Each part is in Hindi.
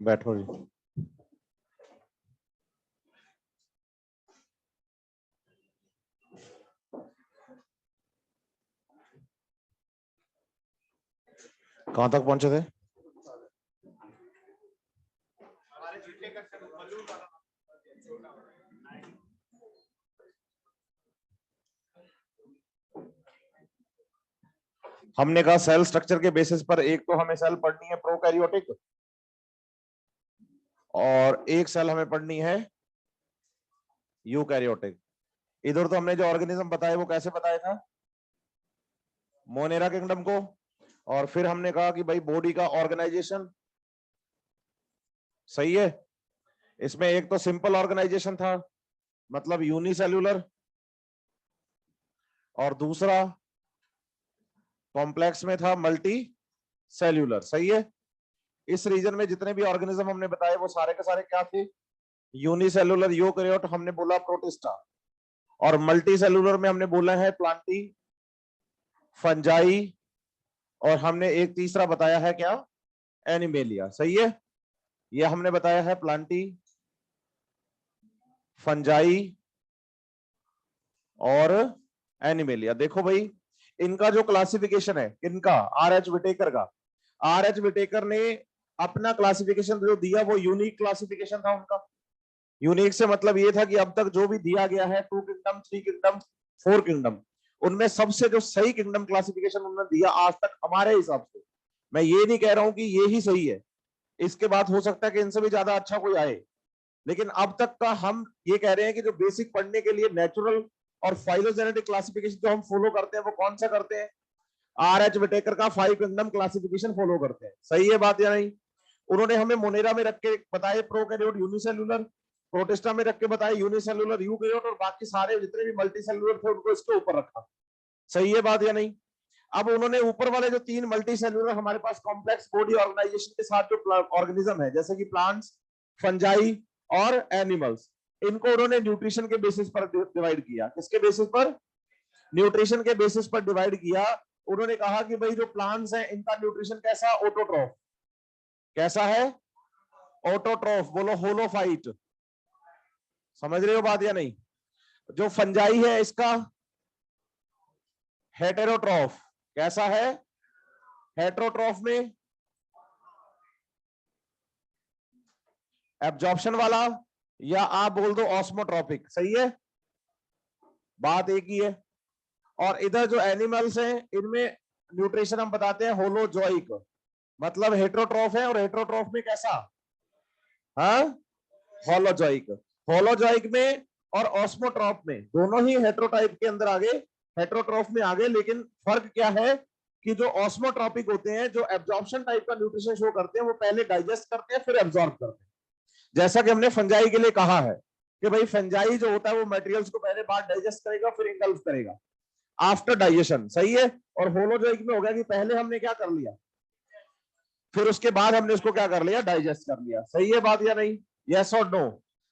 बैठो जी। कहां तक पहुंचे थे? हमने कहा सेल स्ट्रक्चर के बेसिस पर एक तो हमें सेल पढ़नी है प्रोकैरियोटिक, और एक सेल हमें पढ़नी है यूकैरियोटिक। इधर तो हमने जो ऑर्गेनिज्म बताए वो कैसे बताया था? मोनेरा किंगडम को। और फिर हमने कहा कि भाई बॉडी का ऑर्गेनाइजेशन सही है, इसमें एक तो सिंपल ऑर्गेनाइजेशन था मतलब यूनिसेल्यूलर, और दूसरा कॉम्प्लेक्स में था मल्टी सेल्यूलर। सही है। इस रीजन में जितने भी ऑर्गेनिज्म हमने बताए वो सारे के सारे क्या थे? यूनिसेल्यूलर यूकैरियोट हमने बोला प्रोटिस्टा, और मल्टी सेल्यूलर में हमने बोला है प्लांटी, फंजाई, और हमने एक तीसरा बताया है क्या? एनिमेलिया। सही है। ये हमने बताया है प्लांटी, फंजाई और एनिमेलिया। देखो भाई इनका जो क्लासिफिकेशन है, इनका आर एच विटेकर का, आर एच विटेकर ने अपना क्लासिफिकेशन जो दिया वो यूनिक क्लासिफिकेशन था उनका। यूनिक से मतलब ये था कि अब तक जो भी दिया गया है 2 किंगडम, 3 किंगडम, 4 किंगडम, उनमें सबसे जो सही किंगडम क्लासिफिकेशन उन्होंने दिया आज तक हमारे हिसाब से, मैं ये नहीं कह रहा हूं कि ये ही सही है, इसके बाद हो सकता है कि इनसे भी ज्यादा अच्छा कोई आए, लेकिन अब तक का हम ये कह रहे हैं कि जो बेसिक पढ़ने के लिए नेचुरल और फाइलोजेनेटिक क्लासिफिकेशन जो हम फॉलो करते हैं वो कौन सा करते हैं? आर एच विटेकर का 5 किंगडम क्लासिफिकेशन फॉलो करते हैं। सही है बात या नहीं? उन्होंने हमें मोनेरा में रख के बताए प्रोकैरियोट यूनिसेल्यूलर, प्रोटिस्टा में रख के बताए यूनिसेल्यूलर यूकैरियोट, और बाकी सारे जितने भी मल्टी सेल्यूलर थे उनको इसके ऊपर रखा। सही है बात या नहीं? अब उन्होंने ऊपर वाले जो 3 मल्टी सेल्यूलर हमारे पास कॉम्प्लेक्स बॉडी ऑर्गेनाइजेशन के साथ जो ऑर्गेनिज्म है जैसे कि प्लांट्स, फंजाई और एनिमल्स, इनको उन्होंने न्यूट्रिशन के बेसिस पर डिवाइड किया। किसके बेसिस पर? न्यूट्रिशन के बेसिस पर डिवाइड किया। उन्होंने कहा कि भाई जो प्लांट्स हैं इनका न्यूट्रिशन कैसा? ऑटोट्रॉफ। कैसा है? ऑटोट्रॉफ। बोलो होलोफाइट। समझ रहे हो बात या नहीं? जो फंजाई है इसका हेटेरोट्रॉफ। कैसा है? हेटेरोट्रॉफ में एब्जॉर्प्शन वाला, या आप बोल दो ऑस्मोट्रॉपिक। सही है, बात एक ही है। और इधर जो एनिमल्स हैं इनमें न्यूट्रिशन हम बताते हैं होलोजोइक, मतलब हेटेरोट्रॉफ है, और हेटेरोट्रॉफ में कैसा? हाँ, होलोजोइक। होलोजोइक में और ऑस्मोट्रॉफ में दोनों ही हेटेरोटाइप के अंदर आगे, हेटेरोट्रॉफ में आगे, लेकिन फर्क क्या है कि जो ऑस्मोट्रॉपिक होते हैं जो एब्जॉर्प्शन टाइप का न्यूट्रिशन शो करते हैं वो पहले डाइजेस्ट करते हैं फिर एब्जॉर्ब करते हैं। जैसा कि हमने फंजाई के लिए कहा है कि भाई फंजाई जो होता है वो मटेरियल्स को पहले बार डाइजेस्ट करेगा फिर इंगल्फ करेगा आफ्टर डाइजेशन। सही है। और होलोजोइक में हो गया कि पहले हमने क्या कर लिया, फिर उसके बाद हमने उसको क्या कर लिया? डाइजेस्ट कर लिया। सही है बात या नहीं? यस और नो?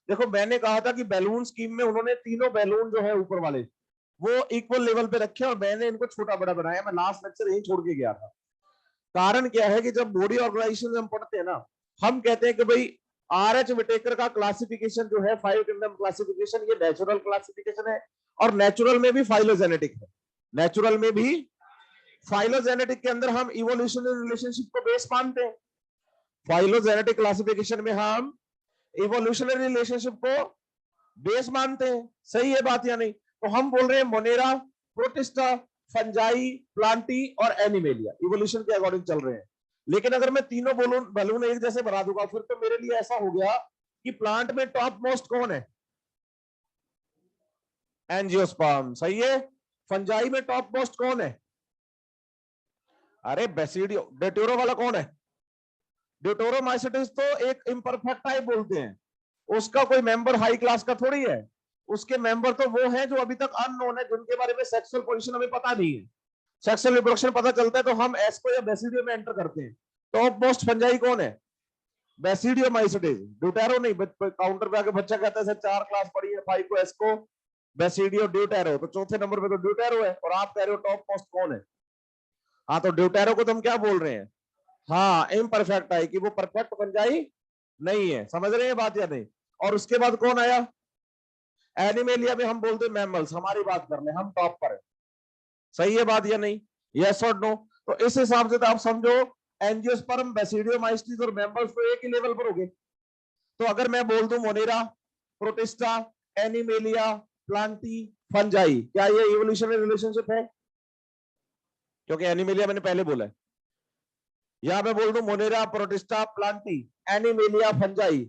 देखो मैंने कहा था कि बैलून स्कीम में उन्होंने तीनों बैलून जो है ऊपर वाले वो इक्वल लेवल पे रखे और मैंने इनको छोटा बड़ा बनाया। मैं लास्ट लेक्चर यही छोड़ के गया था। कारण क्या है कि जब बॉडी ऑर्गेनाइजेशन हम पढ़ते हैं ना, हम कहते हैं कि भाई आर एच विटेकर का क्लासिफिकेशन जो है 5 किंगडम क्लासिफिकेशन, ये नेचुरल क्लासिफिकेशन है, और नेचुरल में भी फाइलोजेनेटिक है। नेचुरल में भी फाइलोजेनेटिक के अंदर हम इवोल्यूशनरी रिलेशनशिप को बेस मानते हैं। फाइलोजेनेटिक क्लासिफिकेशन में हम इवोल्यूशनरी रिलेशनशिप को बेस मानते हैं। सही है बात या नहीं? तो हम बोल रहे हैं मोनेरा, प्रोटिस्टा, फंजाई, प्लांटी और एनिमेलिया इवोल्यूशन के अकॉर्डिंग चल रहे हैं। लेकिन अगर मैं तीनों बैलून एक जैसे बना दूंगा फिर तो मेरे लिए ऐसा हो गया कि प्लांट में टॉप मोस्ट कौन है? एंजियोस्पर्म। सही है। फंजाई में टॉप मोस्ट कौन है? अरे बेसिडियो। डेट्यूरो वाला कौन है? ड्यूटेरोमाइसिटिस तो एक इम्परफेक्ट टाइप बोलते हैं, उसका कोई मेंबर हाई क्लास का थोड़ी है। उसके मेंबर तो वो हैं जो अभी तक अननोन है, जिनके बारे में सेक्सुअल पोजीशन हमें पता नहीं है। सेक्सुअल रिप्रोडक्शन पता चलता है तो हम एस्को या बेसिडियो में एंटर करते हैं। टॉप मोस्ट फंजाई कौन है? बेसिडियो माइसिटिस। ड्यूटेरो नहीं। काउंटर पे आके बच्चा कहता है सर 4 क्लास पढ़ी है, 5 को एस्को, बेसिडियो, ड्यूटेरो, तो चौथे नंबर पे तो ड्यूटेरो है, और आप कह रहे हो टॉप मोस्ट कौन है? हाँ, तो ड्यूटेरो को तो हम क्या बोल रहे हैं? हाँ, इम्परफेक्ट है कि वो परफेक्ट फंजाई नहीं है, समझ रहे हैं बात या नहीं? और उसके बाद कौन आया? एनिमेलिया में हम बोलते मैमल्स, हमारी बात कर ले, हम टॉप पर है। सही है बात या नहीं? यस और नो? तो इस हिसाब से तो आप समझो एंजियोस्पर्म, बेसिडियोमाइसीट्स और मैमल्स तो एक ही लेवल पर हो गए। तो अगर मैं बोल दूं Monera, protista, animalia, Plantae, fungi, क्या ये इवोल्यूशनरी रिलेशनशिप है? क्योंकि एनिमेलिया मैंने पहले बोला है। या मैं बोल दूं Monera, protista, Plantae, animalia, fungi,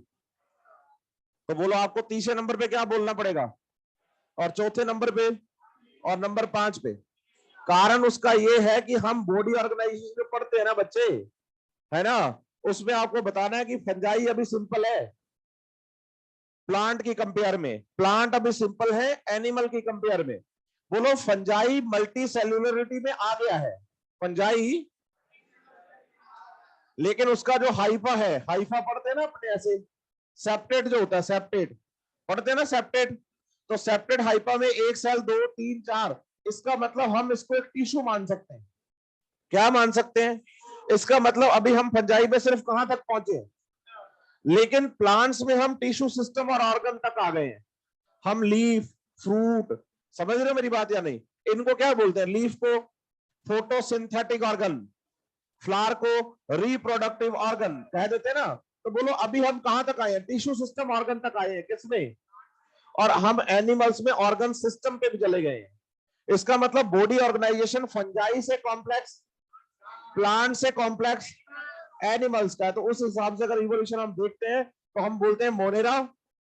तो बोलो आपको तीसरे नंबर पे क्या बोलना पड़ेगा, और चौथे नंबर पे, और नंबर 5 पे? कारण उसका यह है कि हम बॉडी ऑर्गेनाइजेशन में पढ़ते हैं ना बच्चे, है ना, उसमें आपको बताना है कि फंजाई अभी सिंपल है प्लांट की कंपेयर में, प्लांट अभी सिंपल है एनिमल की कंपेयर में। बोलो फंजाई मल्टी सेल्यूलरिटी में आ गया है, फंजाई, लेकिन उसका जो हाइफा है, हाइफा पढ़ते हैं ना अपने ऐसे, सेप्टेट जो होता है, सेप्टेट पढ़ते हैं ना, सेप्टेट, तो सेप्टेट हाइफा में 1 सेल 2 3 4, इसका मतलब हम इसको एक टिश्यू मान सकते हैं। क्या मान सकते हैं? इसका मतलब अभी हम फंजाई में सिर्फ कहां तक पहुंचे हैं, लेकिन प्लांट्स में हम टिश्यू सिस्टम और ऑर्गन तक आ गए हैं। हम लीफ, फ्रूट, समझ रहे हो मेरी बात या नहीं? इनको क्या बोलते हैं? लीफ को फोटोसिंथेटिक ऑर्गन, फ्लावर को रिप्रोडक्टिव ऑर्गन कह देते हैं ना। तो बोलो अभी हम कहां तक आए हैं? टिश्यू सिस्टम ऑर्गन तक आए हैं, किसमें? और हम एनिमल्स में ऑर्गन सिस्टम पे भी चले गए हैं। इसका मतलब बॉडी ऑर्गेनाइजेशन फंजाई से कॉम्प्लेक्स, प्लांट से कॉम्प्लेक्स, एनिमल्स का है। तो उस हिसाब से अगर इवोल्यूशन हम देखते हैं तो हम बोलते हैं मोनेरा,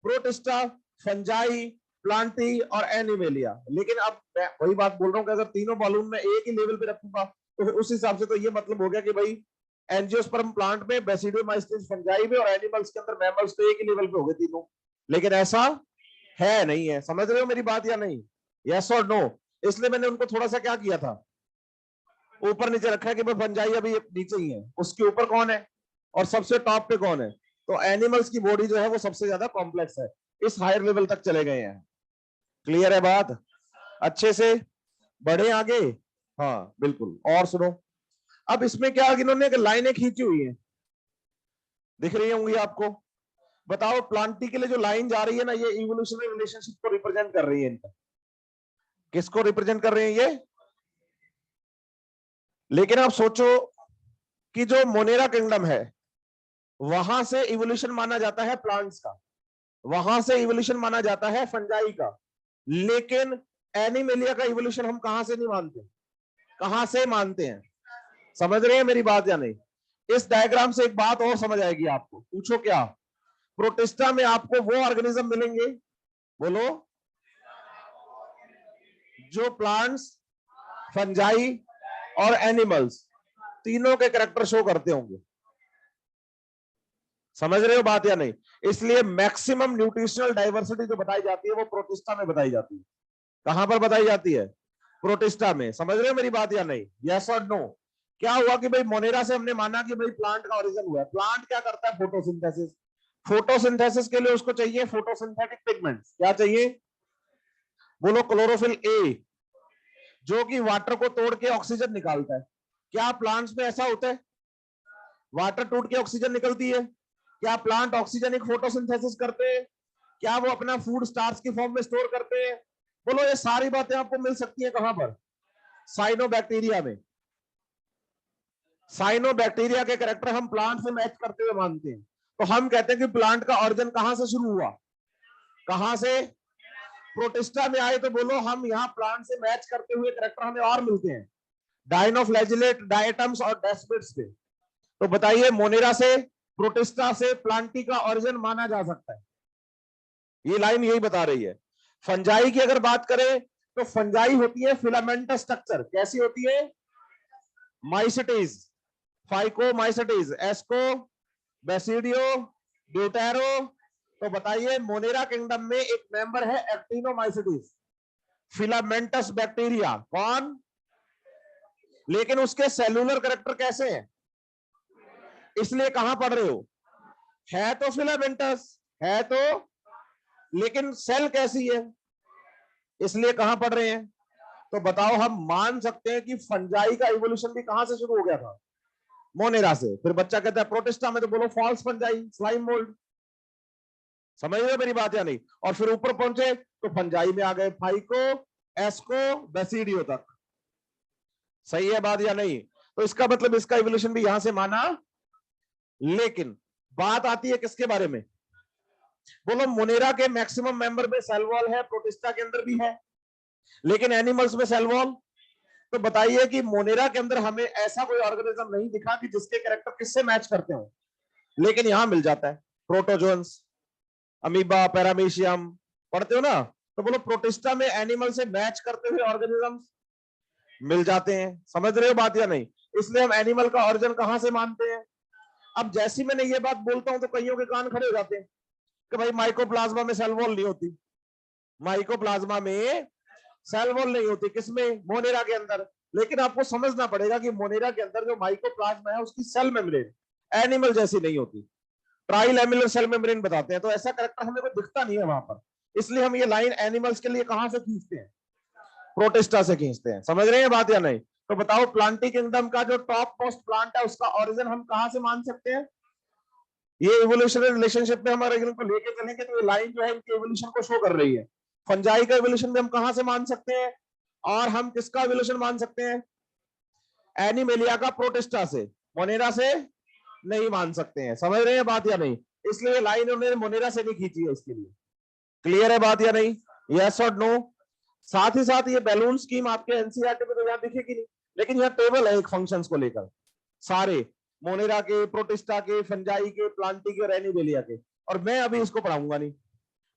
प्रोटिस्टा, फंजाई, प्लांटी और एनिमेलिया। लेकिन अब मैं वही बात बोल रहा हूं कि अगर तीनों बॉलून में एक ही लेवल पे रखूंगा तो फिर उस हिसाब से तो ये मतलब हो गया कि भाई एंजियोस्पर्म प्लांट में, बेसिडियोमाइसीट्स फंजाई में, और एनिमल्स के अंदर मैमल्स तो एक ही लेवल पे हो गए तीनों। लेकिन ऐसा है नहीं है, समझ रहे हो मेरी बात या नहीं? यस और नो? इसलिए मैंने उनको थोड़ा सा क्या किया था, ऊपर नीचे रखा है कि भाई फंजाई अभी नीचे ही है, उसके ऊपर कौन है और सबसे टॉप पे कौन है। तो एनिमल्स की बॉडी जो है वो सबसे ज्यादा कॉम्प्लेक्स है, इस हायर लेवल तक चले गए हैं। क्लियर है बात? अच्छे से बढ़े आगे? हाँ बिल्कुल। और सुनो, अब इसमें क्या इन्होंने लाइनें खींची हुई है, दिख रही होंगी आपको। बताओ प्लांटी के लिए जो लाइन जा रही है ना, ये इवोल्यूशनरी रिलेशनशिप को रिप्रेजेंट कर रही है इनका। किसको रिप्रेजेंट कर रहे हैं ये? लेकिन आप सोचो कि जो मोनेरा किंगडम है वहां से इवोल्यूशन माना जाता है प्लांट्स का, वहां से इवोल्यूशन माना जाता है फंजाई का, लेकिन एनिमेलिया का इवोल्यूशन हम कहां से नहीं मानते? कहां से मानते हैं? समझ रहे हैं मेरी बात या नहीं? इस डायग्राम से एक बात और समझ आएगी आपको। पूछो क्या? प्रोटिस्टा में आपको वो ऑर्गेनिज्म मिलेंगे, बोलो, जो प्लांट्स, फंजाई और एनिमल्स तीनों के कैरेक्टर शो करते होंगे। समझ रहे हो बात या नहीं? इसलिए मैक्सिमम न्यूट्रिशनल डाइवर्सिटी जो बताई जाती है वो प्रोटिस्टा में बताई जाती है। कहां पर बताई जाती है? प्रोटिस्टा में। समझ रहे हो मेरी बात या नहीं? यस और नो? क्या हुआ कि भाई मोनेरा से हमने माना कि भाई प्लांट का ओरिजिन हुआ है। प्लांट क्या करता है? फोटोसिंथेसिस। फोटोसिंथेसिस के लिए उसको चाहिए फोटोसिंथेटिक पिगमेंट्स। क्या चाहिए? बोलो क्लोरोफिल ए, जो कि वाटर को तोड़ के ऑक्सीजन निकालता है। क्या प्लांट्स में ऐसा होता है? वाटर टूट के ऑक्सीजन निकलती है। क्या प्लांट ऑक्सीजनिक फोटोसिंथेसिस करते हैं? क्या वो अपना फूड स्टार्च की फॉर्म में स्टोर करते हैं? बोलो ये सारी बातें आपको मिल सकती है कहां पर? साइनोबैक्टीरिया में। साइनोबैक्टीरिया के कैरेक्टर हम प्लांट से मैच करते हुए मानते हैं। तो हम कहते हैं कि प्लांट का ओरिजिन कहां से शुरू हुआ? कहां से? प्रोटिस्टा में आए तो बोलो हम यहाँ प्लांट से मैच करते हुए कैरेक्टर हमें और मिलते हैं, डाइनोफ्लैजिलेट, डायटम्स और डेस्पिड्स पे। तो बताइए मोनेरा से, प्रोटिस्टा से प्लांटी का ओरिजिन माना जा सकता है। ये लाइन यही बता रही है। फंजाई की अगर बात करें तो फंजाई होती है फिलामेंटस स्ट्रक्चर। कैसी होती है? Mycetes, phycomycetes, asco, basidio, deutero. तो बताइए मोनेरा किंगडम में एक मेंबर है एक्टिनोमाइसिटीज, फिलामेंटस बैक्टीरिया। कौन? लेकिन उसके सेलुलर कैरेक्टर कैसे हैं? इसलिए कहां पढ़ रहे हो? है तो फिलामेंटस, है तो, लेकिन सेल कैसी है? इसलिए कहां पढ़ रहे हैं? तो बताओ हम मान सकते हैं कि फंजाई का इवोल्यूशन भी कहां से शुरू हो गया था? मोनेरा से। फिर बच्चा कहता है प्रोटिस्टा में, तो बोलो फॉल्स फंजाई, स्लाइम मोल्ड। समझ रहे हो मेरी बात या नहीं? और फिर ऊपर पहुंचे तो फंजाई में आ गए, फाइको, एस्को, बेसिडियो तक। सही है बात या नहीं? तो इसका मतलब इसका इवोल्यूशन भी यहां से माना। लेकिन बात आती है किसके बारे में? बोलो मोनेरा के मैक्सिमम मेंबर में सेल वॉल है, प्रोटिस्टा के अंदर भी है, लेकिन एनिमल्स में सेल वॉल। तो बताइए कि मोनेरा के अंदर हमें ऐसा कोई ऑर्गेनिज्म नहीं दिखा कि जिसके कैरेक्टर किससे मैच करते हो, लेकिन यहां मिल जाता है। प्रोटोजोन्स, अमीबा, पैरामीशियम, पढ़ते हो ना? तो बोलो प्रोटिस्टा में एनिमल से मैच करते हुए ऑर्गेनिजम्स मिल जाते हैं। समझ रहे हो बात या नहीं? इसलिए हम एनिमल का ऑरिजिन कहां से मानते हैं। अब जैसी मैंने ये बात बोलता हूं तो कईयों के कान खड़े हो जाते हैं कि भाई माइकोप्लाज्मा में सेल वॉल नहीं होती। माइकोप्लाज्मा में सेल वॉल नहीं होती, किसमें? मोनेरा के अंदर। लेकिन आपको समझना पड़ेगा कि मोनेरा के अंदर जो माइकोप्लाज्मा है उसकी सेल मेम्ब्रेन एनिमल जैसी नहीं होती, ट्राइलैमेलर सेल मेम्ब्रेन बताते हैं। तो ऐसा कैरेक्टर हमें को दिखता नहीं है वहां पर। इसलिए हम ये लाइन एनिमल्स के लिए कहां से खींचते हैं? प्रोटिस्टा से खींचते हैं। समझ रहे हैं बात या नहीं? तो बताओ प्लांटी किंगडम का जो टॉप मोस्ट प्लांट है उसका ओरिजिन हम कहां से मान सकते हैं? ये इवोल्यूशनरी रिलेशनशिप में हमारे इनको लेके चलेंगे तो ये लाइन जो है इनके इवोल्यूशन को शो कर रही है। फंजाई का इवोल्यूशन भी हम कहां से मान सकते हैं, और हम किसका इवोल्यूशन मान सकते हैं? एनिमेलिया का प्रोटिस्टा से, मोनेरा से नहीं मान सकते हैं। समझ रहे हैं बात या नहीं? इसलिए लाइन उन्होंने मोनेरा से नहीं खींची है इसके लिए। क्लियर है बात या नहीं? यस और नो? साथ ही साथ ये बैलून स्कीम आपके एनसीईआरटी में तो यहाँ दिखेगी नहीं, लेकिन यहाँ टेबल है एक फंक्शंस को लेकर, सारे मोनेरा के, प्रोटिस्टा के, फंजाई के, प्लांटी के और एनिमेलिया के। और मैं अभी इसको पढ़ाऊंगा नहीं।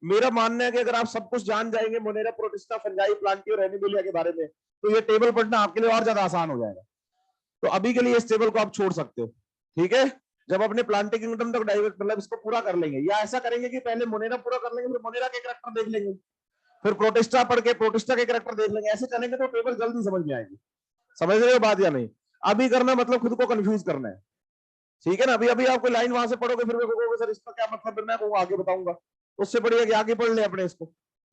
मेरा मानना है कि अगर आप सब कुछ जान जाएंगे मोनेरा, प्रोटिस्टा, फंजाई, प्लांटी और एनिमेलिया के बारे में, तो ये टेबल पढ़ना आपके लिए और ज्यादा आसान हो जाएगा। तो अभी के लिए इस टेबल को आप छोड़ सकते हो, ठीक है? जब अपने प्लांटी किंगडम तक डाइवर्ट मतलब इसको पूरा कर लेंगे, या ऐसा करेंगे कि पहले मोनेरा पूरा कर लेंगे, फिर मोनेरा के कैरेक्टर देख लेंगे, फिर प्रोटिस्टा पढ़ के प्रोटिस्टा के कैरेक्टर देख लेंगे। ऐसे चलेंगे तो टेबल जल्दी समझ में आएगी। समझ रहे हो बात या नहीं? अभी करना मतलब खुद को कंफ्यूज करना है, ठीक है ना? अभी अभी आपको लाइन वहां से पढ़ोगे, फिर सर इसका क्या मतलब है, मैं वो आगे बताऊंगा। उससे बढ़िया कि आगे पढ़ ले अपने इसको।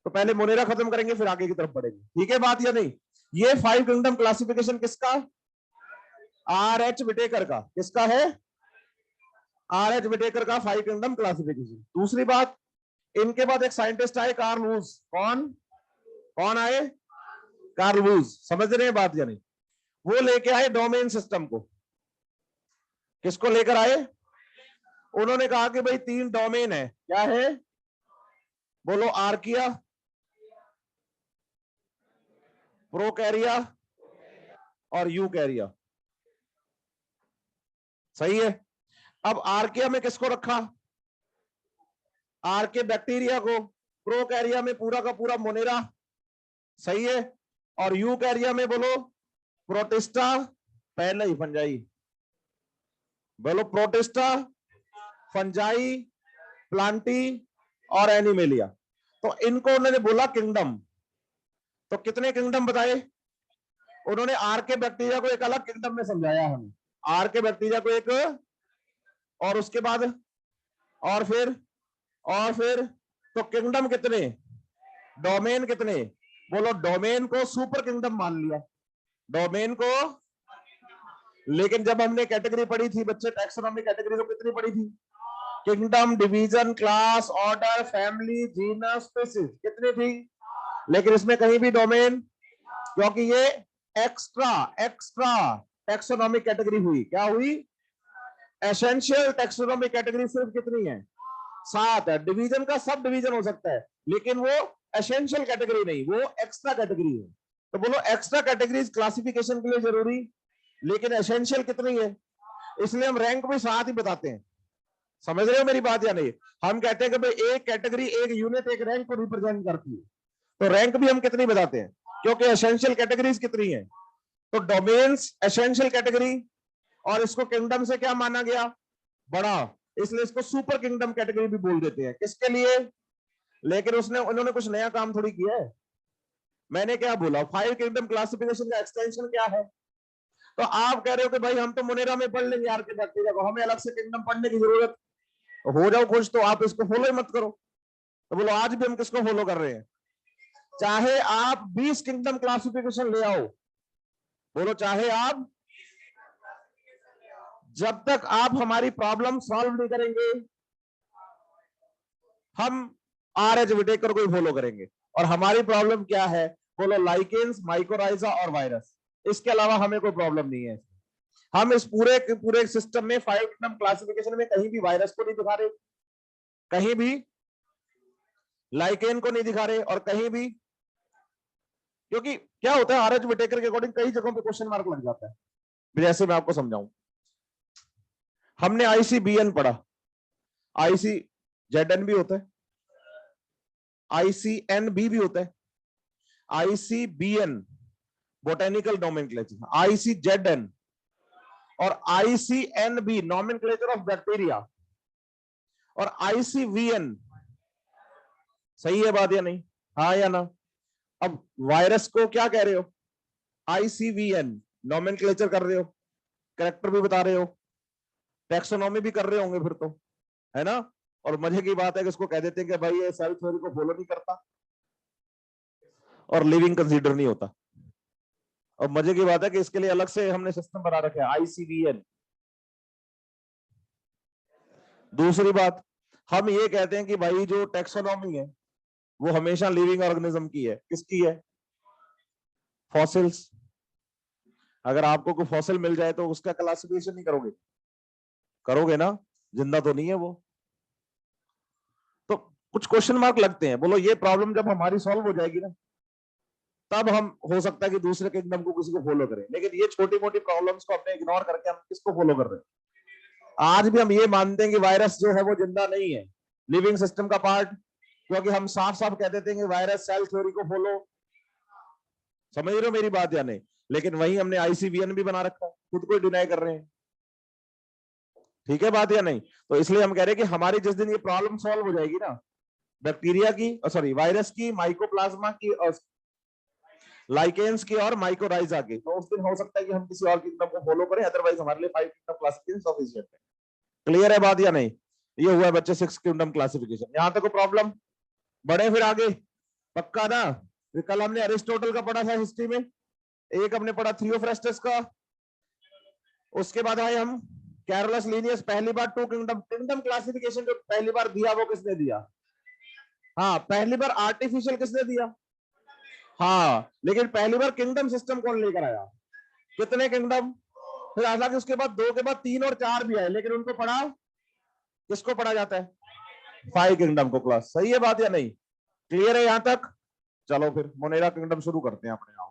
तो पहले मोनेरा खत्म करेंगे, फिर आगे की तरफ बढ़ेंगे, ठीक है बात या नहीं? ये 5 किंगडम क्लासिफिकेशन किसका? आर एच विटेकर का। किसका है? आर एच विटेकर का 5 किंगडम क्लासिफिकेशन। दूसरी बात, इनके बाद एक साइंटिस्ट आए, कार्ल वूज। कौन कौन आए? Carl Woese. समझ रहे हैं बात या नहीं? वो लेके आए डोमेन सिस्टम को। किसको लेकर आए? उन्होंने कहा कि भाई 3 डोमेन है। क्या है? बोलो, आर्किया, प्रोकैरिया और यूकैरिया। सही है। अब आर्किया में किसको रखा? आर्के बैक्टीरिया को। प्रोकैरिया में पूरा का पूरा मोनेरा। सही है। और यूकैरिया में बोलो प्रोटिस्टा, पहले ही फंजाई। बोलो प्रोटिस्टा, फंजाई, प्लांटी और एनिमेलिया। तो इनको उन्होंने बोला किंगडम। तो कितने किंगडम बताए? उन्होंने आर के बैक्टीरिया को एक अलग किंगडम में समझाया हमें। आर के बैक्टीरिया को एक, और उसके बाद, और फिर तो किंगडम कितने? डोमेन कितने? बोलो डोमेन को सुपर किंगडम मान लिया, डोमेन को। लेकिन जब हमने कैटेगरी पढ़ी थी बच्चे, टैक्सोनॉमी कैटेगरी, तो कितनी पढ़ी थी? Kingdom, division, class, order, family, genus, species, कितनी थी? लेकिन इसमें कहीं भी डोमेन, क्योंकि ये एक्स्ट्रा एक्स्ट्रा टैक्सोनॉमिक कैटेगरी हुई। क्या हुई? एसेंशियल टैक्सोनॉमिक कैटेगरी सिर्फ कितनी है? 7 है। डिवीजन का सब डिवीजन हो सकता है, लेकिन वो एसेंशियल कैटेगरी नहीं, वो एक्स्ट्रा कैटेगरी है। तो बोलो एक्स्ट्रा कैटेगरीज क्लासिफिकेशन के लिए जरूरी, लेकिन एसेंशियल कितनी है? इसलिए हम रैंक में 7 ही बताते हैं। समझ रहे हो मेरी बात या नहीं? हम कहते हैं कि भाई एक कैटेगरी, एक यूनिट, एक रैंक को रिप्रेजेंट करती है। तो रैंक भी हम कितनी बताते हैं, क्योंकि एसेंशियल कैटेगरीज कितनी है। तो डोमेन्स एसेंशियल कैटेगरी, और इसको किंगडम से क्या माना गया? बड़ा, इसलिए इसको सुपर किंगडम कैटेगरी भी बोल देते हैं। किसके लिए? लेकिन उन्होंने कुछ नया काम थोड़ी किया है। मैंने क्या बोला? 5 किंगडम क्लासिफिकेशन का एक्सटेंशन क्या है? तो आप कह रहे हो कि भाई हम तो मोनेरा में पढ़ लेंगे यार के बैक्टीरिया को, हमें अलग से किंगडम पढ़ने की जरूरत। हो जाओ खुश, तो आप इसको फॉलो ही मत करो। तो बोलो आज भी हम किसको फॉलो कर रहे हैं? चाहे आप 20 किंगडम क्लासिफिकेशन ले आओ, बोलो चाहे आप जब तक आप हमारी प्रॉब्लम सॉल्व नहीं करेंगे, हम आर.एच. विटेकर को फॉलो करेंगे। और हमारी प्रॉब्लम क्या है? बोलो, लाइकेन्स, माइकोराइजा और वायरस। इसके अलावा हमें कोई प्रॉब्लम नहीं है। हम इस पूरे सिस्टम में 5 किंगडम क्लासिफिकेशन में कहीं भी वायरस को नहीं दिखा रहे, कहीं भी लाइकेन को नहीं दिखा रहे, और कहीं भी, क्योंकि क्या होता है, आर.एच. विटेकर के अकॉर्डिंग कई जगहों पे क्वेश्चन मार्क लग जाता है। जैसे मैं आपको समझाऊं, हमने आईसीबीएन पढ़ा, आईसीजेडएन भी होता है, आईसीएनबी भी होता है, आईसीबीएन बोटेनिकल नोमेनक्लेचर, आईसीजेडएन और आईसीएनबी नोमेनक्लेचर ऑफ बैक्टीरिया, और आईसीवीएन। सही है बात या नहीं? हाँ या ना? अब वायरस को क्या कह रहे हो? आईसीवीएन नोमेनक्लेचर कर रहे हो, कैरेक्टर भी बता रहे हो, टैक्सोनॉमी भी कर रहे होंगे फिर तो, है ना? और मजे की बात है कि इसको कह देते हैं कि भाई ये सेल थ्योरी को फॉलो नहीं करता और लिविंग कंसीडर नहीं होता। और मजे की बात है कि इसके लिए अलग से हमने सिस्टम बना रखे है, आईसीवीएन। दूसरी बात, हम ये कहते हैं कि भाई जो टैक्सोनॉमी है वो हमेशा लिविंग ऑर्गेनिज्म की है। किसकी है? फॉसिल्स। अगर आपको कोई फॉसिल मिल जाए तो उसका क्लासिफिकेशन नहीं करोगे? करोगे ना, जिंदा तो नहीं है वो। तो कुछ क्वेश्चन मार्क लगते हैं। बोलो, ये प्रॉब्लम जब हमारी सॉल्व हो जाएगी ना, तब हम हो सकता है कि दूसरे किंगडम को किसी को फॉलो करें। लेकिन ये छोटी मोटी प्रॉब्लम्स को अपने इग्नोर करके हम किसको फॉलो कर रहे हैं? आज भी हम ये मानते हैं कि वायरस जो है वो जिंदा नहीं है, लिविंग सिस्टम का पार्ट, क्योंकि हम साफ साफ कह देते हैं कि वायरस सेल थ्योरी को फॉलो। समझ रहे हो मेरी बात या नहीं? लेकिन वही हमने आईसीवीएन भी बना रखा है, खुद को डिनाई कर रहे हैं। ठीक है बात या नहीं? तो इसलिए हम कह रहे हैं कि हमारी जिस दिन ये प्रॉब्लम सॉल्व हो जाएगी ना, बैक्टीरिया की, सॉरी वायरस की, माइकोप्लाज्मा की, और लाइकेन्स की, और माइकोराइजा की, तो उस दिन हो सकता है कि हम किसी और किंगडम को फॉलो करें। अदरवाइज हमारे लिए 5 किंगडम क्लासिफिकेशन सफिशिएंट है। क्लियर है बात या नहीं? ये हुआ बच्चे 6 किंगडम क्लासिफिकेशन। यहां तक प्रॉब्लम? बढ़े फिर आगे? पक्का ना? कल हमने अरिस्टोटल का पढ़ा था हिस्ट्री में, एक हमने पढ़ा थियोफ्रास्टस का, उसके बाद आए हम कैरोलस लीनियस। पहली बार 2 किंगडम क्लासिफिकेशन जो पहली बार दिया वो किसने दिया? हाँ, पहली बार आर्टिफिशियल किसने दिया? हाँ, लेकिन पहली बार किंगडम सिस्टम कौन लेकर आया? कितने किंगडम? फिर हालांकि उसके बाद 2 के बाद 3 और 4 भी आए, लेकिन उनको पढ़ा, किसको पढ़ा जाता है? 5 किंगडम को क्लास। सही है बात या नहीं? क्लियर है यहां तक? चलो फिर मोनेरा किंगडम शुरू करते हैं अपने यहाँ।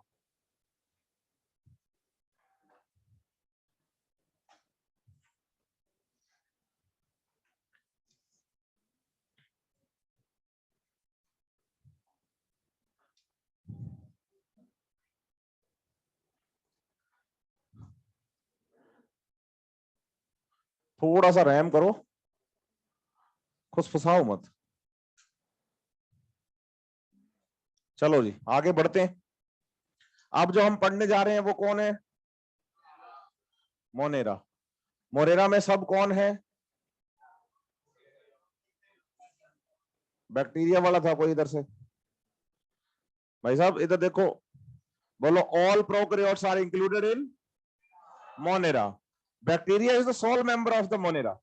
थोड़ा सा रहम करो, खुसफुसाओ मत। चलो जी आगे बढ़ते हैं। अब जो हम पढ़ने जा रहे हैं वो कौन है? मोनेरा। मोनेरा में सब कौन है? बैक्टीरिया वाला था कोई इधर से? भाई साहब इधर देखो, बोलो all prokaryotes are included in Monera. Bacteria is the sole member of the Monera.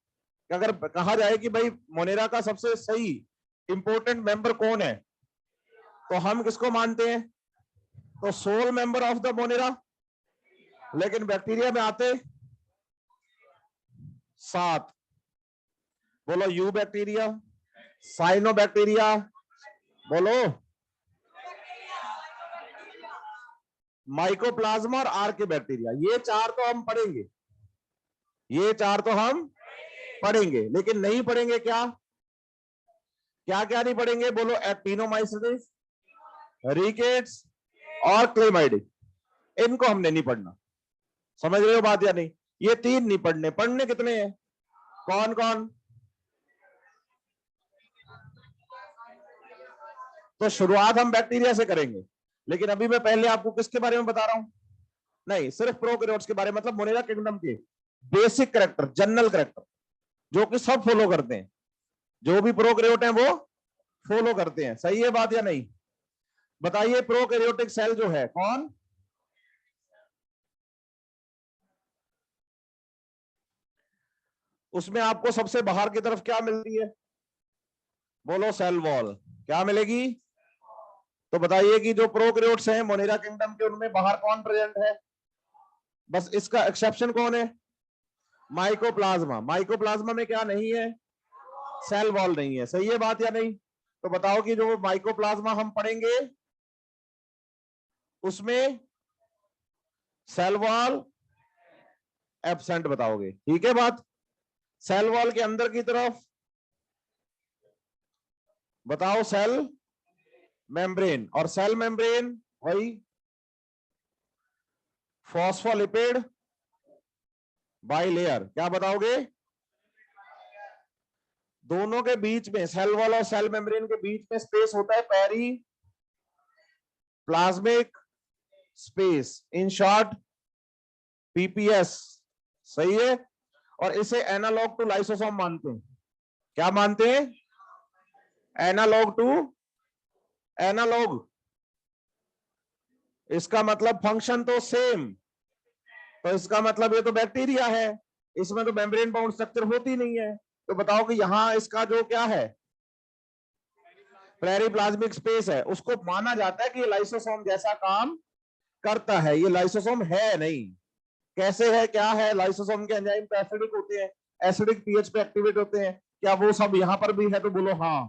अगर कहा जाए कि भाई मोनेरा का सबसे सही इंपॉर्टेंट मेंबर कौन है, तो हम किसको मानते हैं? तो soul member of the Monera. लेकिन बैक्टीरिया में आते 7। बोलो, यू बैक्टीरिया, साइनो बैक्टीरिया, बोलो माइकोप्लाज्मा और आर्के बैक्टीरिया। ये 4 तो हम पढ़ेंगे, ये 4 तो हम पढ़ेंगे, लेकिन नहीं पढ़ेंगे क्या? क्या क्या नहीं पढ़ेंगे? बोलो, एक्टिनोमाइसीट्स, रिकेट्स और क्लेमाइडी। इनको हमने नहीं पढ़ना। समझ रहे हो बात या नहीं? ये 3 नहीं पढ़ने। पढ़ने कितने हैं? कौन कौन? तो शुरुआत हम बैक्टीरिया से करेंगे, लेकिन अभी मैं पहले आपको किसके बारे में बता रहा हूं? नहीं, सिर्फ प्रोकैरियोट्स के बारे में, मतलब मोनेरा किंगडम के बेसिक कैरेक्टर, जनरल कैरेक्टर, जो कि सब फॉलो करते हैं। जो भी प्रोकैरियोट हैं वो फॉलो करते हैं। सही है बात या नहीं? बताइए, प्रोकैरियोटिक सेल जो है कौन? उसमें आपको सबसे बाहर की तरफ क्या मिलती है? बोलो सेल वॉल। क्या मिलेगी? तो बताइए कि जो प्रोकैरियोट्स हैं मोनेरा किंगडम के, उनमें बाहर कौन प्रेजेंट है? बस इसका एक्सेप्शन कौन है? माइकोप्लाज्मा। माइकोप्लाज्मा में क्या नहीं है? सेल वॉल नहीं है। सही है बात या नहीं? तो बताओ कि जो माइकोप्लाज्मा हम पढ़ेंगे उसमें सेल वॉल एब्सेंट बताओगे। ठीक है बात? सेल वॉल के अंदर की तरफ बताओ सेल मेम्ब्रेन, और सेल मेम्ब्रेन वही फॉस्फोलिपिड बाइलेयर। क्या बताओगे? दोनों के बीच में, सेल वॉल और सेल मेम्ब्रेन के बीच में स्पेस होता है periplasmic space, in short PPS. सही है? और इसे एनालॉग टू लाइसोसोम मानते हैं। क्या मानते हैं? Analogue to analogue. इसका मतलब फंक्शन तो सेम, तो इसका मतलब ये तो बैक्टीरिया है, इसमें तो मेम्ब्रेन बाउंड स्ट्रक्चर होती नहीं है। तो बताओ कि यहां इसका जो क्या है, पेरिप्लाज्मिक स्पेस है, उसको माना जाता है कि ये लाइसोसोम जैसा काम करता है। ये लाइसोसोम है नहीं। कैसे है, क्या है? लाइसोसोम के एंजाइम तो एसिडिक होते हैं, एसिडिक पीएच पे एक्टिवेट होते हैं। क्या वो सब यहां पर भी है? तो बोलो हाँ।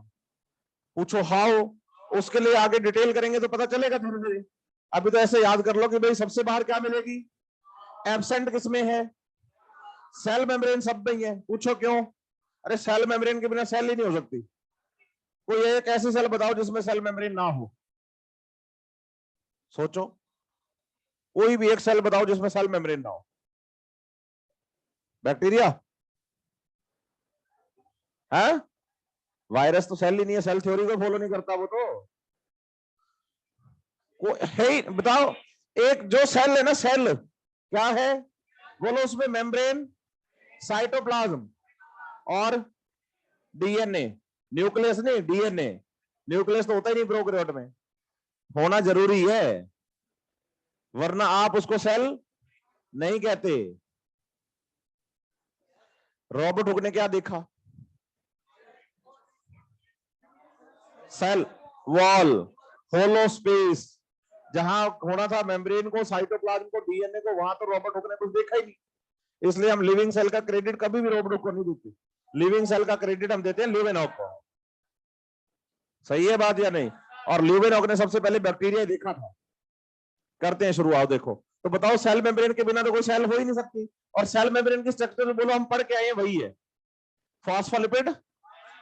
पूछो हाउ। उसके लिए आगे डिटेल करेंगे तो पता चलेगा धीरे धीरे। अभी तो ऐसे याद कर लो कि भाई सबसे बाहर क्या मिलेगी? एब्सेंट किसमें है? सेल मेम्ब्रेन सब में ही है। पूछो क्यों? अरे सेल मेम्ब्रेन के बिना सेल ही नहीं हो सकती। कोई एक ऐसी सेल बताओ जिसमें सेल मेम्ब्रेन ना हो। सोचो, कोई भी एक सेल बताओ जिसमें सेल मेम्ब्रेन ना हो। बैक्टीरिया है? वायरस तो सेल ही नहीं है, सेल थ्योरी को फॉलो नहीं करता वो तो। वो है ही, बताओ। एक जो सेल है ना, सेल क्या है? बोलो उसमें मेम्ब्रेन, साइटोप्लाज्म और डीएनए। न्यूक्लियस नहीं, डीएनए। न्यूक्लियस तो होता ही नहीं प्रोकैरियोट में। होना जरूरी है, वरना आप उसको सेल नहीं कहते। रॉबर्ट हुक ने क्या देखा? सेल वॉल, होलो स्पेस। जहां होना था मेम्ब्रेन को, साइटोप्लाज्म को, डीएनए को, वहां तो रॉबर्ट हुक ने कुछ देखा ही नहीं। इसलिए हम लिविंग सेल का क्रेडिट कभी भी रॉबर्ट हुक को नहीं देते। लिविंग सेल का क्रेडिट हम देते हैं ल्यूवेनॉक को। सही है बात या नहीं? और ल्यूवेनॉक ने सबसे पहले बैक्टीरिया देखा था। करते हैं शुरुआत। देखो तो बताओ, सेल मेम्ब्रेन के बिना तो कोई सेल हो ही नहीं सकती। और सेल मेम्ब्रेन की स्ट्रक्चर बोलो हम पढ़ के आए हैं, वही है फॉस्फोलिपिड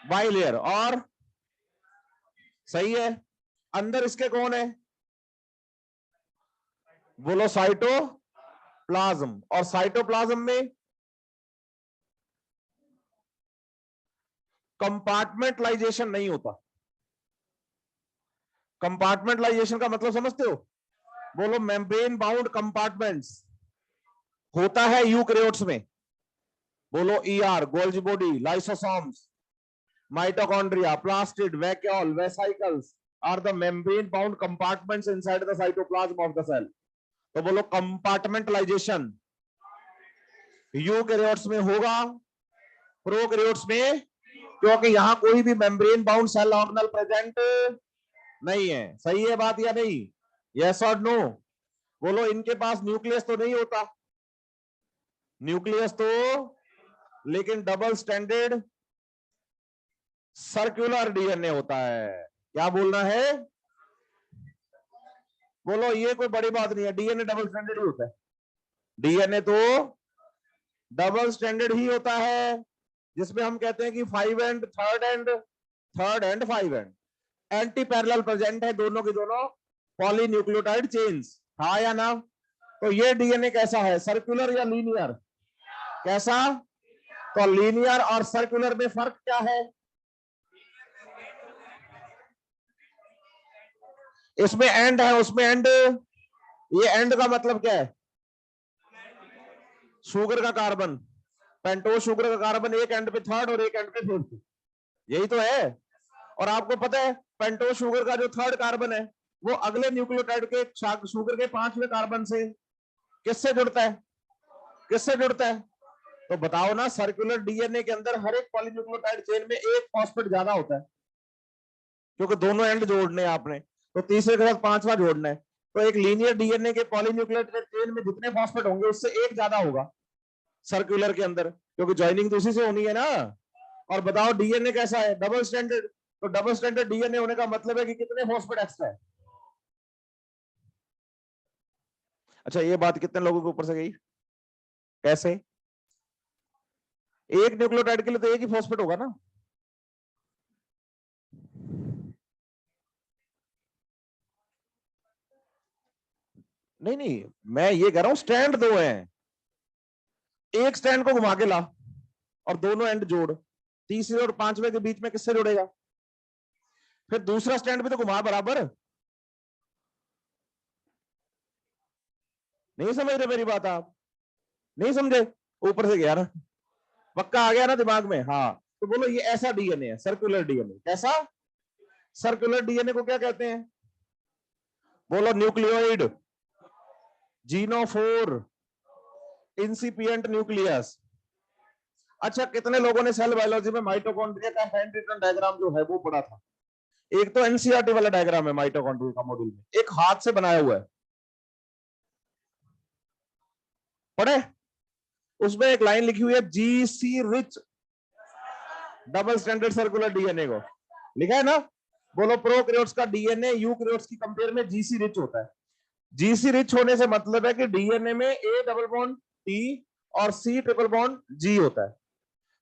बाइलेयर। और सही है, अंदर इसके कौन है? बोलो साइटोप्लाज्म। और साइटोप्लाज्म में कंपार्टमेंटलाइजेशन नहीं होता। कंपार्टमेंटलाइजेशन का मतलब समझते हो? बोलो मेम्ब्रेन बाउंड कंपार्टमेंट्स होता है यूकैरियोट्स में। बोलो ER, Golgi body, lysosomes, mitochondria, plastid, vacuole, vesicles are the membrane bound compartments inside the cytoplasm of the cell. तो बोलो कंपार्टमेंटलाइजेशन यूकैरियोट्स में होगा, प्रोकैरियोट्स में, क्योंकि यहां कोई भी membrane bound cell organelle present नहीं है। सही है बात या नहीं? यस और नो? बोलो इनके पास न्यूक्लियस तो नहीं होता। न्यूक्लियस तो, लेकिन डबल स्टैंडर्ड सर्कुलर डीएनए होता है। क्या बोलना है? बोलो ये कोई बड़ी बात नहीं है, डीएनए डबल स्टैंडर्ड ही होता है। डीएनए तो डबल स्टैंडर्ड ही होता है, जिसमें हम कहते हैं कि 5 and third and 5 and anti parallel present है, दोनों की दोनों पॉलीन्यूक्लियोटाइड चेन्स। हाँ या ना? तो ये डीएनए कैसा है, सर्कुलर या लीनियर? कैसा? तो लीनियर और सर्कुलर में फर्क क्या है? इसमें एंड है, उसमें एंड। ये एंड का मतलब क्या है? शुगर का कार्बन, पेंटोज शुगर का कार्बन एक एंड पे थर्ड और एक एंड पे फोर्थ, यही तो है। और आपको पता है पेंटोज शुगर का जो थर्ड कार्बन है, वो अगले न्यूक्लियोटाइड के शुगर के 5वें कार्बन से किससे जुड़ता है? किससे जुड़ता है? तो बताओ ना, सर्कुलर डीएनए के अंदर हर एक पॉलीन्यूक्लियोटाइड चेन में एक फॉस्फेट ज्यादा होता है, क्योंकि दोनों एंड जोड़ने हैं आपने, तो तीसरे के बाद पांचवा जोड़ना है। तो एक लीनियर डीएनए के पॉलीन्यूक्लियोटाइड चेन में जितने फॉस्फेट होंगे उससे एक ज्यादा होगा सर्कुलर के अंदर, क्योंकि ज्वाइनिंग तो उसी से होनी है ना। और बताओ डीएनए कैसा है, डबल स्टैंडर्ड, तो डबल स्टैंडर्ड डीएनए होने का मतलब है कि कितने फॉस्फेट एक्स्ट्रा है। अच्छा, ये बात कितने लोगों के ऊपर से गई? कैसे? एक न्यूक्लियोटाइड के लिए तो एक ही फॉस्फेट होगा ना। नहीं नहीं, मैं ये कह रहा हूं स्टैंड दो हैं, एक स्टैंड को घुमा के ला और दोनों एंड जोड़, तीसरे और पांचवे के बीच में किससे जोड़ेगा? फिर दूसरा स्टैंड भी तो घुमा बराबर। नहीं समझ रहे मेरी बात आप? नहीं समझे? ऊपर से गया ना, पक्का आ गया ना दिमाग में? हाँ, तो बोलो ये ऐसा डीएनए है, सर्कुलर डीएनए। कैसा? सर्कुलर डीएनए को क्या कहते हैं? बोलो, न्यूक्लियोइड, जीनोफोर, इंसिपिएंट न्यूक्लियस। अच्छा, कितने लोगों ने सेल बायोलॉजी में माइटोकॉन्ड्रिया का हैंड रिटन डायग्राम जो है वो पढ़ा था? एक तो एनसीईआरटी वाला डायग्राम है माइटोकॉन्ड्रिया का मॉड्यूल में, एक हाथ से बनाया हुआ है, पढ़े? उसमें एक लाइन लिखी हुई है, GC rich double standard circular DNA को लिखा है ना। बोलो, प्रोकैरियोट्स का डीएनए यूकैरियोट्स की कंपेयर में जीसी रिच होता है। जीसी रिच होने से मतलब है कि डीएनए में ए डबल बॉन्ड टी और सी ट्रिपल बॉन्ड जी होता है।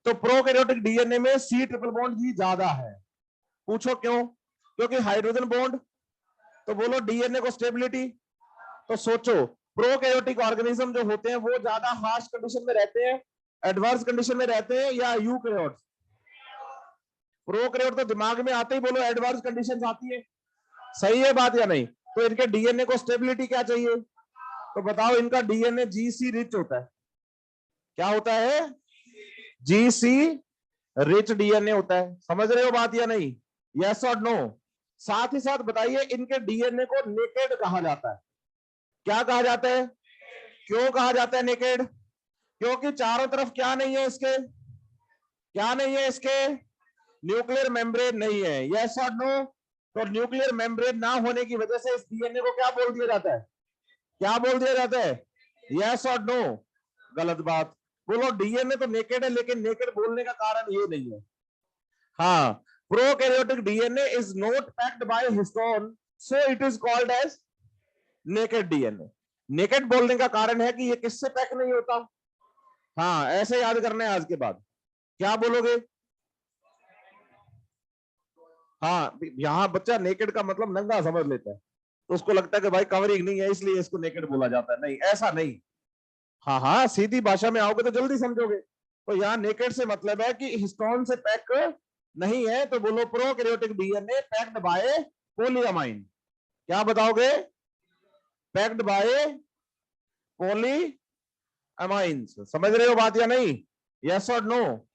तो प्रोकैरियोटिक डीएनए में सी ट्रिपल बॉन्ड जी ज्यादा है। पूछो क्यों? क्योंकि हाइड्रोजन बॉन्ड। तो बोलो डीएनए को स्टेबिलिटी। तो सोचो, प्रोकैरियोटिक ऑर्गेनिज्म जो होते हैं वो ज्यादा हार्श कंडीशन में रहते हैं, एडवर्स कंडीशन में रहते हैं, या यूकैरियोट्स? प्रोकैरियोट तो दिमाग में आते ही बोलो एडवर्स कंडीशंस आती है। सही है बात या नहीं? तो इनके डीएनए को स्टेबिलिटी क्या चाहिए? तो बताओ, इनका डीएनए जीसी रिच होता है। क्या होता है? जीसी रिच डीएनए होता है। समझ रहे हो बात या नहीं? यस और नो? साथ ही साथ बताइए, इनके डीएनए को नेकेड कहा जाता है। क्या कहा जाता है? क्यों कहा जाता है नेकेड? क्योंकि चारों तरफ क्या नहीं है इसके? क्या नहीं है इसके? न्यूक्लियर मेम्ब्रेन नहीं है। यस और नो? तो न्यूक्लियर मेम्ब्रेन ना होने की वजह से इस डीएनए को क्या बोल दिया जाता है? क्या बोल दिया जाता है? यस और नो? गलत बात। बोलो, डीएनए तो नेकेड है, लेकिन नेकेड बोलने का कारण ये नहीं है। हाँ, prokaryotic DNA is not packed by histone, so it is called as naked DNA. Naked बोलने का कारण है कि ये किससे पैक नहीं होता। हाँ, ऐसे याद करना है आज के बाद। क्या बोलोगे? हाँ, यहाँ बच्चा नेकेड का मतलब नंगा समझ लेता है, तो उसको लगता है कि भाई कवरिंग नहीं है इसलिए इसको नेकेड बोला जाता है। नहीं, ऐसा नहीं। हाँ हाँ, सीधी भाषा में आओगे तो जल्दी समझोगे। तो यहाँ नेकेड से मतलब है कि हिस्टोन से पैक नहीं है। तो बोलो, prokaryotic DNA packed by polyamine. क्या बताओगे? Packed by polyamines. समझ रहे हो बात या नहीं? यस और नो?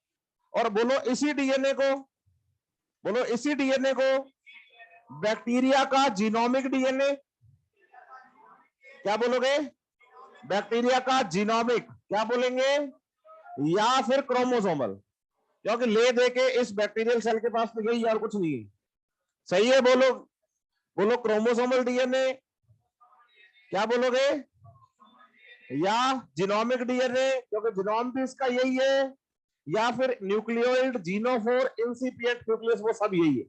और बोलो, इसी डीएनए को, बोलो इसी डीएनए को बैक्टीरिया का जीनोमिक डीएनए, क्या बोलोगे? बैक्टीरिया का जीनोमिक क्या बोलेंगे? या फिर क्रोमोसोमल, क्योंकि ले दे के इस बैक्टीरियल सेल के पास तो यही और कुछ नहीं है। सही है? बोलो, बोलो क्रोमोसोमल डीएनए, क्या बोलोगे? या जीनोमिक डीएनए, क्योंकि जीनोम भी इसका यही है, या फिर न्यूक्लियोइड, जीनोफोर, इंसिपिएंट न्यूक्लियस, वो सब यही है।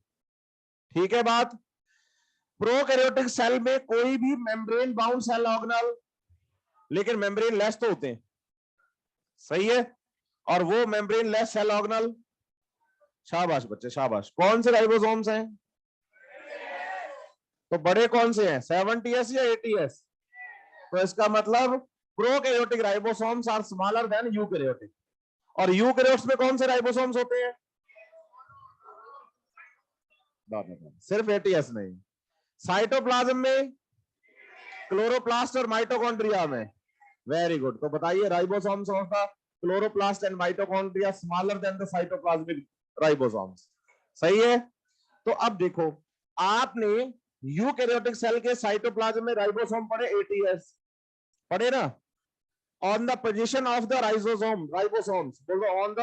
ठीक है बात? प्रोकैरियोटिक सेल में कोई भी मेम्ब्रेन बाउंड सेल ऑर्गेनल, लेकिन मेम्ब्रेन लेस तो होते हैं। सही है? और वो मेम्ब्रेन लेस सेल ऑर्गेनल, शाबाश बच्चे शाबाश, कौन से राइबोसोम्स हैं? तो बड़े कौन से हैं, 70s या 80s? तो इसका मतलब prokaryotic ribosomes are smaller than eukaryotic. और यूकैरियोट्स में कौन से राइबोसोम्स होते हैं? सिर्फ 80s नहीं, साइटोप्लाज्म में, क्लोरोप्लास्ट और माइटोकॉन्ड्रिया में। Very good. तो बताइए, ribosomes of the chloroplast and mitochondria smaller than the cytoplasmic ribosomes. सही है? तो अब देखो, आपने यूकैरियोटिक सेल के साइटोप्लाज्म में राइबोसोम पढ़े, 80s पढ़े ना? On the position of the ribosomes, बोलो on the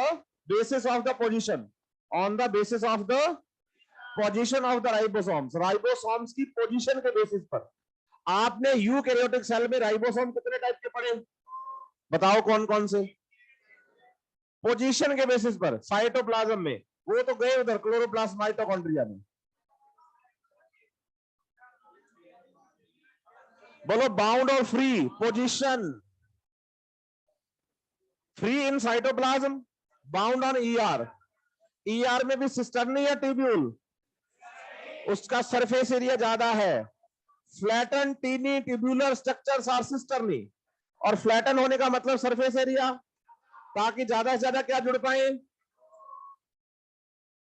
basis of the position, on the basis of the position of the ribosomes, ribosomes की पोजीशन के बेसिस पर। आपने यूकैरियोटिक सेल में राइबोसोम कितने टाइप के पढ़े, बताओ कौन कौन से? पोजीशन के बेसिस पर। साइटोप्लाज्म में वो तो गए उधर क्लोरोप्लास्ट माइटोकॉन्ड्रिया में। बोलो बाउंड और free, position free in cytoplasm, bound on ER. ER में भी सिस्टर्नी या ट्यूब्यूल, उसका सरफेस एरिया ज्यादा है। Flatten tiny tubular structures are cisternae, और फ्लैटन होने का मतलब सरफेस एरिया, ताकि ज्यादा से ज्यादा क्या जुड़ पाए।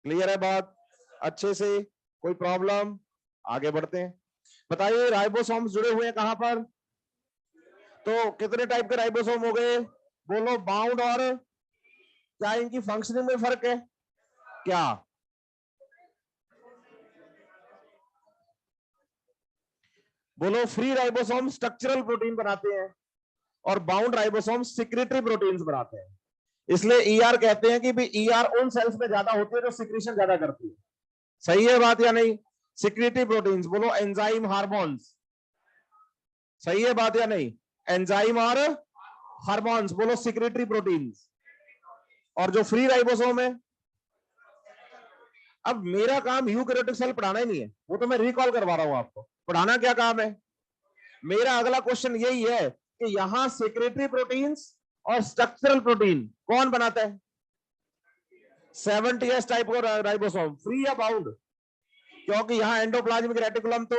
क्लियर है बात अच्छे से? कोई प्रॉब्लम? आगे बढ़ते हैं। बताइए राइबोसोम्स जुड़े हुए हैं कहां पर? तो कितने टाइप के राइबोसोम हो गए? बोलो बाउंड और क्या इनकी फंक्शनिंग में फर्क है क्या? बोलो फ्री राइबोसोम स्ट्रक्चरल प्रोटीन बनाते हैं और बाउंड राइबोसोम सिक्रेटरी प्रोटीन्स बनाते हैं। इसलिए ईआर कहते हैं कि भी ईआर उन सेल्स में ज्यादा होती है जो सिक्रीशन ज्यादा करती है। सही है बात या नहीं? सिक्रेटरी प्रोटीन्स, बोलो एंजाइम हार्मोन्स। सही है बात या नहीं? एंजाइम और हार्मोन्स, बोलो सिक्रेटरी प्रोटीन्स। और जो फ्री राइबोसोम है, अब मेरा काम यूकैरियोटिक सेल पढ़ाना ही नहीं है, वो तो मैं रिकॉल करवा रहा हूं आपको। पढ़ाना क्या काम है मेरा? अगला क्वेश्चन यही है कि यहां सेक्रेटरी प्रोटीन्स और स्ट्रक्चरल प्रोटीन कौन बनाता है? 70s टाइप का राइबोसोम, फ्री या बाउंड? क्योंकि यहां एंडोप्लाज्मिक रेटिकुलम, तो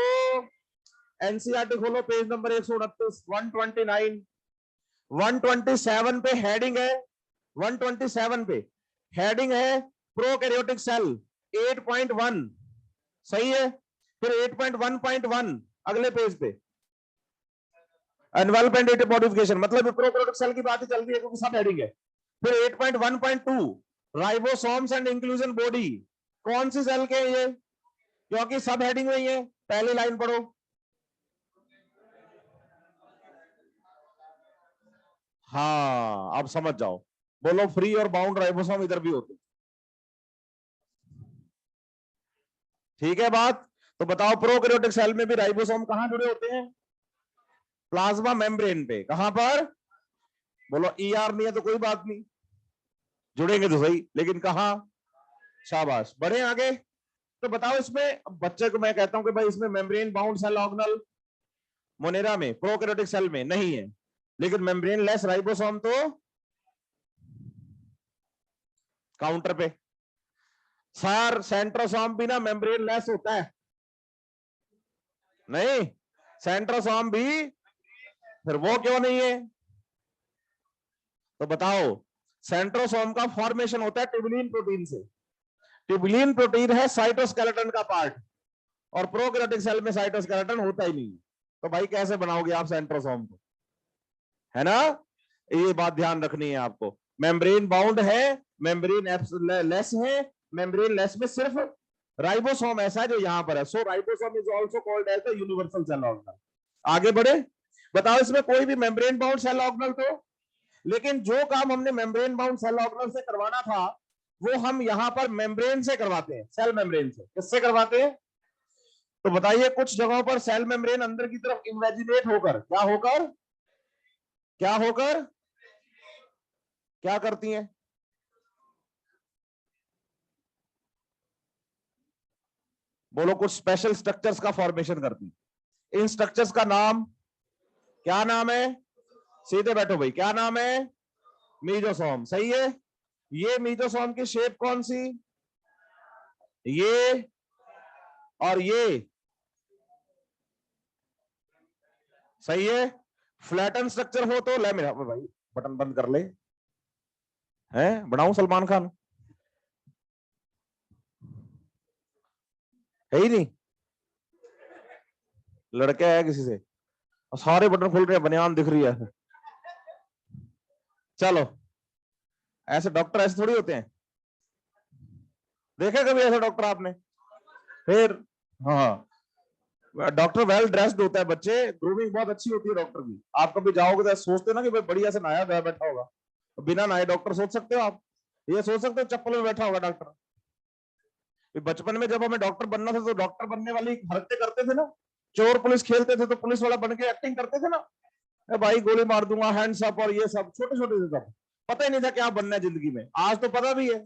एनसीईआरटी खोलो पेज नंबर 129, 129, 127 पे हेडिंग है, 127 पे हेडिंग है प्रोकैरियोटिक सेल 8.1। सही है? फिर 8.1.1 अगले पेज पे एनवेलपमेंट मॉडिफिकेशन, मतलब प्रोकैरियोटिक सेल की बात ही चल रही है क्योंकि सब हेडिंग है। फिर 8.1.2 राइबोसोम्स एंड इंक्लूजन बॉडी, कौन सी सेल के ये? क्योंकि सब हेडिंग में ही है। पहली लाइन पढ़ो, हाँ अब समझ जाओ। बोलो फ्री और बाउंड राइबोसोम इधर भी होते। ठीक है बात? तो बताओ प्रोकैरियोटिक सेल में भी राइबोसोम कहां जुड़े होते हैं? प्लाज्मा मेम्ब्रेन पे। कहां पर? बोलो ईआर नहीं है तो कोई बात नहीं, जुड़ेंगे तो सही, लेकिन कहां? शाबाश, बढ़े आगे। तो बताओ इसमें बच्चे को मैं कहता हूं कि भाई इसमें membrane bound cell organelle Monera में, प्रोकैरियोटिक सेल में नहीं है, लेकिन मेम्ब्रेन लेस राइबोसोम तो काउंटर पे। सर सेंट्रोसोम भी ना मेम्ब्रेन लेस होता है? नहीं, सेंट्रोसोम भी, फिर वो क्यों नहीं है? तो बताओ सेंट्रोसोम का फॉर्मेशन होता है ट्यूबुलिन प्रोटीन से। ट्यूबुलिन प्रोटीन है साइटोस्केलेटन का पार्ट, और प्रोकैरियोटिक सेल में साइटोस्केलेटन होता ही नहीं। तो भाई कैसे बनाओगे आप सेंट्रोसोम को? है ना? ये बात ध्यान रखनी है आपको। मेम्ब्रेन बाउंड है, मेम्ब्रेन लेस है, मेम्ब्रेन लेस में सिर्फ राइबोसोम ऐसा है जो यहां पर है। So ribosome is also called as the universal cell organelle. आगे बढ़े। बताओ इसमें कोई भी मेम्ब्रेन बाउंड सेल ऑर्गेनल तो, लेकिन जो काम हमने मेम्ब्रेन बाउंड सेल ऑर्गेनल से करवाना था वो हम यहां पर मेम्ब्रेन से करवाते हैं, सेल मेम्ब्रेन से। किससे करवाते हैं? तो बताइए कुछ जगहों पर सेल मेम्ब्रेन अंदर की तरफ इन्वेजिनेट होकर, क्या होकर, क्या होकर, क्या करती हैं? बोलो कुछ स्पेशल स्ट्रक्चर्स का फॉर्मेशन करती हैं। इन स्ट्रक्चर्स का नाम क्या नाम है? सीधे बैठो भाई, क्या नाम है? मीजोसोम। सही है? ये मीजोसोम की शेप कौन सी? ये और ये। सही है? फ्लैटन स्ट्रक्चर हो तो ले मेरा भाई, बटन बंद कर ले, हैं बनाऊं सलमान खान? है ही नहीं, लड़के है किसी से, सारे बटन खुल रहे हैं, बनियान दिख रही है। चलो, ऐसे डॉक्टर ऐसे थोड़ी होते हैं, देखे कभी ऐसा डॉक्टर आपने? फिर हाँ, डॉक्टर वेल ड्रेस्ड होता है, बच्चे ग्रूमिंग बहुत अच्छी होती है डॉक्टर की। आप कभी जाओगे तो सोचते ना कि भाई बढ़िया से नहाया गया बैठा होगा, बिना नहाए डॉक्टर सोच सकते हो आप? ये सोच सकते हो चप्पल में बैठा होगा डॉक्टर? बचपन में जब हमें डॉक्टर बनना था तो डॉक्टर बनने वाली हरकतें करते थे ना, चोर पुलिस खेलते थे तो पुलिस वाला बन के एक्टिंग करते थे ना, भाई गोली मार दूंगा, हैंड्स अप, और ये सब छोटे छोटे से सब पता ही नहीं था क्या बनना है जिंदगी में। आज तो पता भी है,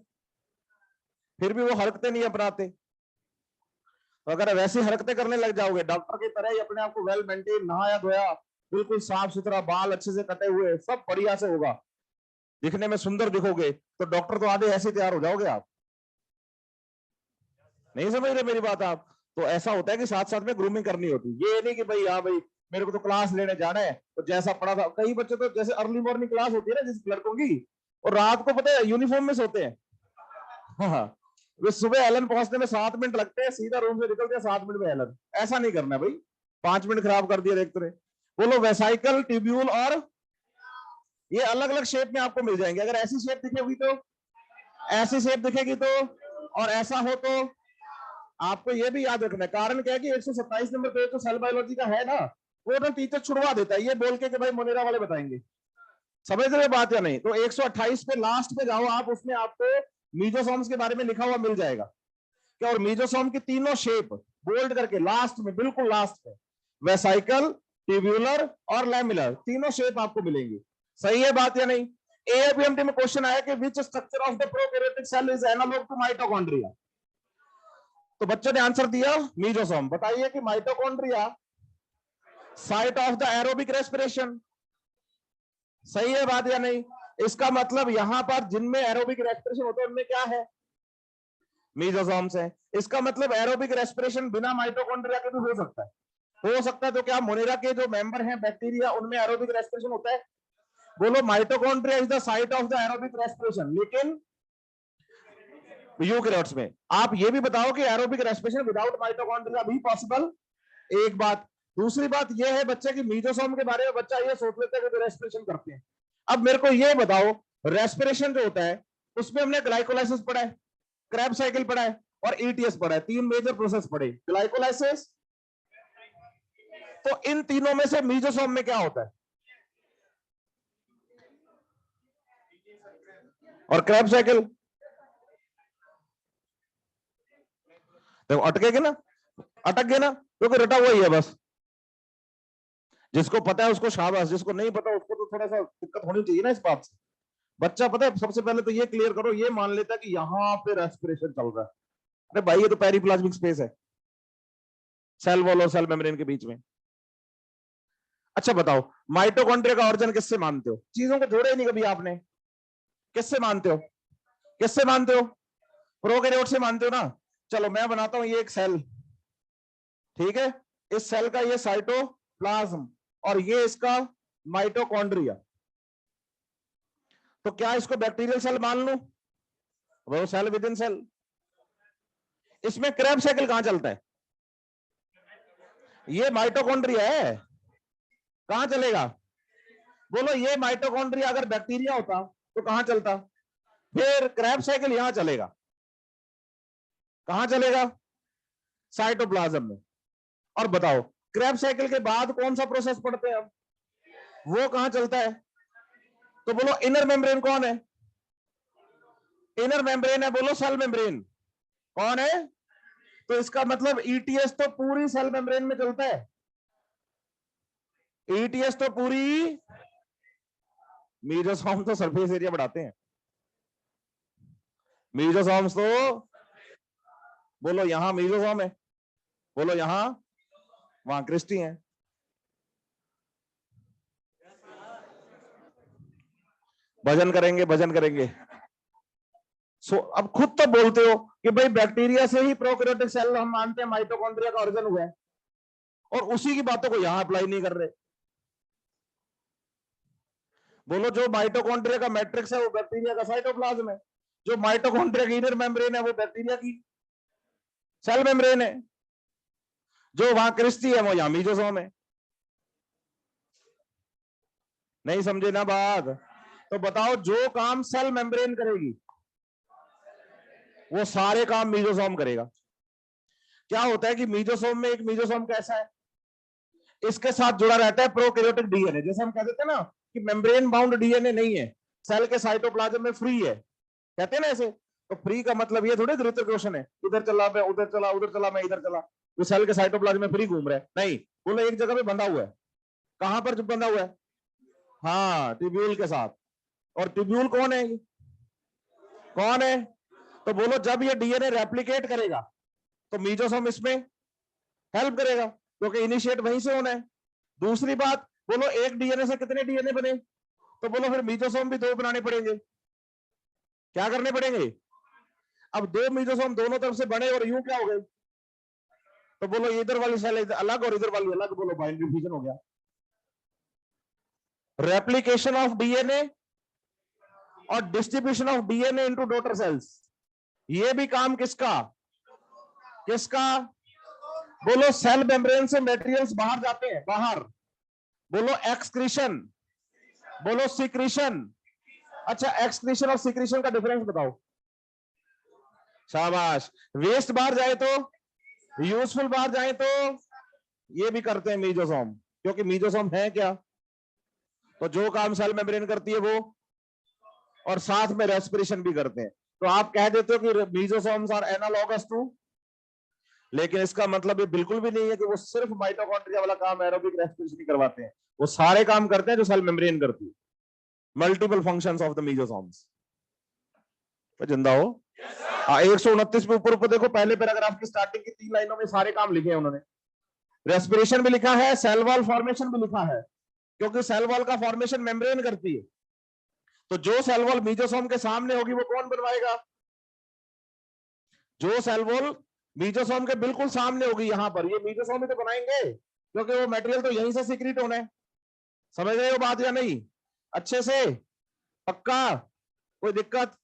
फिर भी वो हरकतें नहीं अपनाते। तो अगर वैसी हरकतें करने लग जाओगे डॉक्टर की तरह ही, अपने आप को वेल मेंटेन, नहाया धोया, बिल्कुल साफ सुथरा, बाल अच्छे से कटे हुए, सब बढ़िया से होगा, दिखने में सुंदर दिखोगे, तो डॉक्टर तो आधे ऐसे तैयार हो जाओगे आप। नहीं समझ रहे मेरी बात आप? तो ऐसा होता है कि साथ साथ में ग्रूमिंग करनी होती है। ये नहीं कि भाई हाँ भाई मेरे को तो क्लास लेने जाना है तो जैसा पढ़ा था, कई बच्चे तो जैसे अर्ली मॉर्निंग क्लास होती है ना जिस लड़कों की, और रात को पता है यूनिफॉर्म में सोते हैं। हाँ, वे सुबह एलन पहुंचने में 7 मिनट लगते हैं, सीधा रूम से निकलते हैं 7 मिनट में एलन। ऐसा नहीं करना भाई, 5 मिनट खराब कर दिया देखते रहे। बोलो वेसाइकल, ट्यूब्यूल, और ये अलग अलग शेप में आपको मिल जाएंगे। अगर ऐसी शेप दिखेगी तो, ऐसी शेप दिखेगी तो, और ऐसा हो तो आपको ये भी याद रखना है। कारण क्या है कि 127 नंबर पेज तो सेल बायोलॉजी का है ना, वो तो टीचर छुड़वा देता है ये बोल के कि भाई मोनेरा वाले बताएंगे। समझ रहे बात या नहीं? तो 128 पे लास्ट पे जाओ आप, उसमें आपको मीजोसोम्स के बारे में लिखा हुआ मिल जाएगा क्या, और मीजोसोम की तीनों शेप बोल्ड करके लास्ट में, बिल्कुल लास्ट में, वेसाइकल, ट्यूब्यूलर और लैमिलर, तीनों शेप आपको मिलेंगी। सही है बात या नहीं? एएपीएमटी में क्वेश्चन आया कि which structure of the prokaryotic cell is analogue to mitochondria, तो बच्चों ने आंसर दिया मीजोसोम। बताइए कि mitochondria site of the aerobic respiration. सही है बात या नहीं? इसका मतलब यहां पर जिनमें एरोबिक रेस्पिरेशन होता है उनमें क्या है, मीजोसोम्स है। इसका मतलब एरोबिक रेस्पिरेशन बिना माइटोकॉन्ड्रिया के भी हो सकता है। हो सकता है तो क्या मोनेरा के जो मेंबर हैं बैक्टीरिया उनमें एरोबिक रेस्पिरेशन होता है? बोलो mitochondria is the site of the aerobic respiration, लेकिन यूकैरियोट्स में। आप ये भी बताओ कि एरोबिक रेस्पिरेशन विदाउट माइटोकॉन्ड्रिया भी पॉसिबल, एक बात। दूसरी बात यह है बच्चे की मीजोसोम के बारे में बच्चा ये सोच लेता है कि रेस्पिरेशन करते हैं। अब मेरे को ये बताओ, रेस्पिरेशन जो होता है उसमें हमने ग्लाइकोलाइसिस पढ़ा है, क्रैब साइकिल पढ़ा है और ईटीएस पढ़ा है, 3 मेजर प्रोसेस पढ़े। ग्लाइकोलाइसिस, तो इन तीनों में से मीजोसोम में क्या होता है और क्रैब साइकिल? देखो अटकेगे ना, अटक गए ना, क्योंकि रटा हुआ ही है बस। जिसको पता है उसको शाबाश, जिसको नहीं पता उसको तो थोड़ा सा दिक्कत होनी चाहिए ना इस बात से। बच्चा पता है सबसे पहले तो ये क्लियर करो, ये मान लेता है कि यहां पे रेस्पिरेशन चल रहा है। अरे भाई ये तो पेरिप्लाज्मिक स्पेस है सेल वॉल और सेल मेम्ब्रेन के बीच में। अच्छा बताओ, माइटोकॉन्ड्रिया का ऑरिजिन किससे मानते हो? चीजों को जोड़े ही नहीं कभी आपने। किससे मानते हो? किससे मानते हो? प्रोकैरियोट से मानते हो ना। चलो मैं बनाता हूं ये एक सेल, ठीक है, इस सेल का ये साइटोप्लाज्म और ये इसका माइटोकॉन्ड्रिया। तो क्या इसको बैक्टीरियल सेल मान लूं? वो सेल विद इन सेल। इसमें क्रैब साइकिल कहां चलता है? ये माइटोकॉन्ड्रिया है, कहां चलेगा? बोलो ये माइटोकॉन्ड्रिया अगर बैक्टीरिया होता तो कहां चलता? फिर क्रैब साइकिल यहां चलेगा। कहां चलेगा? साइटोप्लाज्म में। और बताओ क्रैब साइकिल के बाद कौन सा प्रोसेस पढ़ते हैं हम, वो कहां चलता है? तो बोलो इनर मेम्ब्रेन कौन है? इनर मेम्ब्रेन है, बोलो सेल मेम्ब्रेन कौन है? तो इसका मतलब ईटीएस तो पूरी सेल मेम्ब्रेन में चलता है। ईटीएस तो पूरी, मीजोसोम तो सरफेस एरिया बढ़ाते हैं। मीजोसोम्स तो, बोलो यहां मीजोसोम है, बोलो यहां, वहां क्रिस्टी है। भजन करेंगे, भजन करेंगे। अब खुद तो बोलते हो कि भाई बैक्टीरिया से ही प्रोकैरियोटिक सेल हम मानते हैं माइटोकॉन्ड्रिया का ओरिजिन हुआ है, और उसी की बातों को यहां अप्लाई नहीं कर रहे। बोलो जो माइटोकॉन्ड्रिया का मैट्रिक्स है वो बैक्टीरिया का साइटोप्लाज्म है, जो माइटोकॉन्ड्रिया की इनर मेम्ब्रेन है वो बैक्टीरिया की सेल मेम्ब्रेन है, जो वहां क्रिस्टी है वो यहां मीजोसोम है। नहीं समझे ना बात? तो बताओ जो काम सेल मेम्ब्रेन करेगी वो सारे काम मीजोसोम करेगा। क्या होता है कि मीजोसोम में एक मीजोसोम कैसा है, इसके साथ जुड़ा रहता है प्रोकैरियोटिक डीएनए। जैसे हम कह देते हैं ना कि मेम्ब्रेन बाउंड डीएनए नहीं है, सेल के साइटोप्लाज्म में फ्री है, कहते हैं ना ऐसे। तो फ्री का मतलब ये थोड़ी ध्रुवीकरण है, इधर चला मैं उधर चला, उधर चला मैं इधर चला, वो सेल के साइटोप्लाज्म में फ्री घूम रहा है, नहीं, बोलो एक जगह पे बंधा हुआ है। कहां पर बंधा हुआ है? हाँ, ट्यूब्यूल के साथ। और ट्यूब्यूल कौन है? कौन है? तो बोलो जब ये डीएनए रेप्लिकेट करेगा तो मीजोसोम इसमें हेल्प करेगा, क्योंकि इनिशिएट वहीं से होना है। दूसरी बात, बोलो एक डीएनए से कितने डीएनए बने? तो बोलो फिर मीजोसोम भी दो बनाने पड़ेंगे। क्या करने पड़ेंगे? अब दो मीजोसोम दोनों तरफ से बने और यूं क्या हो गए? तो बोलो इधर वाली सेल इधर अलग और इधर वाली अलग, बोलो बाइनरी फ्यूजन हो गया। रेप्लिकेशन ऑफ डीएनए और distribution of DNA into daughter cells, ये भी काम किसका? किसका? बोलो सेल मेम्ब्रेन से मटेरियल्स बाहर जाते हैं, बाहर। बोलो एक्सक्रीशन, बोलो सिक्रीशन। अच्छा, एक्सक्रीशन और सिक्रीशन का डिफरेंस बताओ। शाबाश। वेस्ट बाहर जाए तो, यूजफुल बाहर जाए तो, ये भी करते हैं मीजोसोम, क्योंकि मीजोसोम है क्या? तो जो काम सेल मेम्ब्रेन करती है वो, और साथ में रेस्पिरेशन भी करते हैं। तो आप कह देते हो कि मीजोसोम्स आर एनालॉगस टू, लेकिन इसका मतलब ये बिल्कुल भी नहीं है कि वो सिर्फ माइटोकॉन्ड्रिया वाला काम एरोबिक रेस्पिरेशन करवाते हैं, वो सारे काम करते हैं जो सेल मेम्ब्रेन करती है। Multiple functions of the mesosomes. जिंदा हो? 129 पे ऊपर देखो, पहले पैराग्राफ की स्टार्टिंग की 3 लाइनों में सारे काम लिखे हैं उन्होंने। रेस्पिरेशन भी लिखा है, सेल वॉल फॉर्मेशन भी लिखा है, क्योंकि सेल वॉल का फॉर्मेशन मेम्ब्रेन करती है। तो जो सेल वॉल मीजोसोम के सामने होगी वो कौन बनवाएगा? जो सेल वॉल मीजोसोम के बिल्कुल सामने होगी, यहां पर, ये मीजोसोम ही तो बनाएंगे, क्योंकि वो मटेरियल तो यहीं से सीक्रेट होना है। समझ रहे हो बात या नहीं? अच्छे से? पक्का? कोई दिक्कत?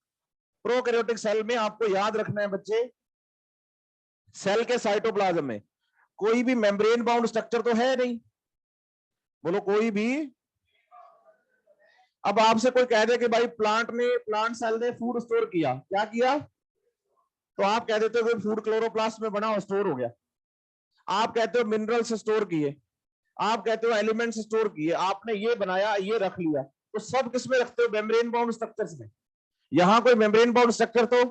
प्रोकैरियोटिक सेल में आपको याद रखना है बच्चे, सेल के साइटोप्लाज्म में कोई भी मेम्ब्रेन बाउंड स्ट्रक्चर तो है नहीं, बोलो कोई भी। अब आपसे कोई कह दे कि भाई प्लांट सेल ने फूड स्टोर किया, क्या किया? तो आप कह देते हो कि फूड क्लोरोप्लास्ट में बना और स्टोर हो गया। आप कहते हो मिनरल्स स्टोर किए, आप कहते हो एलिमेंट्स स्टोर किए, आपने ये बनाया, ये रख लिया। तो सब किसमें रखते हो? मेम्ब्रेन बाउंड स्ट्रक्चर्स में। यहां कोई मेम्ब्रेन बाउंड स्ट्रक्चर तो,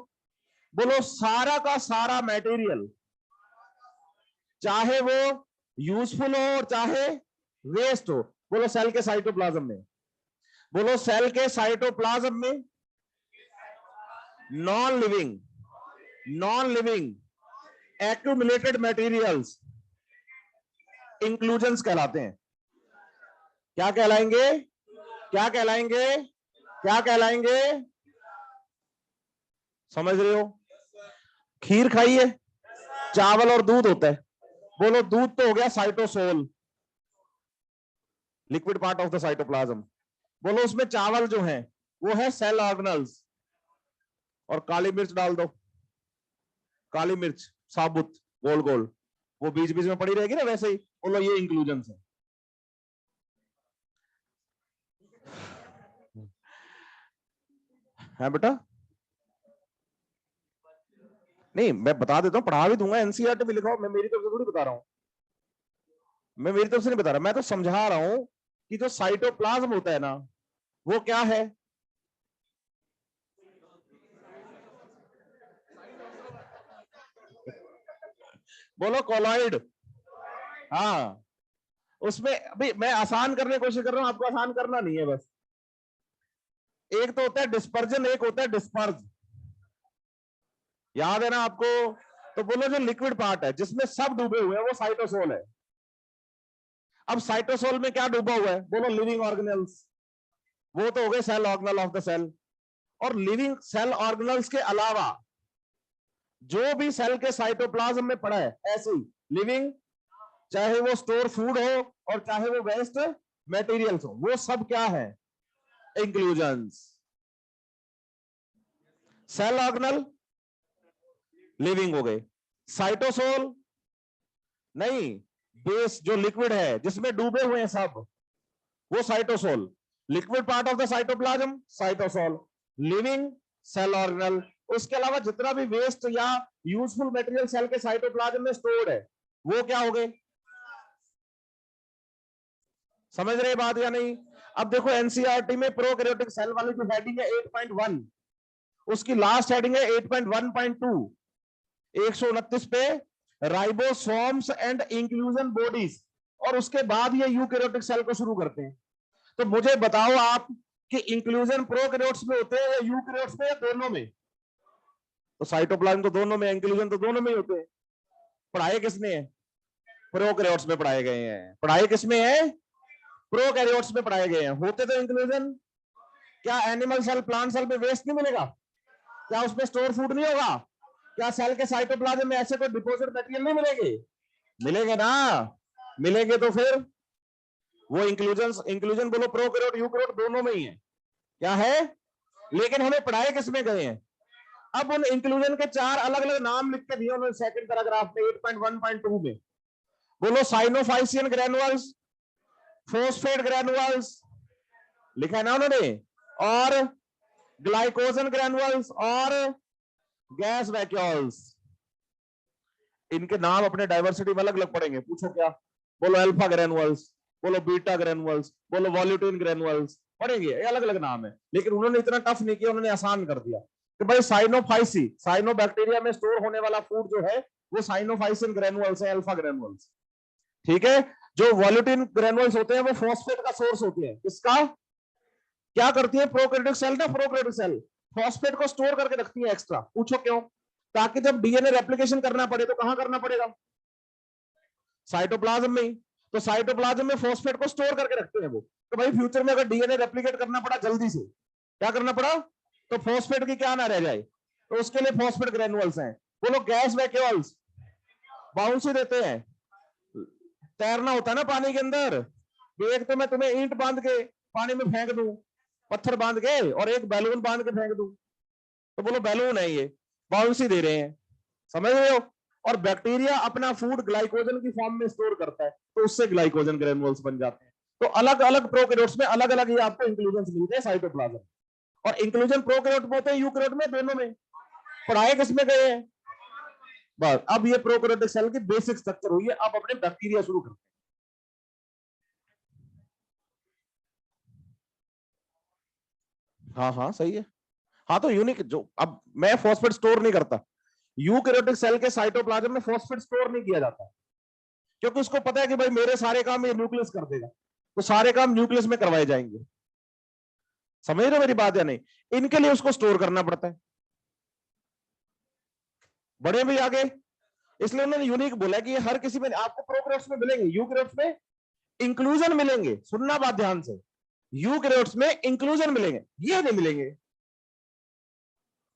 बोलो सारा का सारा मटेरियल, चाहे वो यूजफुल हो और चाहे वेस्ट हो, बोलो सेल के साइटोप्लाज्म में, बोलो सेल के साइटोप्लाज्म में non living accumulated materials inclusions कहलाते हैं। क्या कहलाएंगे? क्या कहलाएंगे? क्या कहलाएंगे? समझ रहे हो? खीर खाई है, चावल और दूध होता है, बोलो दूध तो हो गया cytosol, liquid part of the cytoplasm. बोलो उसमें चावल जो है वो है सेल ऑर्गेनल्स। और काली मिर्च डाल दो, काली मिर्च साबुत गोल गोल, वो बीच बीच में पड़ी रहेगी ना, वैसे ही बोलो ये इंक्लूजन है बेटा। नहीं, मैं बता देता हूँ, पढ़ा भी दूंगा, एनसीईआरटी भी लिखा, मैं मेरी तरफ से थोड़ी बता रहा हूँ, मैं मेरी तरफ से नहीं बता रहा, मैं तो समझा रहा हूं कि जो साइटोप्लाज्म होता है ना, वो क्या है? बोलो कॉलॉइड। हाँ, उसमें अभी मैं आसान करने की कोशिश कर रहा हूं, आपको आसान करना नहीं है बस। एक तो होता है डिस्पर्जन, एक होता है डिस्पर्ज, याद है ना आपको? तो बोलो जो लिक्विड पार्ट है जिसमें सब डूबे हुए हैं वो साइटोसोल है। अब साइटोसोल में क्या डूबा हुआ है? बोलो लिविंग ऑर्गेनल्स, वो तो हो गए cell organelle of the cell. और लिविंग सेल ऑर्गेनल्स के अलावा जो भी सेल के साइटोप्लाज्म में पड़ा है ऐसे ही लिविंग, चाहे वो स्टोर फूड हो और चाहे वो वेस्ट मटेरियल्स हो, वो सब क्या है? इंक्लूजन्स। सेल ऑर्गेनल लिविंग हो गए, साइटोसोल नहीं, बेस जो लिक्विड है जिसमें डूबे हुए हैं सब, वो cytosol. Liquid part of the cytoplasm cytosol, living cell organelle उसके अलावा जितना भी वेस्ट या यूजफुल मटेरियल सेल के साइटोप्लाज्म में स्टोर्ड है वो क्या हो गए? समझ रहे बात या नहीं? अब देखो एनसीईआरटी में प्रोकैरियोटिक सेल वाली जो हेडिंग है 8.1, उसकी लास्ट हेडिंग है 8.1.2, 129 पे राइबोसोम्स एंड इंक्लूजन बॉडीज, और उसके बाद ये यूकैरियोटिक सेल को शुरू करते हैं। तो मुझे बताओ आप कि इंक्लूजन प्रोकैरियोट्स में होते हैं या यूकैरियोट्स में या दोनों में? तो साइटोप्लाज्म तो दोनों में, इंक्लूजन तो दोनों में ही होते हैं। पढ़ाए किसने है? प्रोकैरियोट्स में पढ़ाए गए हैं। पढ़ाए किसमें है? प्रोकैरियोट्स में पढ़ाए गए हैं। होते तो इंक्लूजन। क्या एनिमल सेल प्लांट सेल में वेस्ट नहीं मिलेगा? क्या उसमें स्टोर फूड नहीं होगा? क्या सेल के साइटोप्लाज्म में ऐसे कोई डिपोजिट मटेरियल नहीं मिलेंगे? मिलेंगे ना। मिलेंगे तो फिर वो इंक्लूजन बोलो प्रोकैरियोट यूकैरियोट दोनों में ही है। क्या है? लेकिन हमें पढ़ाए किसमें गए हैं? अब उन इंक्लूजन के 4 अलग अलग नाम लिख के दिए उन्होंने सेकंड पैराग्राफ में 8.1.2 में। बोलो साइनोफाइसियन ग्रैनुअल्स, फोस्फेट ग्रैनुअल्स लिखा है ना उन्होंने, और ग्लाइकोजन ग्रैनुअल्स और गैस वैक्यूल्स। इनके नाम अपने डाइवर्सिटी में अलग अलग पड़ेंगे। पूछो क्या? बोलो अल्फा ग्रैनुअल्स, बोलो बीटा ग्रैनुअल्स, बोलो वॉल्यूटिन ग्रैनुअल्स, पढ़ेंगे। ये अलग अलग नाम है, लेकिन उन्होंने इतना टफ नहीं किया, उन्होंने आसान कर दिया कि भाई साइनोफाइसी, साइनोबैक्टीरिया में स्टोर होने वाला फूड जो है वो साइनोफाइसिन ग्रैनुअल्स है, अल्फा ग्रैनुअल्स। ठीक है। जो वॉल्यूटिन ग्रैनुअल्स होते हैं वो फॉस्फेट का सोर्स होते हैं। किसका? क्या करती है प्रोकैरियोटिक सेल ना, प्रोकैरियोटिक सेल फॉस्फेट को स्टोर करके रखती है एक्स्ट्रा। पूछो क्यों? ताकि जब डीएनए रेप्लिकेशन करना पड़े तो कहां करना पड़ेगा? साइटोप्लाज्म में ही। तो साइटोप्लाज्म में फॉस्फेट को स्टोर करके रखते हैं वो। तो भाई फ्यूचर में अगर डीएनए रेप्लिकेट करना पड़ा जल्दी से, क्या करना पड़ा? तो फॉस्फेट की क्या ना रह जाए, तो उसके लिए फॉस्फेट ग्रेनुअल्स हैं। बोलो गैस वैक्यूल्स, बाउंसी देते हैं। तैरना होता है ना पानी के अंदर, एक तो मैं तुम्हें ईंट बांध के पानी में फेंक दूं, पत्थर बांध के, और एक बैलून बांध के फेंक दूं, तो बोलो बैलून है ये, बाउंसी दे रहे हैं। समझ रहे हो? और बैक्टीरिया अपना फूड ग्लाइकोजन की फॉर्म में स्टोर करता है, तो उससे ग्लाइकोजन ग्रेनुअल्स बन जाते हैं। तो अलग अलग प्रोकैरियोट्स में अलग अलग ये आपको इंक्लूजन मिलते हैं साइटोप्लाज्म। और इंक्लूजन प्रोकैरियोट में होते हैं यूकैरियोट में, दोनों में। पढ़ाए किसमें गए हैं? बस अब ये प्रोकैरियोटिक सेल की बेसिक स्ट्रक्चर हुई है। अब अपने बैक्टीरिया शुरू करते हैं। हाँ हाँ सही है। हाँ तो यूनिक जो, अब मैं फॉस्फेट स्टोर नहीं करता, यूकैरियोटिक सेल के साइटोप्लाज्म में फॉस्फेट स्टोर नहीं किया जाता, क्योंकि उसको पता है कि भाई मेरे सारे काम ये न्यूक्लियस कर देगा, तो सारे काम न्यूक्लियस में करवाए जाएंगे। समझ रहे हो मेरी बात या नहीं? इनके लिए उसको स्टोर करना पड़ता है। बड़े भी आगे, इसलिए उन्होंने यूनिक बोला कि ये हर किसी में आपको प्रोकैरियोट्स में मिलेंगे, यूकैरियोट्स में इंक्लूजन मिलेंगे। सुनना बात ध्यान से, यूकैरियोट्स में इंक्लूजन मिलेंगे, ये नहीं मिलेंगे।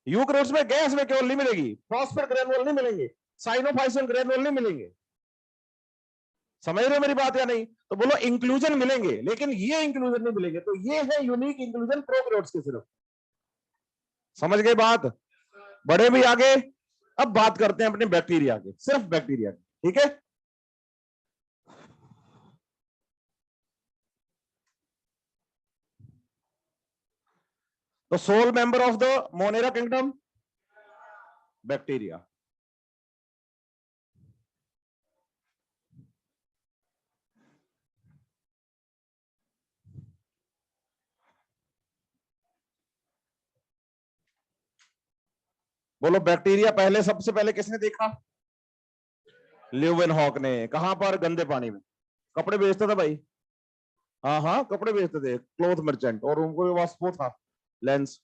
यूकैरियोट्स में गैस में केवल नहीं मिलेगी, फॉस्फेट ग्रेनुअल नहीं मिलेंगे, साइनोफाइसिन ग्रेनुअल नहीं मिलेंगे। समझ रहे हो मेरी बात या नहीं? तो बोलो इंक्लूजन मिलेंगे, लेकिन ये इंक्लूजन नहीं मिलेंगे। तो ये है यूनिक इंक्लूजन प्रोकैरियोट्स के सिर्फ। समझ गए बात? बड़े भी आगे। अब बात करते हैं अपने बैक्टीरिया के, सिर्फ बैक्टीरिया की। ठीक है। तो soul member of the Monera kingdom, bacteria. बोलो बैक्टीरिया पहले, सबसे पहले किसने देखा? ल्यूवेनहॉक ने। कहां पर? गंदे पानी में। कपड़े बेचता था भाई। हाँ हाँ कपड़े बेचते थे, क्लॉथ मर्चेंट, और उनको पास वो था लेंस,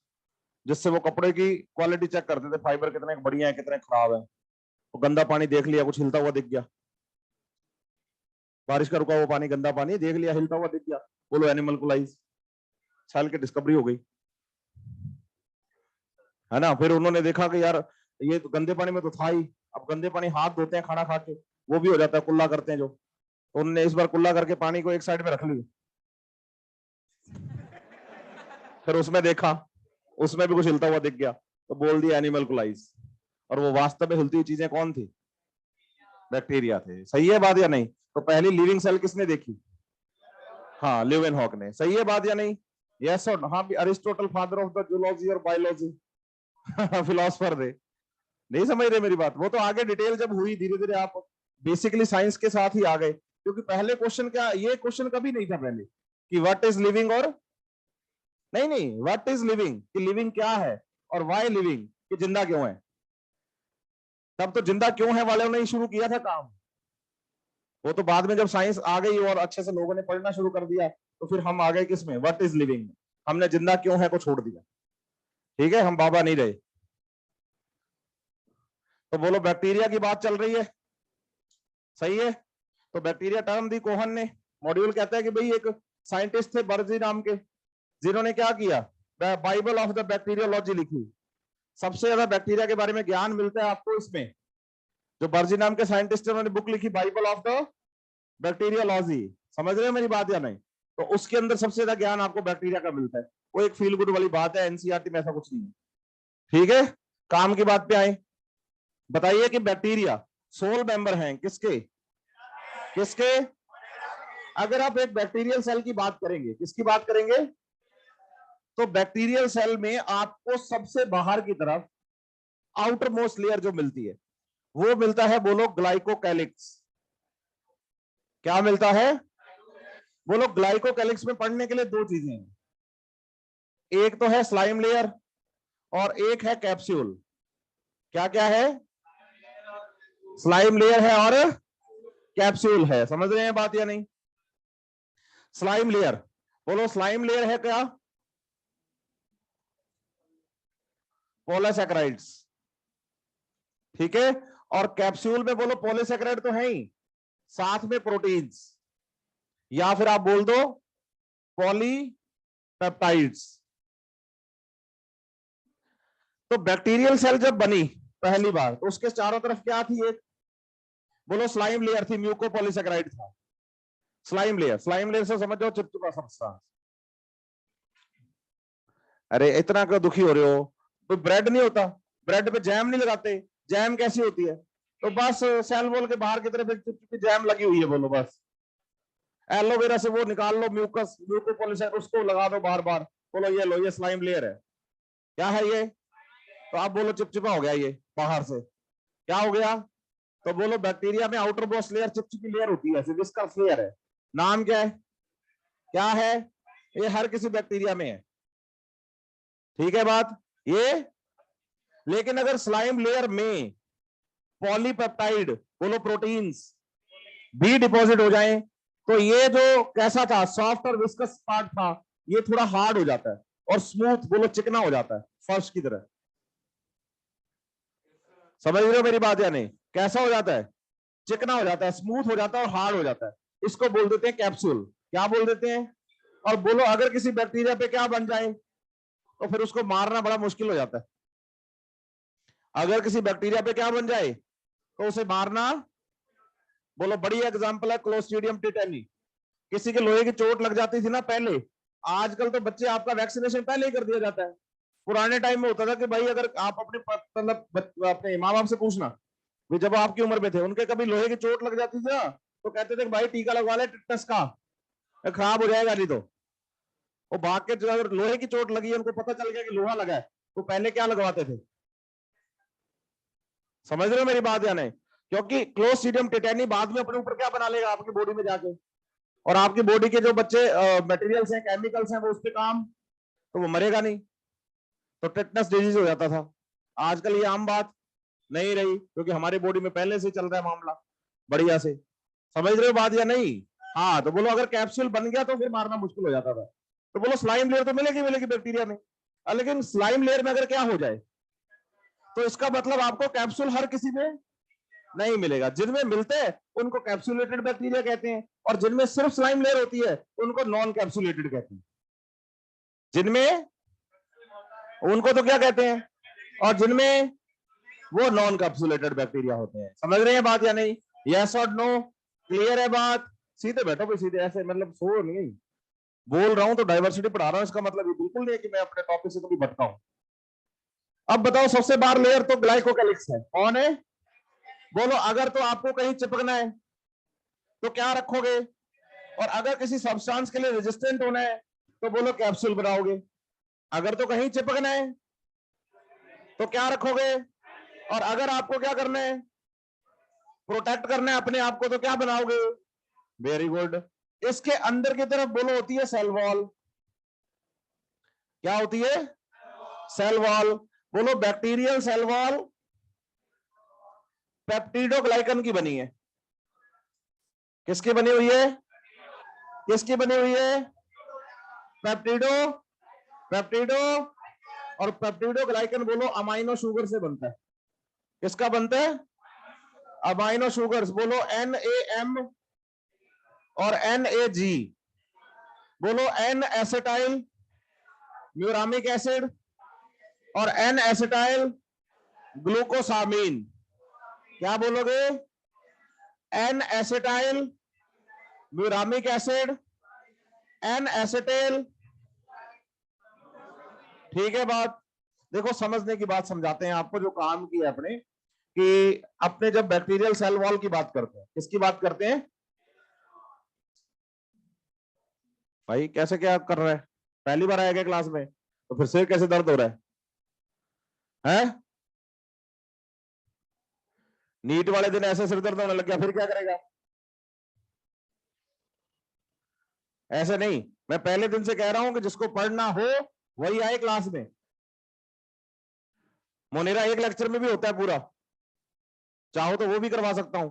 जिससे वो कपड़े की क्वालिटी चेक करते थे, फाइबर कितने बढ़िया है कितने खराब है। तो गंदा पानी देख लिया, कुछ हिलता हुआ दिख गया, बारिश का रुका हुआ पानी, गंदा पानी देख लिया, हिलता हुआ दिख गया, बोलो एनिमल कोलाइज, सेल की डिस्कवरी हो गई, है ना? फिर उन्होंने देखा कि यार ये तो गंदे पानी में तो था ही। अब गंदे पानी हाथ धोते हैं खाना खा के, वो भी हो जाता है, कुल्ला करते हैं जो, तो उन्होंने इस बार कुल्ला करके पानी को एक साइड में रख ली। फिर उसमें देखा, उसमें भी कुछ हिलता हुआ दिख गया, तो बोल दिया एनिमल कोलाइज। और वो वास्तव में हिलती हुई चीजें कौन थी? बैक्टीरिया थे। सही है बात या नहीं? तो पहली लिविंग सेल किसने देखी? हाँ ल्यूवेनहॉक ने। सही है बात या नहीं? यस और हाँ भी। Aristotle father of the zoology और बायोलॉजी। फिलोसफर थे। नहीं समझ रहे मेरी बात? वो तो आगे डिटेल जब हुई धीरे धीरे आप बेसिकली साइंस के साथ ही आ गए, क्योंकि पहले क्वेश्चन क्या, ये क्वेश्चन कभी नहीं था पहले कि व्हाट इज लिविंग, और नहीं नहीं व्हाट इज लिविंग कि लिविंग क्या है, और व्हाई लिविंग कि जिंदा क्यों है। तब तो जिंदा क्यों है वाले ने शुरू किया था काम। वो तो बाद में जब साइंस आ गई और अच्छे से लोगों ने पढ़ना शुरू कर दिया, तो फिर हम आ गए किसमें, व्हाट इज लिविंग। हमने जिंदा क्यों है को छोड़ दिया। ठीक है, हम बाबा नहीं रहे। तो बोलो बैक्टीरिया की बात चल रही है, सही है। तो बैक्टीरिया टर्म दी कोहन ने, मॉड्यूल कहता है कि भाई एक साइंटिस्ट थे बर्जी नाम के, जिन्होंने क्या किया, बाइबल ऑफ द बैक्टीरियोलॉजी लिखी। सबसे ज्यादा बैक्टीरिया के बारे में ज्ञान मिलता है आपको इसमें। जो बर्जी नाम के साइंटिस्ट है, उन्होंने बुक लिखी बाइबल ऑफ द बैक्टीरियोलॉजी। समझ रहे हो मेरी बात या नहीं? तो उसके अंदर सबसे ज्यादा ज्ञान आपको बैक्टीरिया का मिलता है। वो एक फील गुड वाली बात है, एनसीईआरटी में ऐसा कुछ नहीं है। ठीक है, काम की बात पे आए। बताइए कि बैक्टीरिया सोल मेंबर हैं किसके, किसके? अगर आप एक बैक्टीरियल सेल की बात करेंगे, किसकी बात करेंगे, तो बैक्टीरियल सेल में आपको सबसे बाहर की तरफ आउटर मोस्ट लेयर जो मिलती है, वो मिलता है, बोलो ग्लाइकोकैलिक्स। क्या मिलता है? बोलो ग्लाइकोकैलिक्स में पढ़ने के लिए दो चीजें हैं, एक तो है स्लाइम लेयर और एक है कैप्सूल। क्या क्या है? स्लाइम लेयर है और कैप्सूल है। समझ रहे हैं बात या नहीं? स्लाइम लेयर, बोलो स्लाइम लेयर है क्या? पॉलीसैकेराइड्स। ठीक है, और कैप्सूल में बोलो पॉलीसैकेराइड तो है ही, साथ में प्रोटीन्स, या फिर आप बोल दो पॉलीपेप्टाइड्स। तो बैक्टीरियल सेल जब बनी पहली बार, तो उसके चारों तरफ क्या थी, एक बोलो स्लाइम लेयर थी, म्यूकोपॉलीसैकेराइड था। स्लाइम लेयर, स्लाइम लेयर से समझ जाओ चिपचिपा सब्सटेंस। अरे इतना क्यों दुखी हो रहे हो? तो ब्रेड नहीं होता, ब्रेड पे जैम नहीं लगाते, जैम कैसी होती है? तो बस सेल वॉल के बाहर की तरफ एक चिपचिपी जैम लगी हुई है, बोलो बस। एलोवेरा से वो निकाल लो म्यूकस, म्यूकोपॉलीसैकेराइड, उसको लगा दो बार बार, बोलो ये लो, ये स्लाइम लेयर है। क्या है ये? तो आप बोलो चिपचिपा हो गया ये बाहर से। क्या हो गया? तो बोलो बैक्टीरिया में आउटर मोस्ट लेयर चिपचिपी लेयर होती है, विस्कस लेयर है। नाम क्या है? क्या है? ये हर किसी बैक्टीरिया में है। ठीक है बात ये। लेकिन अगर स्लाइम लेयर में पॉलीपेप्टाइड, बोलो प्रोटीन्स, भी डिपॉजिट हो जाए, तो ये जो कैसा था, सॉफ्ट और विस्कस पार्ट था, ये थोड़ा हार्ड हो जाता है और स्मूथ, बोलो चिकना हो जाता है, फर्श की तरह। समझ रहे हो मेरी बात या नहीं? कैसा हो जाता है? चिकना हो जाता है, स्मूथ हो जाता है और हार्ड हो जाता है। इसको बोल देते हैं कैप्सूल। क्या बोल देते हैं? और बोलो अगर किसी बैक्टीरिया पे क्या बन जाए, तो फिर उसको मारना बड़ा मुश्किल हो जाता है। अगर किसी बैक्टीरिया पे क्या बन जाए, तो उसे मारना, बोलो बड़ी एग्जांपल है क्लोस्ट्रीडियम टिटेनी। किसी के लोहे की चोट लग जाती थी ना पहले, आजकल तो बच्चे आपका वैक्सीनेशन पहले ही कर दिया जाता है। पुराने टाइम में होता था कि भाई अगर आप अपने मतलब अपने माँ बाप से पूछना, जब आपकी उम्र में थे, उनके कभी लोहे की चोट लग जाती थी ना, तो कहते थे भाई टीका लगवा ले टिटनस का, खराब हो जाएगा नहीं तो। वो भाग के अगर लोहे की चोट लगी है, उनको पता चल गया कि लोहा लगा है, तो पहले क्या लगवाते थे? समझ रहे हो मेरी बात या नहीं? क्योंकि क्लोस्ट्रीडियम टिटेनी बाद में अपने ऊपर क्या बना लेगा आपकी बॉडी में जाके, और आपकी बॉडी के जो बच्चे मटेरियल्स हैं, केमिकल्स हैं, वो उस पर काम, तो वो मरेगा नहीं, तो टिटनस डिजीज हो जाता था। आजकल ये आम बात नहीं रही, क्योंकि हमारी बॉडी में पहले से चल रहा है मामला बढ़िया से। समझ रहे हो बात या नहीं? हाँ, तो बोलो अगर कैप्सूल बन गया तो फिर मारना मुश्किल हो जाता था। तो बोलो स्लाइम लेयर तो मिलेगी मिलेगी बैक्टीरिया में, लेकिन स्लाइम लेयर में अगर क्या हो जाए, तो इसका मतलब आपको कैप्सूल हर किसी में नहीं मिलेगा। जिनमें मिलते हैं उनको कैप्सुलेटेड बैक्टीरिया कहते हैं, और जिनमें सिर्फ स्लाइम लेयर होती है उनको नॉन कैप्सुलेटेड कहते हैं। जिनमें, उनको तो क्या कहते हैं, और जिनमें वो नॉन कैप्सुलेटेड बैक्टीरिया होते हैं। समझ रहे हैं बात या नहीं? यस और नो? क्लियर है बात? सीधे बैठो भाई, सीधे, ऐसे मतलब सो नहीं बोल रहा हूं तो डाइवर्सिटी पढ़ा रहा हूं, इसका मतलब ये बिल्कुल नहीं है कि मैं अपने टॉपिक से कभी भटका हूं। अब बताओ, सबसे बाहर लेयर तो ग्लाइकोकैलिक्स है, कौन है? बोलो अगर तो आपको कहीं चिपकना है तो क्या रखोगे, और अगर किसी सब्सटेंस के लिए रेजिस्टेंट होना है तो बोलो कैप्सूल बनाओगे। अगर तो कहीं चिपकना है तो क्या रखोगे? और अगर आपको क्या करना है, प्रोटेक्ट करना है अपने आप को, तो क्या बनाओगे? Very good. इसके अंदर की तरफ बोलो होती है सेल वॉल। क्या होती है? Cell wall. बोलो बैक्टीरियल सेल वॉल पेप्टिडोग्लाइकन की बनी है। किसकी बनी हुई है? किसकी बनी हुई है? पेप्टिडो पेप्टिडो और पेप्टिडोग्लाइकन बोलो अमाइनो शुगर से बनता है। किसका बनता है? Amino sugars. बोलो NAM और NAG। बोलो N एसिटाइल म्यूरामिक एसिड और N एसिटाइल ग्लूकोसामीन। क्या बोलोगे? N acetyl muramic acid, N acetyl. ठीक है बात? देखो समझने की बात समझाते हैं आपको, जो काम किया अपने कि अपने जब बैक्टीरियल सेल वॉल की बात करते हैं, किसकी बात करते हैं भाई? कैसे क्या कर रहा है? पहली बार आएगा क्लास में तो फिर सिर कैसे दर्द हो रहा है? नीट वाले दिन ऐसे सिर दर्द होने लग गया, फिर क्या करेगा? ऐसे नहीं, मैं पहले दिन से कह रहा हूं कि जिसको पढ़ना हो वही आए क्लास में। मोनेरा एक लेक्चर में भी होता है पूरा, चाहो तो वो भी करवा सकता हूं।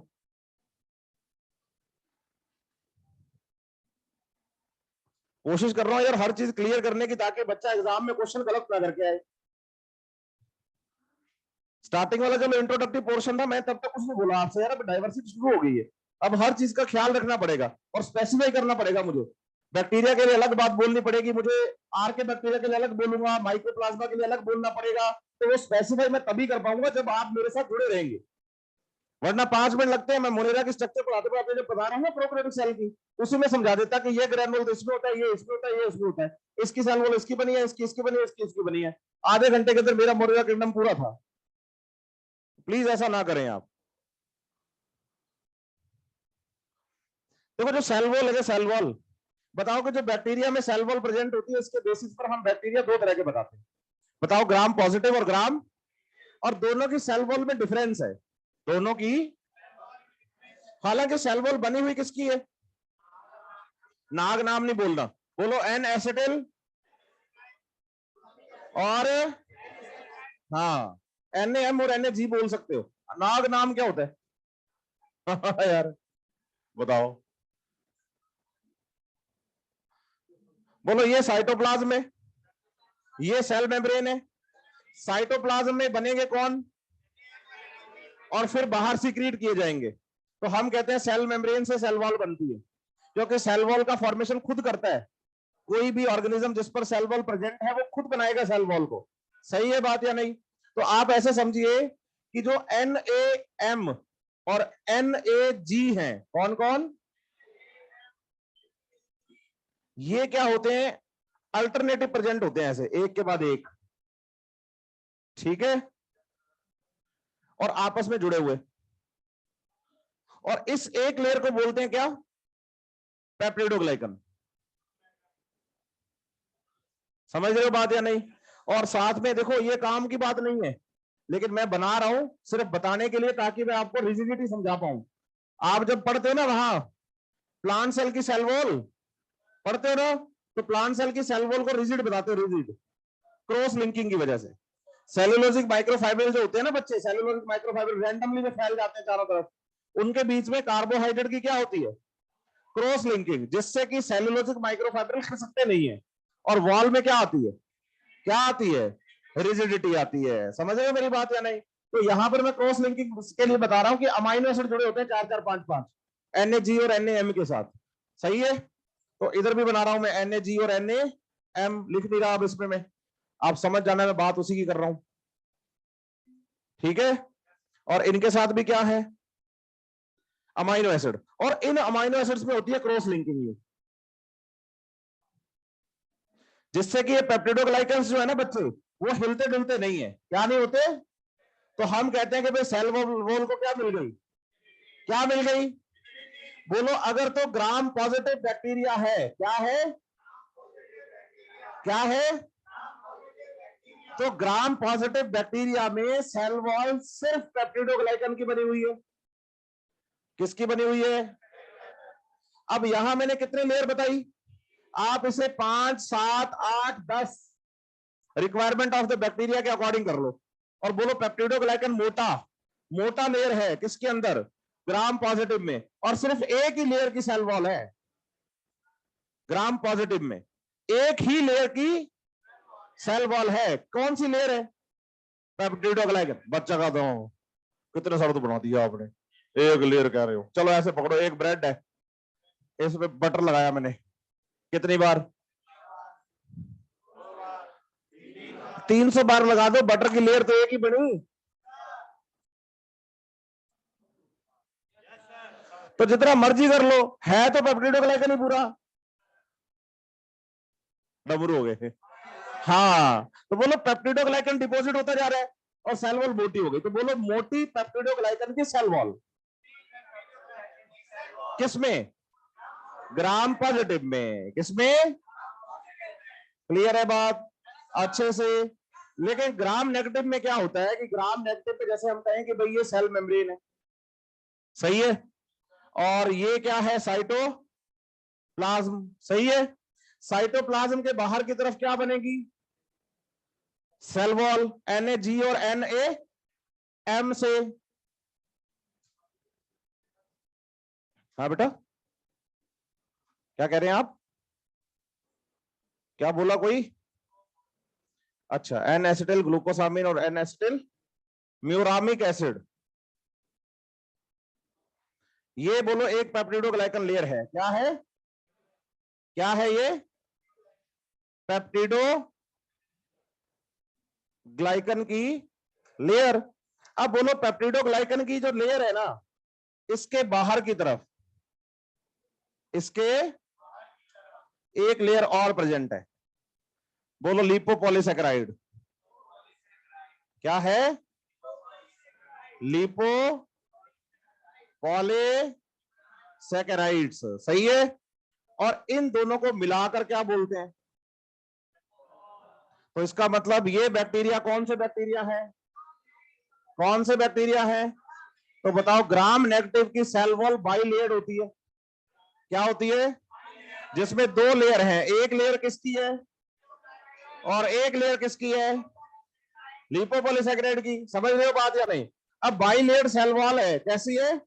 कोशिश कर रहा हूं यार हर चीज क्लियर करने की, ताकि बच्चा एग्जाम में क्वेश्चन गलत ना करके आए। स्टार्टिंग वाला जब इंट्रोडक्टिव पोर्शन था, मैं तब तक कुछ नहीं बोला आपसे यार, अब डाइवर्सिटी शुरू हो गई है। अब हर चीज का ख्याल रखना पड़ेगा और स्पेसिफाई करना पड़ेगा मुझे। बैक्टीरिया के लिए अलग बात बोलनी पड़ेगी मुझे, आर के बैक्टीरिया के लिए अलग बोलूंगा, माइक्रोप्लाज्मा के लिए अलग बोलना पड़ेगा। तो वो स्पेसिफाई मैं तभी कर पाऊंगा जब आप मेरे साथ जुड़े रहेंगे, वरना 5 मिनट लगते हैं। मैं मोनेरा की स्ट्रक्चर पढ़ाते पढ़ाते जब बता रहा हूँ ना प्रोकैरियोटिक सेल की, उसी में समझा देता कि ये ग्रैनुल इसमें होता है, ये इसमें होता है, ये इसमें होता है, इसकी सेल वॉल इसकी बनी है, इसकी इसकी बनी है, इसकी इसकी बनी है। आधे घंटे के अंदर मेरा मोनेरा किंगडम पूरा था। प्लीज ऐसा ना करें आप। देखो जो सेल वॉल है, सेल वॉल बताओ कि जो बैक्टीरिया में सेल वॉल प्रेजेंट होती है, इसके बेसिस पर हम बैक्टीरिया दो तरह के बताते हैं। बताओ, ग्राम पॉजिटिव और ग्राम, और दोनों की सेल वॉल में डिफरेंस है, दोनों की। हालांकि सेल वॉल बनी हुई किसकी है? नाग नाम नहीं बोलना, बोलो N एसिटिल और हाँ NAM और NAG बोल सकते हो। नाग नाम क्या होता है? यार बताओ। बोलो ये साइटोप्लाज्म है, ये सेल मेम्ब्रेन है। साइटोप्लाज्म में बनेंगे कौन? और फिर बाहर सीक्रेट किए जाएंगे। तो हम कहते हैं सेल मेम्ब्रेन से सेल वॉल बनती है, क्योंकि सेल वॉल का फॉर्मेशन खुद करता है। कोई भी ऑर्गेनिज्म जिस पर सेल वॉल प्रेजेंट है वो खुद बनाएगा सेल वॉल को। सही है बात या नहीं? तो आप ऐसे समझिए कि जो NAM और NAG हैं, कौन कौन? ये क्या होते हैं? अल्टरनेटिव प्रेजेंट होते हैं, ऐसे एक के बाद एक। ठीक है? और आपस में जुड़े हुए। और इस एक लेयर को बोलते हैं क्या? पेप्टिडोग्लाइकन। समझ रहे हो बात या नहीं? और साथ में देखो, ये काम की बात नहीं है, लेकिन मैं बना रहा हूं सिर्फ बताने के लिए, ताकि मैं आपको रिजिडिटी समझा पाऊं। आप जब पढ़ते हो ना वहां प्लांट सेल की सेल वॉल पढ़ते हो ना, तो प्लांट सेल की सेल वॉल को रिजिड बताते हो, रिजिड क्रॉस लिंकिंग की वजह से। सेलुलोजिक माइक्रोफाइबर जो होते हैं ना बच्चे, सेलुलोजिक माइक्रोफाइबर रैंडमली में फैल जाते हैं चारों तरफ, उनके बीच में कार्बोहाइड्रेट की क्या होती है? क्रॉस लिंकिंग, जिससे कि सेलुलोजिक माइक्रोफाइबर खिसकते नहीं है। और वॉल में क्या आती है? क्या आती है? रिजिडिटी आती है। समझ रहे हो मेरी बात या नहीं? तो यहां पर मैं क्रॉस लिंकिंग के लिए बता रहा हूं कि अमाइनो एसिड जुड़े होते हैं 4 4 5 5 NAG और NAM के साथ। सही है? तो इधर भी बना रहा हूं मैं NAG और NAM, लिख नहीं रहा अब इसमें मैं, आप समझ जाना, मैं बात उसी की कर रहा हूं। ठीक है? और इनके साथ भी क्या है? Amino acid. और इन अमाइनो एसिड्स में होती है क्रॉस लिंकिंग, जिससे कि ये पेप्टिडोग्लाइकन्स जो है ना बच्चे, वो हिलते डुलते नहीं है। क्या नहीं होते? तो हम कहते हैं कि भाई सेल वॉल को क्या मिल गई? क्या मिल गई? बोलो, अगर तो ग्राम पॉजिटिव बैक्टीरिया है, क्या है? क्या है? तो ग्राम पॉजिटिव बैक्टीरिया में सेल वॉल सिर्फ पेप्टिडोग्लाइकन की बनी हुई है। किसकी बनी हुई है? अब यहां मैंने कितने लेयर बताई, आप इसे 5, 7, 8, 10 रिक्वायरमेंट ऑफ द बैक्टीरिया के अकॉर्डिंग कर लो और बोलो पेप्टिडोग्लाइकन मोटा मोटा लेयर है किसके अंदर? ग्राम पॉजिटिव में, और सिर्फ एक ही लेयर की सेल वॉल है ग्राम पॉजिटिव में, एक ही लेयर की सेल वॉल है। कौन सी लेयर है? पेप्टिडोग्लाइकन। बच्चा का दो कितने सारे तो बना दिया आपने, एक लेयर कह रहे हो। चलो ऐसे पकड़ो, एक ब्रेड है, इसमें बटर लगाया मैंने, कितनी बार? 300 बार लगा दो, बटर की लेयर तो एक ही बनी। तो जितना मर्जी कर लो, है तो पेप्टिडोग्लाइकन ही पूरा। डमरू हो गए। हाँ, तो बोलो पेप्टिडोग्लाइकन डिपॉजिट होता जा रहा है और सेल वॉल मोटी हो गई, तो बोलो मोटी पेप्टिडोग्लाइकन की सेल वॉल किसमें? ग्राम पॉजिटिव में। किसमें? क्लियर है बात अच्छे से? लेकिन ग्राम नेगेटिव में क्या होता है कि ग्राम नेगेटिव में जैसे हम कहें कि भाई ये सेल मेम्ब्रेन है, सही है, और ये क्या है? साइटोप्लाज्म, सही है। साइटोप्लाज्म के बाहर की तरफ क्या बनेगी? सेल वॉल, NaG और NaM से। हाँ बेटा, क्या कह रहे हैं आप? क्या बोला कोई? अच्छा, एन एसिटिल ग्लूकोसामिन और एन एसिटिल म्यूरामिक एसिड, ये बोलो एक पेप्टिडोग्लाइकन लेयर है। क्या है? क्या है ये? पेप्टिडोग्लाइकन की लेयर। अब बोलो पेप्टिडोग्लाइकन की जो लेयर है ना, इसके बाहर की तरफ इसके एक लेयर और प्रेजेंट है, बोलो लिपोपॉलीसेकेराइड। क्या है? लिपोपॉलीसेकेराइड्स, सही है। और इन दोनों को मिलाकर क्या बोलते हैं? तो इसका मतलब ये बैक्टीरिया कौन से बैक्टीरिया है? कौन से बैक्टीरिया है? तो बताओ, ग्राम नेगेटिव की सेल वॉल बाइलेयर्ड होती है। क्या होती है? जिसमें दो लेयर हैं, एक लेयर किसकी है और एक लेयर किसकी है? लिपोपॉलीसेकेराइड की। समझ रहे हो बात या नहीं? अब बाइलेयर्ड सेल वॉल है, कैसी है?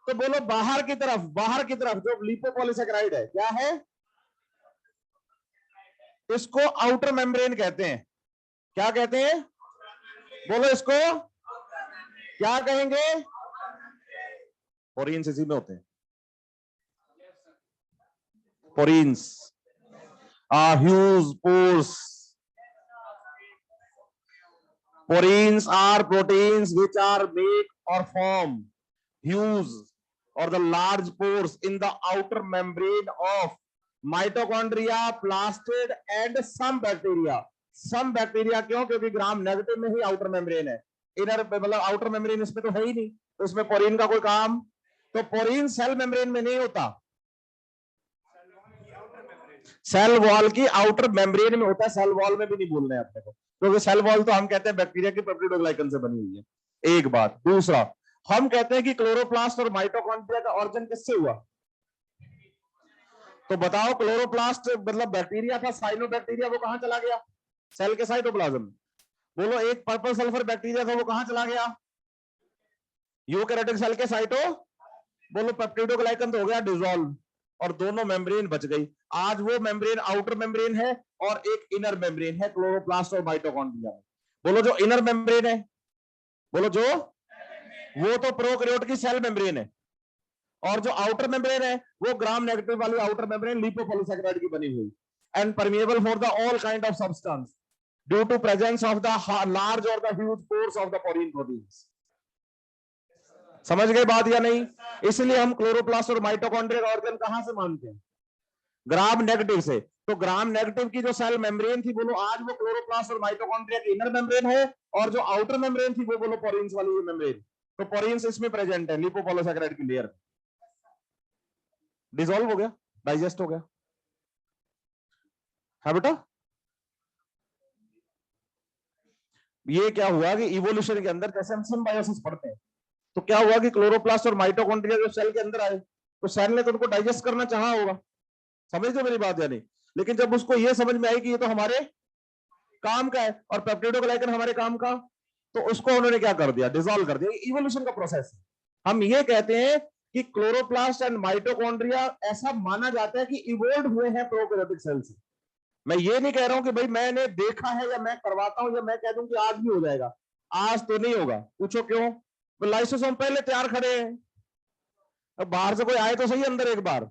तो बोलो बाहर की तरफ जो लिपोपॉलीसेकेराइड है क्या है? इसको आउटर मेम्ब्रेन कहते हैं। क्या कहते हैं? बोलो इसको क्या कहेंगे? पोरीन्स इसी में होते हैं, porins huge pores. Porins are proteins which are made or form hues or the large pores in the outer membrane of mitochondria, plastid and some bacteria. Some bacteria क्यों? क्योंकि ग्राम नेगेटिव में ही आउटर मेम्ब्रेन है, इनर मतलब आउटर मेम्ब्रेन इसमें तो है ही नहीं, तो इसमें पोरीन का कोई काम? तो पोरीन सेल मेम्ब्रेन में नहीं होता, सेल वॉल की आउटर मेम्ब्रेन में होता है। सेल वॉल में भी नहीं बोलना है अपने को, क्योंकि सेल वॉल तो हम कहते हैं बैक्टीरिया की पेप्टिडोग्लाइकन से बनी हुई है, एक बात। दूसरा, हम कहते हैं कि क्लोरोप्लास्ट और माइटोकॉन्ड्रिया का ऑरिजिन किससे हुआ? तो बताओ, क्लोरोप्लास्ट मतलब बैक्टीरिया था, साइनोबैक्टीरिया वो कहां चला गया? सेल के साइटोप्लाज्म। बोलो एक पर्पल सल्फर बैक्टीरिया था, वो कहां चला गया? यूकैरियोटिक सेल के साइटो। बोलो पेप्टिडोग्लाइकन तो हो गया डिसॉल्व और दोनों मेम्ब्रेन बच गई। आज वो मेम्ब्रेन आउटर मेम्ब्रेन है और एक इनर मेम्ब्रेन है क्लोरोप्लास्ट और माइटोकॉन्ड्रिया। बोलो जो इनर मेम्ब्रेन है, बोलो जो, वो तो प्रोकैरियोट की सेल मेम्ब्रेन है, और जो आउटर मेम्ब्रेन है वो ग्राम नेगेटिव वाली आउटर मेम्ब्रेन लिपोपॉलीसेकेराइड की बनी हुई and permeable for the all kind of substance due to presence of the large और the huge pores of the porin proteins. समझ गए बात या नहीं? इसलिए हम क्लोरोप्लास्ट और माइटोकॉन्ड्रिया का ऑर्गन कहां से मानते हैं? ग्राम नेगेटिव से। तो ग्राम नेगेटिव की जो सेल मेम्ब्रेन थी, बोलो आज वो क्लोरोप्लास्ट और माइटोकॉन्ड्रिया की इनर मेम्ब्रेन है, और जो आउटर मेम्ब्रेन थी वो बोलो पोरीन्स वाली मेम्ब्रेन। तो पोरीन्स इसमें प्रेजेंट है लिपोपॉलीसेकेराइड की लेयर, डिसॉल्व हो गया, डाइजेस्ट हो गया। हाँ बेटा, ये क्या हुआ कि इवोल्यूशन के अंदर जैसे हम सिम्बायोसिस पढ़ते हैं, तो क्या हुआ कि क्लोरोप्लास्ट और माइटोकॉन्ड्रिया जो सेल के अंदर आए, तो सेल ने तो उनको डाइजेस्ट करना चाहा होगा, समझ रहे मेरी बात या नहीं? लेकिन जब उसको ये समझ में आई कि ये तो हमारे काम का है और पेप्टिडोग्लाइकन हमारे काम का, तो उसको उन्होंने क्या कर दिया, डिसॉल्व कर दिया। इवोल्यूशन का प्रोसेस है। हम ये कहते हैं कि क्लोरोप्लास्ट एंड माइटोकॉन्ड्रिया ऐसा माना जाता है कि इवोल्व हुए हैं प्रोकैरियोटिक सेल से। मैं ये नहीं कह रहा हूं कि भाई मैंने देखा है या मैं करवाता हूं या मैं कह दूं कि आज भी हो जाएगा, आज तो नहीं होगा। पूछो क्यों? तो लाइसोसोम पहले तैयार खड़े हैं, अब बाहर से कोई आए तो सही अंदर एक बार,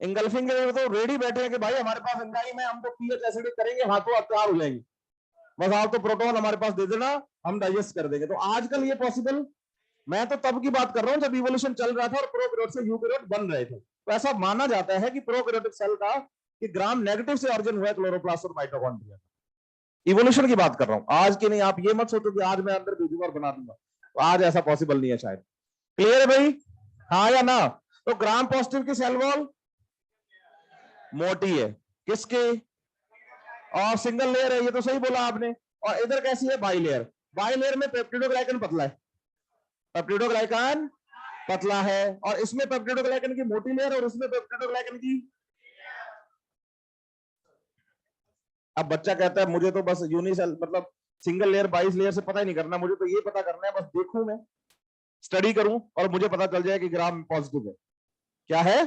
इंगल्फिंग के लिए तो रेडी बैठे हैं कि भाई हमारे पास एंजाइम है, हम तो पीएच एसिडिक करेंगे, हाथों तैयार हो जाएंगे, बस आप तो प्रोटोन हमारे पास दे देना, हम डाइजेस्ट कर देंगे। तो आजकल ये पॉसिबल, मैं तो तब की बात कर रहा हूं जब इवोल्यूशन चल रहा था और प्रोकैरियोट से यूकैरियोट बन रहे थे। तो ऐसा माना जाता है कि प्रोकैरियोटिक सेल का कि ग्राम नेगेटिव से ऑरिजिन हुआ है क्लोरोप्लास्ट और माइटोकॉन्ड्रिया। इवोल्यूशन की बात कर रहा हूं, आज की नहीं। आप ये मत सोचो कि आज मैं अंदर भेजूंगा और बना दूंगा, तो आज ऐसा पॉसिबल नहीं है शायद। क्लियर है भाई, हाँ या ना? तो ग्राम पॉजिटिव की सेल वॉल मोटी है, किसकी? और सिंगल लेयर है, ये तो सही बोला आपने। और इधर कैसी है? By layer. बाई लेयर में पेप्टिडोग्लाइकन पतला है, पेप्टिडोग्लाइकन पतला है, और इसमें पेप्टिडोग्लाइकन की मोटी लेयर और उसमें पेप्टिडोग्लाइकन की। अब बच्चा कहता है मुझे तो बस यूनिसेल मतलब सिंगल लेयर 22 लेयर से पता ही नहीं करना, मुझे तो ये पता करना है बस देखूं मैं, स्टडी करूं और मुझे पता चल जाए कि ग्राम पॉजिटिव है। क्या है?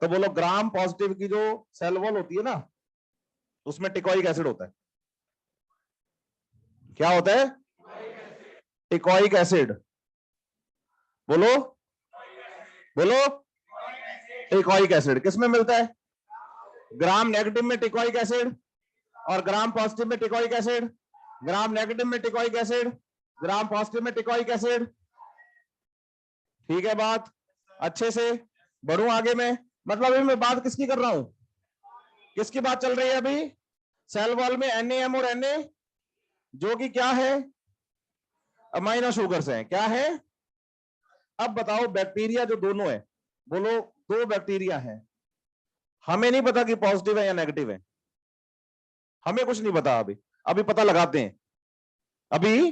तो बोलो, ग्राम पॉजिटिव की जो सेल वॉल होती है ना, उसमें टिकोइक एसिड होता है। क्या होता है? Teichoic acid. बोलो बोलो, टिकोइक एसिड किसमें मिलता है? ग्राम नेगेटिव में टिकोइक एसिड और ग्राम पॉजिटिव में टिकोइक एसिड, ग्राम नेगेटिव में टिकोइक एसिड, ग्राम पॉजिटिव में टिकोइक एसिड। ठीक है बात? अच्छे से बढ़ू आगे में, मतलब अभी मैं बात किसकी कर रहा हूं? किसकी बात चल रही है अभी? सेल वॉल में NAM और Na, जो कि क्या है? अमाइनो शुगर्स हैं। क्या है? अब बताओ, बैक्टीरिया जो दोनों है, बोलो दो बैक्टीरिया हैं, हमें नहीं पता कि पॉजिटिव है या नेगेटिव है, हमें कुछ नहीं पता अभी, अभी पता लगाते हैं। अभी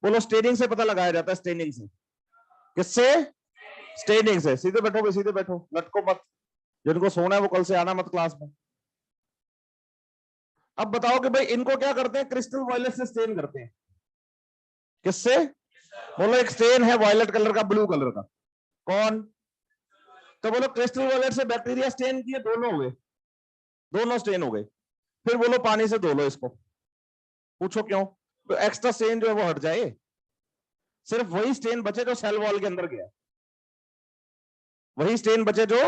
बोलो, स्टेनिंग से पता लगाया जाता है, स्टेनिंग से। किससे? स्टेनिंग से। सीधे बैठो भाई, सीधे बैठो, लटको मत, जिनको सोना है वो कल से आना मत क्लास में। अब बताओ कि भाई इनको क्या करते हैं? क्रिस्टल वायलेट से स्टेन करते हैं। किससे? बोलो, एक स्टेन है वायलेट कलर का, ब्लू कलर का, कौन? तो बोलो, क्रिस्टल वायलेट से बैक्टीरिया स्टेन किए, दोनों हो गए, दोनों स्टेन हो गए। फिर बोलो पानी से धो लो इसको। पूछो क्यों? तो एक्स्ट्रा स्टेन जो है वो हट जाए, सिर्फ वही स्टेन बचे जो सेल वॉल के अंदर गया, वही स्टेन बचे जो।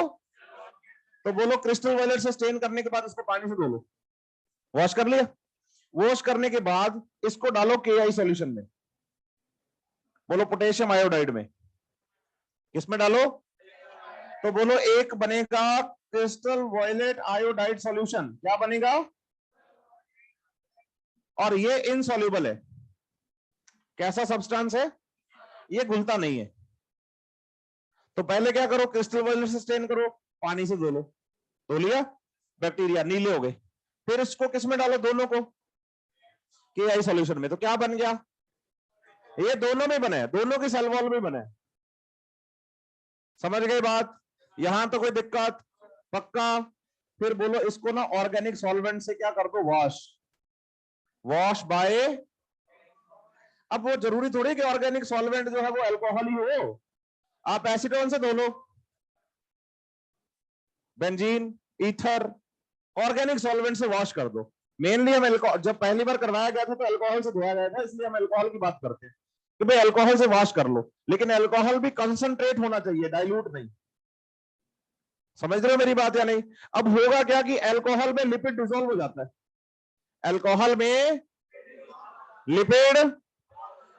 तो बोलो, क्रिस्टल वायलेट से स्टेन करने के बाद इसको पानी से धो लो, वॉश कर लिया। वॉश करने के बाद इसको डालो KI सॉल्यूशन में। बोलो, पोटेशियम आयोडाइड में। किसमें डालो? तो बोलो, एक बनेगा क्रिस्टल वायलेट आयोडाइड सॉल्यूशन। क्या बनेगा? और ये इनसॉल्युबल है। कैसा सब्सटेंस है? ये घुलता नहीं है। तो पहले क्या करो? क्रिस्टल वायलेट से स्टेन करो, पानी से धो लो, धो लिया, बैक्टीरिया नीले हो गए। फिर इसको किसमें डालो? दोनों को KI सॉल्यूशन में। तो क्या बन गया? ये दोनों में बने, दोनों की सेल वॉल में बने। समझ गए बात? यहां तो कोई दिक्कत? पक्का? फिर बोलो, इसको ना ऑर्गेनिक सॉल्वेंट से क्या कर दो? Wash, wash bye. अब वो जरूरी थोड़ी कि ऑर्गेनिक सॉल्वेंट जो है वो अल्कोहल ही हो, आप एसीटोन से धो लो, बेंजीन, ईथर, ऑर्गेनिक सॉल्वेंट से वॉश कर दो। मेनली हम जब पहली बार करवाया गया था तो अल्कोहल से धोया गया था, इसलिए हम अल्कोहल की बात करते हैं कि भाई अल्कोहल से वॉश कर लो, लेकिन अल्कोहल भी कंसंट्रेट होना चाहिए, डाइल्यूट नहीं। समझ रहे हो मेरी बात या नहीं? अब होगा क्या कि अल्कोहल में लिपिड डिसॉल्व हो जाता है, अल्कोहल में लिपिड।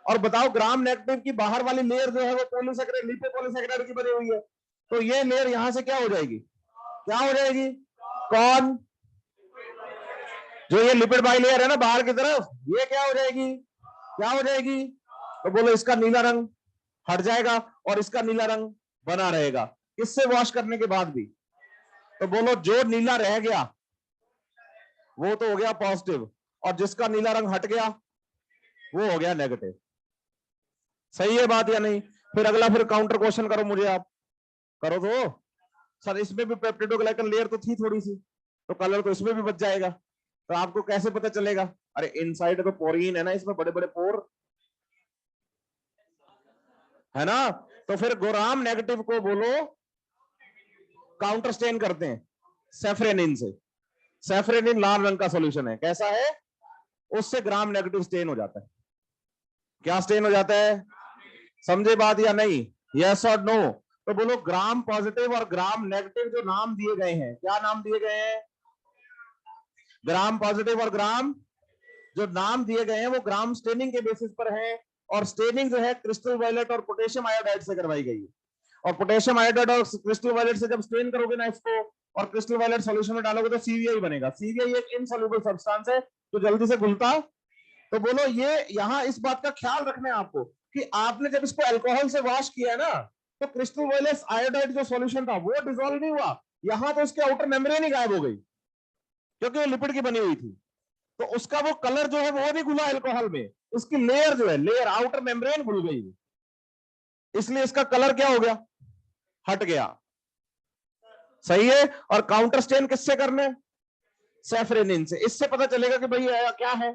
और बताओ, ग्राम नेगेटिव की बाहर वाली लेयर जो है वो पॉलीसेकेराइड, लिपोपॉलीसेकेराइड की बनी हुई है, तो ये लेयर यहां से क्या हो जाएगी? क्या हो जाएगी? कौन? जो ये लिपिड बाई लेयर है ना बाहर की तरफ, ये क्या हो जाएगी? क्या हो जाएगी? तो बोलो, इसका नीला रंग हट जाएगा और इसका नीला रंग बना रहेगा, इससे वॉश करने के बाद भी। तो बोलो, जो नीला रह गया वो तो हो गया पॉजिटिव, और जिसका नीला रंग हट गया वो हो गया नेगेटिव। सही है बात या नहीं? फिर अगला फिर काउंटर क्वेश्चन करो मुझे आप। करो तो सर, इसमें भी पेप्टिडोग्लाइकन लेयर तो थी थोड़ी सी, तो कलर तो इसमें भी बच जाएगा, तो आपको कैसे पता चलेगा? अरे इनसाइड तो पोरीन है ना, इसमें बड़े बड़े पोर है ना। तो फिर गोराम नेगेटिव को बोलो काउंटर स्टेन करते हैं सेफ्रेनिन से। सेफ्रेनिन लाल रंग का सॉल्यूशन है, कैसा है? उससे ग्राम नेगेटिव स्टेन हो जाता है। क्या स्टेन हो जाता है? समझे बात या नहीं? यस और नो? तो बोलो ग्राम पॉजिटिव और ग्राम नेगेटिव जो नाम दिए गए हैं, क्या नाम दिए गए हैं? ग्राम पॉजिटिव और ग्राम, जो नाम दिए गए हैं वो ग्राम स्टेनिंग के बेसिस पर है। और स्टेनिंग जो है क्रिस्टल वायलेट और पोटेशियम आयोडाइड से करवाई गई है। और पोटेशियम आयोडाइड और क्रिस्टल वायलेट से जब स्टेन करोगे ना इसको, और क्रिस्टल वायलेट सॉल्यूशन में डालोगे तो सीवीआई बनेगा। सीवीआई एक इनसॉल्युबल सब्सटेंस है जो जल्दी से घुलता। तो बोलो ये यहां इस बात का ख्याल रखना है आपको कि आपने जब इसको अल्कोहल से वॉश किया ना, तो क्रिस्टल वायलेट आयोडाइड जो सॉल्यूशन था वो डिसॉल्व नहीं हुआ, यहां तो इसके आउटर मेम्ब्रेन ही गायब हो गई, क्योंकि वो लिपिड की बनी हुई थी। तो उसका वो कलर जो है वो नहीं घुला अल्कोहल में, उसकी लेयर जो है, लेयर आउटर मेम्ब्रेन घुल गई, इसलिए इसका कलर क्या हो गया? हट गया। सही है। और काउंटर स्टेन किससे करना है? सेफ्रेनिन से। इससे पता चलेगा कि भाई क्या है।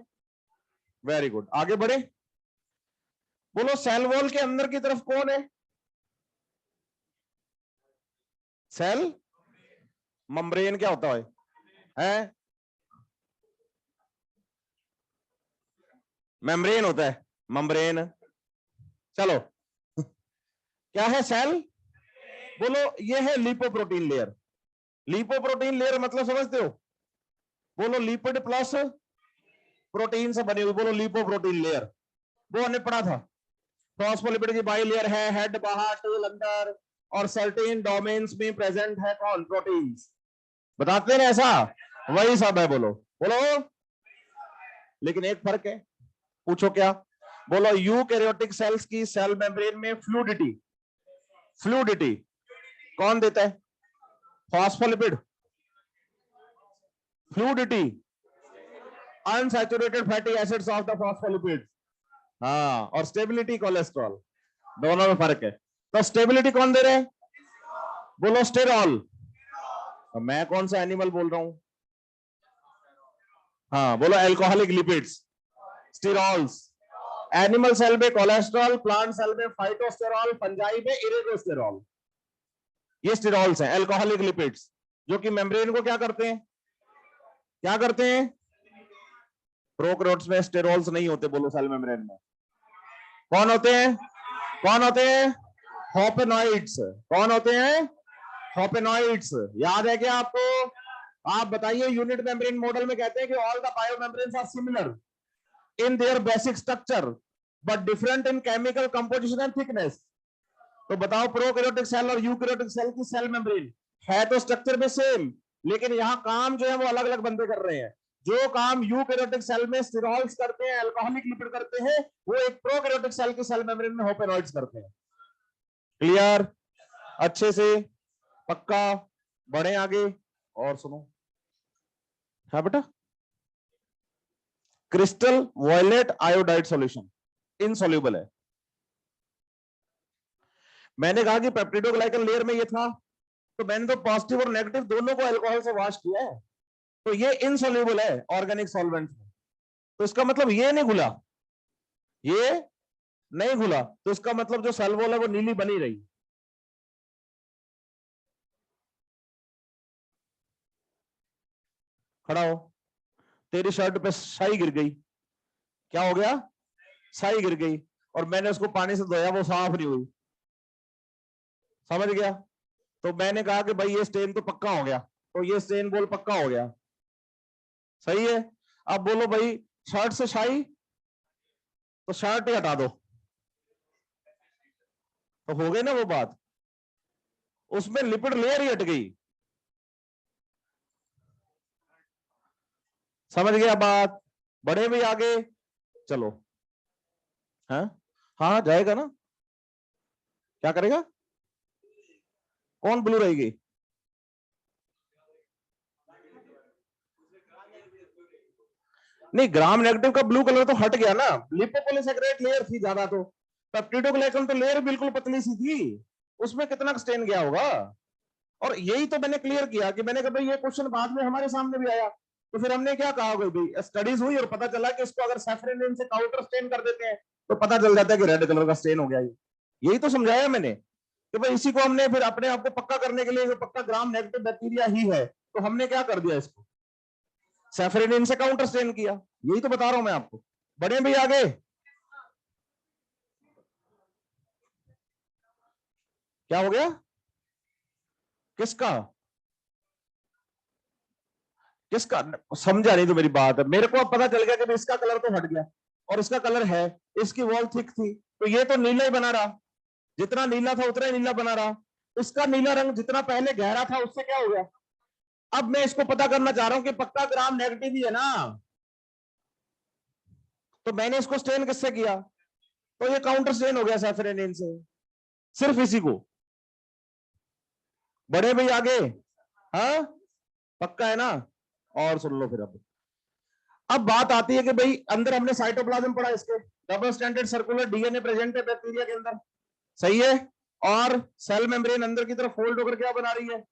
वेरी गुड, आगे बढ़े। बोलो सेल वॉल के अंदर की तरफ कौन है? सेल मेम्ब्रेन क्या होता है? मेम्ब्रेन होता है, मेम्ब्रेन। चलो क्या है सेल? बोलो ये है लिपोप्रोटीन लेयर। लिपोप्रोटीन लेयर मतलब समझते हो? बोलो लिपिड प्लस प्रोटीन से बनी हुई, बोलो लिपोप्रोटीन लेयर। वो हमने पढ़ा था, फॉस्फोलिपिड की बाई लेयर है, हेड बाहर टेल अंदर, और सर्टेन डोमेन्स में प्रेजेंट है कौन? प्रोटीन्स। बताते हैं ना ऐसा, वही सब है। बोलो बोलो। लेकिन एक फर्क है, पूछो क्या? बोलो यूकैरियोटिक सेल्स की सेल मेम्ब्रेन में फ्लूडिटी, फ्लूडिटी कौन देता है? Phospholipid. Fluidity unsaturated fatty acids of the phospholipid. हाँ, और स्टेबिलिटी कोलेस्ट्रॉल, दोनों में फर्क है। तो स्टेबिलिटी कौन दे रहे हैं? बोलो स्टेरॉल। मैं कौन सा एनिमल बोल रहा हूं? हाँ बोलो alcoholic lipids, sterols. Animal cell में कोलेस्ट्रॉल, प्लांट सेल में फाइटोस्टेरॉल, फंजाई में इरेगोस्टेरॉल। ये स्टेरॉल्स हैं, अल्कोहलिक लिपिड्स, जो कि मेम्ब्रेन को क्या करते हैं? क्या करते हैं? प्रोकैरियोट्स में स्टेरॉल्स नहीं होते, बोलो सेल मेम्ब्रेन में कौन होते हैं? कौन होते हैं? होपेनॉइड्स। कौन होते हैं? होपेनॉइड्स। याद है क्या आपको? आप बताइए, यूनिट मेम्ब्रेन मॉडल में कहते हैं कि all the biomembranes are similar in their basic structure but different in chemical composition and thickness. तो बताओ प्रोकैरियोटिक सेल और यूकैरियोटिक सेल की सेल मेम्ब्रेन है तो स्ट्रक्चर में सेम, लेकिन यहां काम जो है वो अलग अलग बंदे कर रहे हैं। जो काम यूकैरियोटिक सेल में स्टेरॉल्स करते हैं, अल्कोहलिक लिपिड करते हैं, वो एक प्रोकैरियोटिक सेल की सेल मेम्ब्रेन में होपेनॉइड्स करते हैं। क्लियर? अच्छे से पक्का? बढ़े आगे और सुनो। हाँ बेटा, crystal violet iodide solution insoluble है। मैंने कहा कि पेप्टिडोग्लाइकन लेयर में ये था, तो मैंने तो पॉजिटिव और नेगेटिव दोनों को अल्कोहल से वॉश किया है, तो ये इनसॉल्युबल है ऑर्गेनिक सॉल्वेंट में। तो इसका मतलब ये नहीं घुला, ये नहीं घुला, तो इसका मतलब जो सेल वॉल है वो नीली बनी रही। खड़ा हो। तेरी शर्ट पे स्याही गिर गई, क्या हो गया? स्याही गिर गई, और मैंने उसको पानी से धोया, वो साफ नहीं हुई। समझ गया? तो मैंने कहा कि भाई ये स्टेन तो पक्का हो गया, तो ये स्टेन बोल पक्का हो गया। सही है। अब बोलो भाई शर्ट से स्याही, तो शर्ट ही हटा दो, तो हो गई ना वो बात, उसमें लिपिड लेयर ही हट गई। समझ गया बात? बढ़े भी आगे, चलो। हाँ हाँ जाएगा ना, क्या करेगा? कौन ब्लू रहेगी? नहीं, ग्राम नेगेटिव का ब्लू कलर तो हट गया ना, लिपोपोलीसेकेराइड लेयर थी ज्यादा, तो पेप्टिडोग्लाइकन तो लेयर बिल्कुल पतली सी थी, उसमें कितना स्टेन गया होगा। और यही तो मैंने क्लियर किया कि मैंने कहा भाई ये क्वेश्चन बाद में हमारे सामने भी आया, तो फिर हमने क्या कहा भाई, स्टडीज हुई और पता चला कि इसको अगर सैफरन से काउंटर स्टेन कर देते हैं तो पता चल जाता है कि रेड कलर का स्टेन हो गया। यही तो समझाया मैंने कि भाई इसी को हमने फिर अपने आप को पक्का करने के लिए, पक्का ग्राम नेगेटिव बैक्टीरिया ही है, तो हमने क्या कर दिया, इसको सैफरन से काउंटर स्टेन किया। यही तो बता रहा हूं मैं आपको। बढ़े भी आगे, क्या हो गया, किसका किसका समझा नहीं तो मेरी बात है। मेरे को अब पता चल गया कि इसका कलर तो हट गया और इसका कलर है, इसकी वॉल थिक थी, तो ये तो नीला ही बना रहा, जितना नीला था उतना ही नीला बना रहा। इसका नीला रंग जितना पहले गहरा था उससे क्या हो गया। अब मैं इसको पता करना चाह रहा हूं कि पक्का ग्राम नेगेटिव ही है ना, तो मैंने इसको स्टेन किससे किया, तो ये काउंटर स्टेन हो गया सैफरन से, सिर्फ इसी को। बढ़े भाई आगे, हाँ पक्का है ना। और सुन लो फिर, अब बात आती है कि भाई अंदर हमने साइटोप्लाज्म पढ़ा, इसके double standard circular DNA present है बैक्टीरिया के अंदर, सही है। और सेल मेम्ब्रेन अंदर की तरफ फोल्ड होकर क्या बना रही है,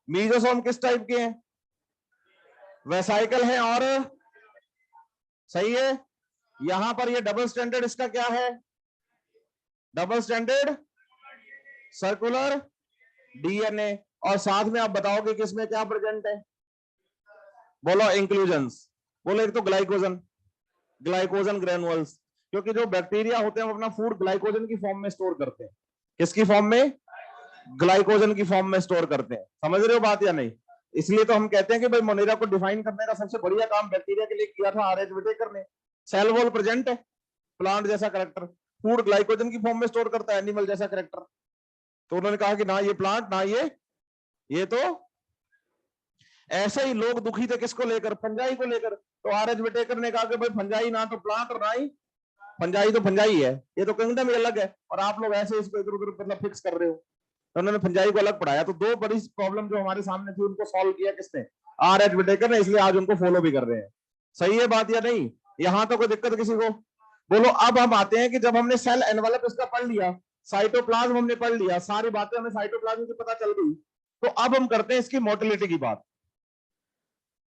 मीजोसोम किस टाइप के हैं, वेसाइकल है, और सही है। यहां पर ये डबल स्टैंडर्ड इसका क्या है, डबल स्टैंडर्ड सर्कुलर डीएनए, और साथ में आप बताओगे कि इसमें क्या प्रेजेंट है, बोलो इंक्लूजन्स, बोलो एक तो ग्लाइकोजन, ग्लाइकोजन ग्रेनुअल्स, क्योंकि जो बैक्टीरिया होते हैं वो अपना फूड ग्लाइकोजन की फॉर्म में स्टोर करते हैं, किसकी फॉर्म में, ग्लाइकोजन की फॉर्म में स्टोर करते हैं। समझ रहे हो बात या नहीं। इसलिए तो हम कहते हैं कि भाई मोनेरा को डिफाइन करने का सबसे बढ़िया काम बैक्टीरिया के लिए किया था आर एच विटेकर ने। सेल वॉल प्रेजेंट है, प्लांट जैसा करेक्टर, फूड ग्लाइकोजन की फॉर्म में स्टोर करता है, एनिमल जैसा करेक्टर, तो उन्होंने कहा कि ना ये प्लांट ना ये तो ऐसे ही लोग दुखी थे किसको लेकर, फंजाई को लेकर, तो आर एच विटेकर ने कहा कि भाई फंजाई ना तो प्लांट और ना ही फंजाई, तो फंजाई है, ये तो किंगडम ही अलग है, और आप लोग ऐसे इसको इधर उधर मतलब फिक्स कर रहे हो। तो उन्होंने फंजाई को अलग पढ़ाया, तो दो बड़ी प्रॉब्लम जो हमारे सामने थी उनको सॉल्व किया किसने, आर एच विटेकर ने, इसलिए आज उनको फॉलो भी कर रहे हैं। सही है बात या नहीं, यहां तो कोई दिक्कत किसी को, बोलो। अब हम आते हैं कि जब हमने सेल एनवेलप इसका पढ़ लिया, साइटोप्लाज्म हमने पढ़ लिया, सारी बातें हमें साइटोप्लाज्म की पता चल गई, तो अब हम करते हैं इसकी मोटिलिटी की बात।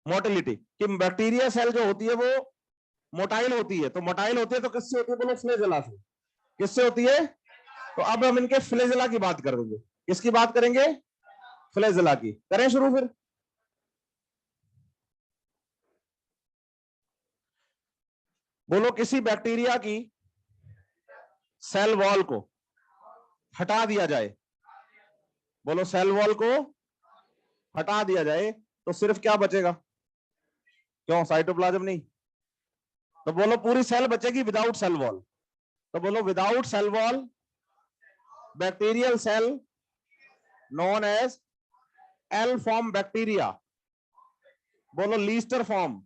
मोटिलिटी कि बैक्टीरिया सेल जो होती है वो मोटाइल होती है, तो मोटाइल होती है तो किससे होती है, बोलो फ्लेजेला से, किससे होती है। तो अब हम इनके फ्लेजेला की बात करेंगे, किसकी बात करेंगे, फ्लेजेला की। करें शुरू फिर, बोलो किसी बैक्टीरिया की सेल वॉल को हटा दिया जाए, बोलो सेल वॉल को हटा दिया जाए तो सिर्फ क्या बचेगा, क्यों साइटोप्लाज्म नहीं, तो बोलो पूरी सेल बचेगी विदाउट सेल वॉल, तो बोलो without cell wall bacterial cell known as L form bacteria, बोलो लीस्टर फॉर्म।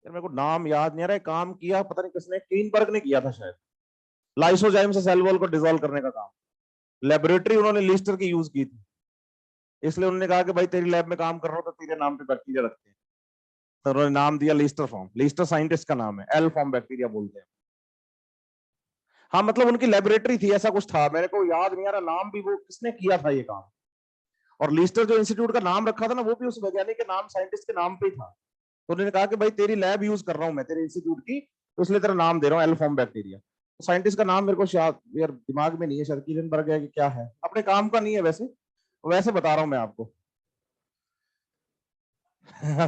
मेरे को नाम याद नहीं आ रहा है, काम किया पता नहीं किसने, क्लीनबर्ग ने किया था शायद, लाइसोजाइम से सेल वॉल को डिसॉल्व करने का काम, लेबोरेटरी उन्होंने लीस्टर की यूज की थी, इसलिए उन्होंने कहा कि भाई तेरी लैब में काम कर रहा हो तो तेरे नाम पे बैक्टीरिया रखते हैं, तो उन्होंने नाम दिया लीस्टर फॉर्म, लीस्टर साइंटिस्ट का नाम है, एल फॉर्म बैक्टीरिया बोलते हैं। हाँ मतलब उनकी लेबोरेटरी थी, ऐसा कुछ था, मेरे को याद नहीं आ रहा नाम भी, वो किसने किया था ये काम। और लीस्टर जो इंस्टीट्यूट का नाम रखा था ना, वो भी उस वैज्ञानिक के नाम, साइंटिस्ट के नाम पे ही था, तो उन्होंने कहा कि भाई तेरी लैब यूज कर रहा हूं मैं तेरे इंस्टीट्यूट की, तो इसलिए तेरा नाम दे रहा हूँ एल फॉर्म बैक्टीरिया। तो साइंटिस्ट का नाम मेरे को शायद यार दिमाग में नहीं है, शायद कीरनबर्ग है कि क्या है, अपने काम का नहीं है वैसे, वैसे बता रहा हूं मैं आपको।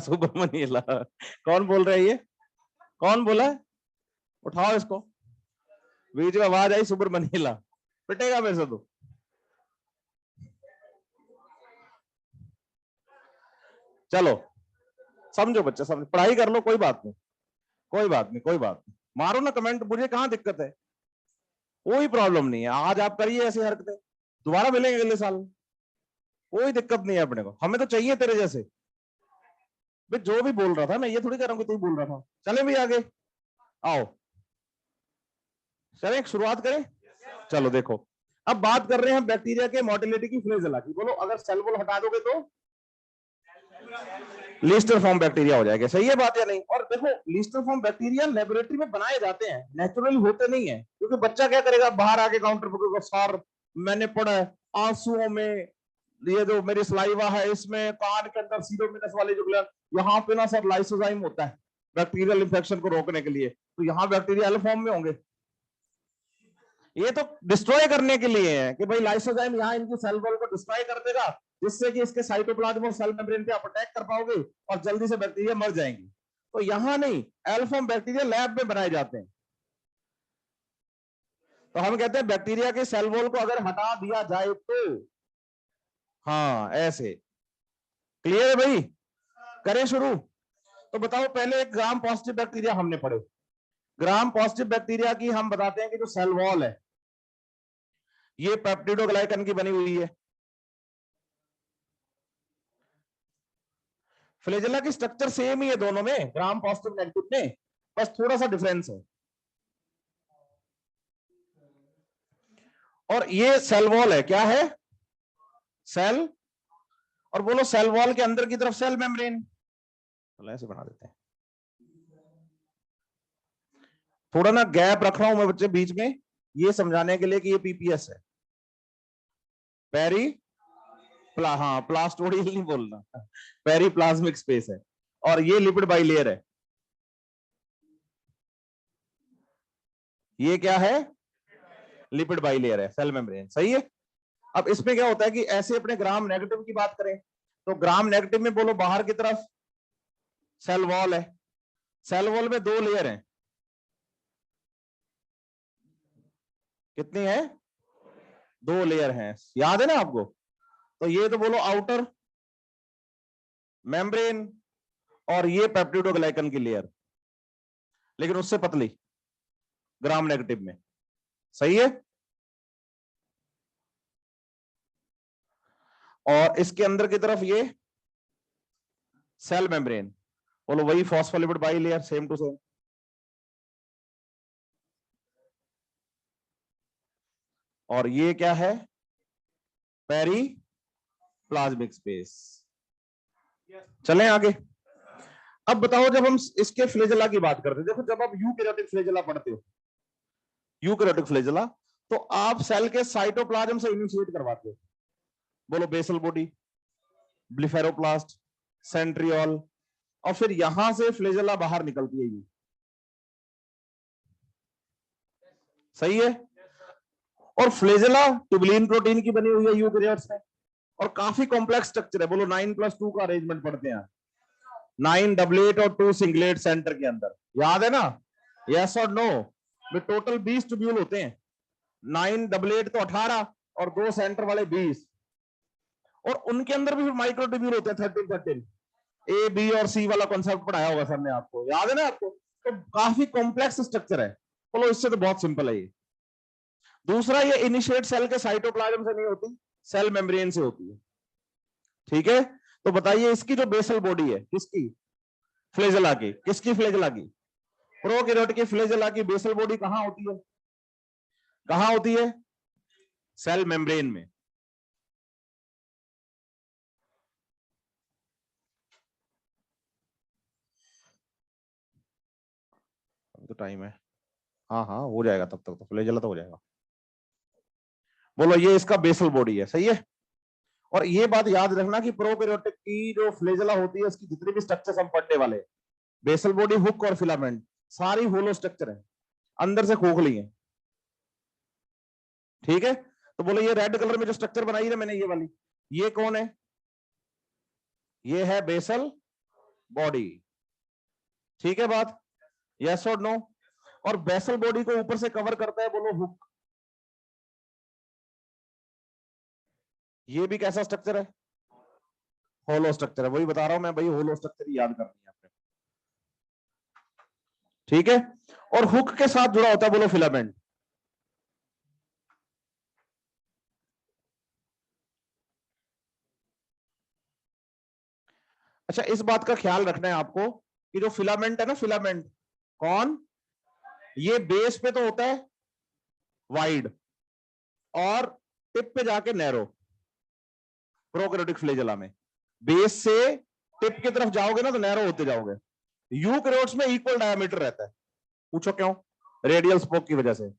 सुब्रमण्यला, कौन बोल रहा है ये, कौन बोला है, उठाओ इसको, बीच में आवाज आई सुब्रमण्यला, पिटेगा मेरे से तो। चलो समझो बच्चे, समझो, पढ़ाई कर लो, कोई बात नहीं, कोई बात नहीं, कोई बात नहीं, मारो ना कमेंट, मुझे कहां दिक्कत है, कोई प्रॉब्लम नहीं है, आज आप करिए ऐसी हरकतें, दोबारा मिलेंगे अगले साल, कोई दिक्कत नहीं है अपने को, हमें तो चाहिए तेरे जैसे। भाई जो भी बोल रहा था, मैं ये थोड़ी कह रहा हूँ कि तू बोल रहा था। चले भी आगे, आओ चले शुरुआत करें। चलो देखो, अब बात कर रहे हैं बैक्टीरिया के मोटिलिटी की, फ्लेजेला की, बोलो अगर सेल वॉल हटा दोगे तो लीस्टर फॉर्म बैक्टीरिया हो जाएगा। सही है बात या नहीं? और देखो लीस्टर फॉर्म बैक्टीरिया लेबोरेटरी में बनाए जाते हैं, नेचुरली होते नहीं है, क्योंकि बच्चा क्या करेगा, बाहर आके काउंटर पर, सर मैंने पढ़ा है आंसुओं में, ये जो मेरी सलाइवा है इसमें कान के अंदर सीरोमिनस वाले जो ग्लैंड, यहाँ पे ना सर लाइसोजाइम होता है बैक्टीरियल इंफेक्शन को रोकने के लिए, तो यहाँ बैक्टीरिया एल फॉर्म में होंगे। ये तो डिस्ट्रॉय करने के लिए है कि भाई लाइसोजाइम यहाँ इनकी सेल वॉल को डिस्ट्रॉय कर देगा, जिससे कि इसके साइटोप्लाज्म और सेल मेम्ब्रेन पे आप अटैक कर पाओगे और जल्दी से बैक्टीरिया मर जाएंगे। तो यहां नहीं, एल फॉर्म बैक्टीरिया लैब में बनाए जाते हैं। तो हम कहते हैं बैक्टीरिया के सेल वॉल को अगर हटा दिया जाए तो, हाँ ऐसे। क्लियर है भाई? करें शुरू? तो बताओ पहले एक ग्राम पॉजिटिव बैक्टीरिया हमने पढ़े। ग्राम पॉजिटिव बैक्टीरिया की हम बताते हैं कि जो सेल वॉल है ये पेप्टिडोग्लाइकन की बनी हुई है। फ्लैजेला की स्ट्रक्चर सेम ही है दोनों में, ग्राम पॉजिटिव नेगेटिव में, बस थोड़ा सा डिफरेंस है। और ये सेल वॉल है, क्या है? सेल। और बोलो सेल वॉल के अंदर की तरफ सेल मेम्ब्रेन। तो ऐसे बना देते हैं, थोड़ा ना गैप रख रहा हूं मैं बच्चे बीच में, ये समझाने के लिए कि ये पीपीएस है, पेरी हाँ प्लास्टोडियल नहीं बोलना, पेरी प्लाज्मिक स्पेस है, और ये लिपिड बाइलेयर है। ये क्या है? लिपिड बाइलेयर है, सेल मेम्ब्रेन। सही है। अब इसमें क्या होता है कि ऐसे अपने ग्राम नेगेटिव की बात करें तो ग्राम नेगेटिव में बोलो बाहर की तरफ सेल वॉल है, सेल वॉल में 2 लेयर हैं। कितनी है? 2 लेयर हैं, याद है ना आपको? तो ये तो बोलो आउटर मेम्ब्रेन, और ये पेप्टिडोग्लाइकन की लेयर, लेकिन उससे पतली ग्राम नेगेटिव में। सही है। और इसके अंदर की तरफ ये सेल मेम्ब्रेन, बोलो वही phospholipid bilayer, same to same. और ये क्या है? Periplasmic space. चलें आगे। अब बताओ जब हम इसके फ्लैजेला की बात करते हैं, देखो जब आप यूकैरियोटिक फ्लैजेला पढ़ते हो, यूकैरियोटिक फ्लैजेला, तो आप सेल के साइटोप्लाज्म से इनिशिएट करवाते हो। बोलो बेसल बॉडी, ब्लिफेरोप्लास्ट, सेंट्रियोल, और फिर यहां से फ्लैजेला बाहर निकलती है ये। सही है। और फ्लैजेला ट्यूबुलिन प्रोटीन की बनी हुई है यूकैरियोट्स में, और काफी कॉम्प्लेक्स स्ट्रक्चर है। बोलो 9+2 का अरेंजमेंट पढ़ते हैं, 9 डबलेट और 2 सिंगलेट सेंटर के अंदर, याद है ना? यस और नो? में टोटल 20 ट्यूब्यूल होते हैं, 9 डबलेट तो 18 और 2 सेंटर वाले 20, और उनके अंदर भी माइक्रो ट्यूब्यूल होते हैं 13 ए बी और सी वाला कॉन्सेप्ट पढ़ाया होगा सर ने आपको, याद है ना आपको? तो काफी कॉम्प्लेक्स स्ट्रक्चर है। बोलो इससे तो बहुत सिंपल है ये। दूसरा, ये इनिशिएट सेल के साइटोप्लाज्म से नहीं होती, सेल मेम्ब्रेन से होती है। ठीक है। तो बताइए इसकी जो बेसल बॉडी है किसकी? फ्लैजेला की। किसकी? फ्लैजेला की। प्रोकैरियोट की फ्लैजेला की बेसल बॉडी कहां होती है? कहां होती है? सेल मेम्ब्रेन में। तो टाइम है, हाँ हाँ हो जाएगा, तब तक तो फ्लैजेला तो हो जाएगा। बोलो ये इसका बेसल बॉडी है। सही है। और ये बात याद रखना कि प्रोकैरियोटिक की जो फ्लैजेला होती है उसकी जितनी भी स्ट्रक्चर्स हम पढ़ने वाले, बेसल बॉडी, हुक और फिलामेंट, सारी होलो स्ट्रक्चर है, अंदर से खोखली है। ठीक है। तो बोलो ये रेड कलर में जो स्ट्रक्चर बनाई है मैंने, ये वाली, ये कौन है? ये है बेसल बॉडी। ठीक है बात? यस और नो? और बेसल बॉडी को ऊपर से कवर करता है, बोलो हुक। ये भी कैसा स्ट्रक्चर है? होलो स्ट्रक्चर है, वही बता रहा हूं मैं भाई, होलो स्ट्रक्चर ही याद करनी है आपने। ठीक है। और हुक के साथ जुड़ा होता है, बोलो फिलामेंट। अच्छा, इस बात का ख्याल रखना है आपको कि जो फिलामेंट है ना, फिलामेंट कौन, ये बेस पे तो होता है वाइड और टिप पे जाके नैरो, प्रोकैरियोटिक फ्लैजेला में बेस से टिप की तरफ जाओगे ना तो नैरो होते जाओगे। यूकैरियोट्स में इक्वल डायमीटर रहता है। पूछो क्यों? रेडियल स्पोक की वजह से।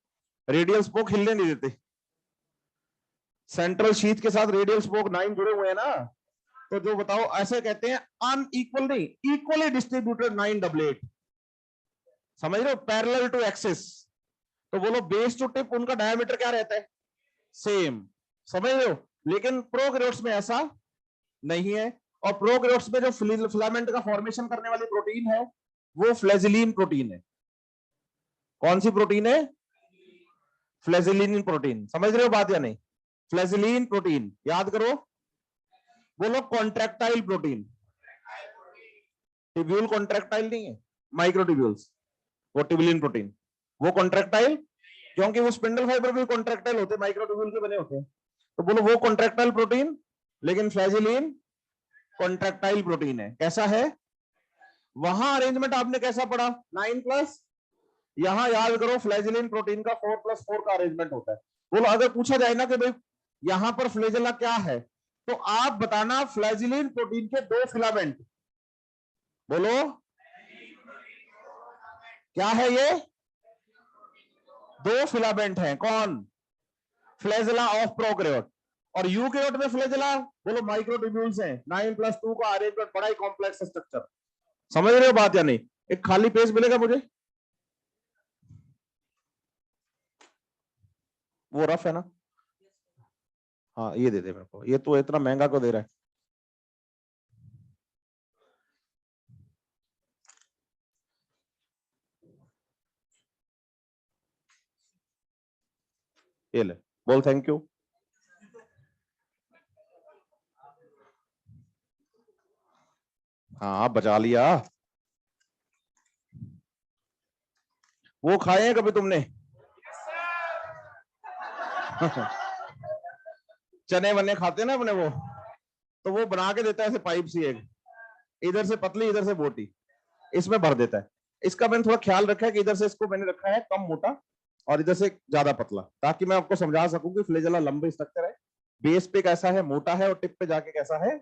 रेडियल स्पोक हिलने नहीं देते। सेंट्रल शीथ के साथ रेडियल स्पोक 9 जुड़े हुए हैं ना, तो जो बताओ ऐसे कहते हैं अनइक्वल नहीं, इक्वली डिस्ट्रीब्यूटेड 9 डबलेट। समझ रहे हो? Parallel to axis. तो बोलो बेस टू टिप उनका डायमीटर क्या रहता है? सेम। समझ रहे हो? लेकिन प्रोकैरियोट्स में ऐसा नहीं है। और प्रोकैरियोट्स में जो फिलामेंट का फॉर्मेशन करने वाली प्रोटीन है वो फ्लैजिलीन प्रोटीन है। कौन सी प्रोटीन है? फ्लैजिलीन प्रोटीन। समझ रहे हो बात या नहीं? फ्लैजिलीन प्रोटीन याद करो। बोलो कॉन्ट्रैक्टाइल प्रोटीन। टिब्यूल कॉन्ट्रैक्टाइल नहीं है, माइक्रोट्यूब्यूल्स। वो टिब्यूलिन प्रोटीन वो कॉन्ट्रैक्टाइल, क्योंकि वो स्पिंडल फाइबर भी कॉन्ट्रैक्टाइल होते हैं, माइक्रोट्यूब्यूल के बने होते हैं। तो बोलो वो कॉन्ट्रैक्टाइल प्रोटीन, लेकिन फ्लैजिलीन कॉन्ट्रैक्टाइल प्रोटीन है। कैसा है? वहां अरेंजमेंट आपने कैसा पढ़ा? 9+। यहां याद करो फ्लैजिलीन प्रोटीन का 4+4 का अरेंजमेंट होता है। बोलो अगर पूछा जाए ना कि भाई यहां पर फ्लैजेला क्या है, तो आप बताना फ्लैजिलीन प्रोटीन के 2 फिलामेंट। बोलो क्या है ये? 2 फिलामेंट हैं। कौन? Flagella of prokaryote. और यूकैरियोट में फ्लैजेला बोलो माइक्रोट्यूब्यूल्स हैं। 9+2 का अरेंजमेंट, बड़ा ही कॉम्प्लेक्स स्ट्रक्चर। समझ रहे हो बात या नहीं? एक खाली पेज मिलेगा मुझे, वो रफ है ना? हाँ ये दे दे मेरे को, ये तो इतना महंगा को दे रहा है। ये ले, बोल थैंक यू। हाँ बचा लिया। वो खाए हैं कभी तुमने? चने वने खाते ना अपने वो, तो वो बना के देता है ऐसे पाइप सी एक, इधर से पतली इधर से मोटी, इसमें भर देता है। इसका मैंने थोड़ा ख्याल रखा है कि इधर से इसको मैंने रखा है कम मोटा और इधर से ज्यादा पतला, ताकि मैं आपको समझा सकूं कि फ्लैजेला लंबे स्ट्रक्चर है, बेस पे कैसा है, मोटा है, और टिप पे जाके कैसा है।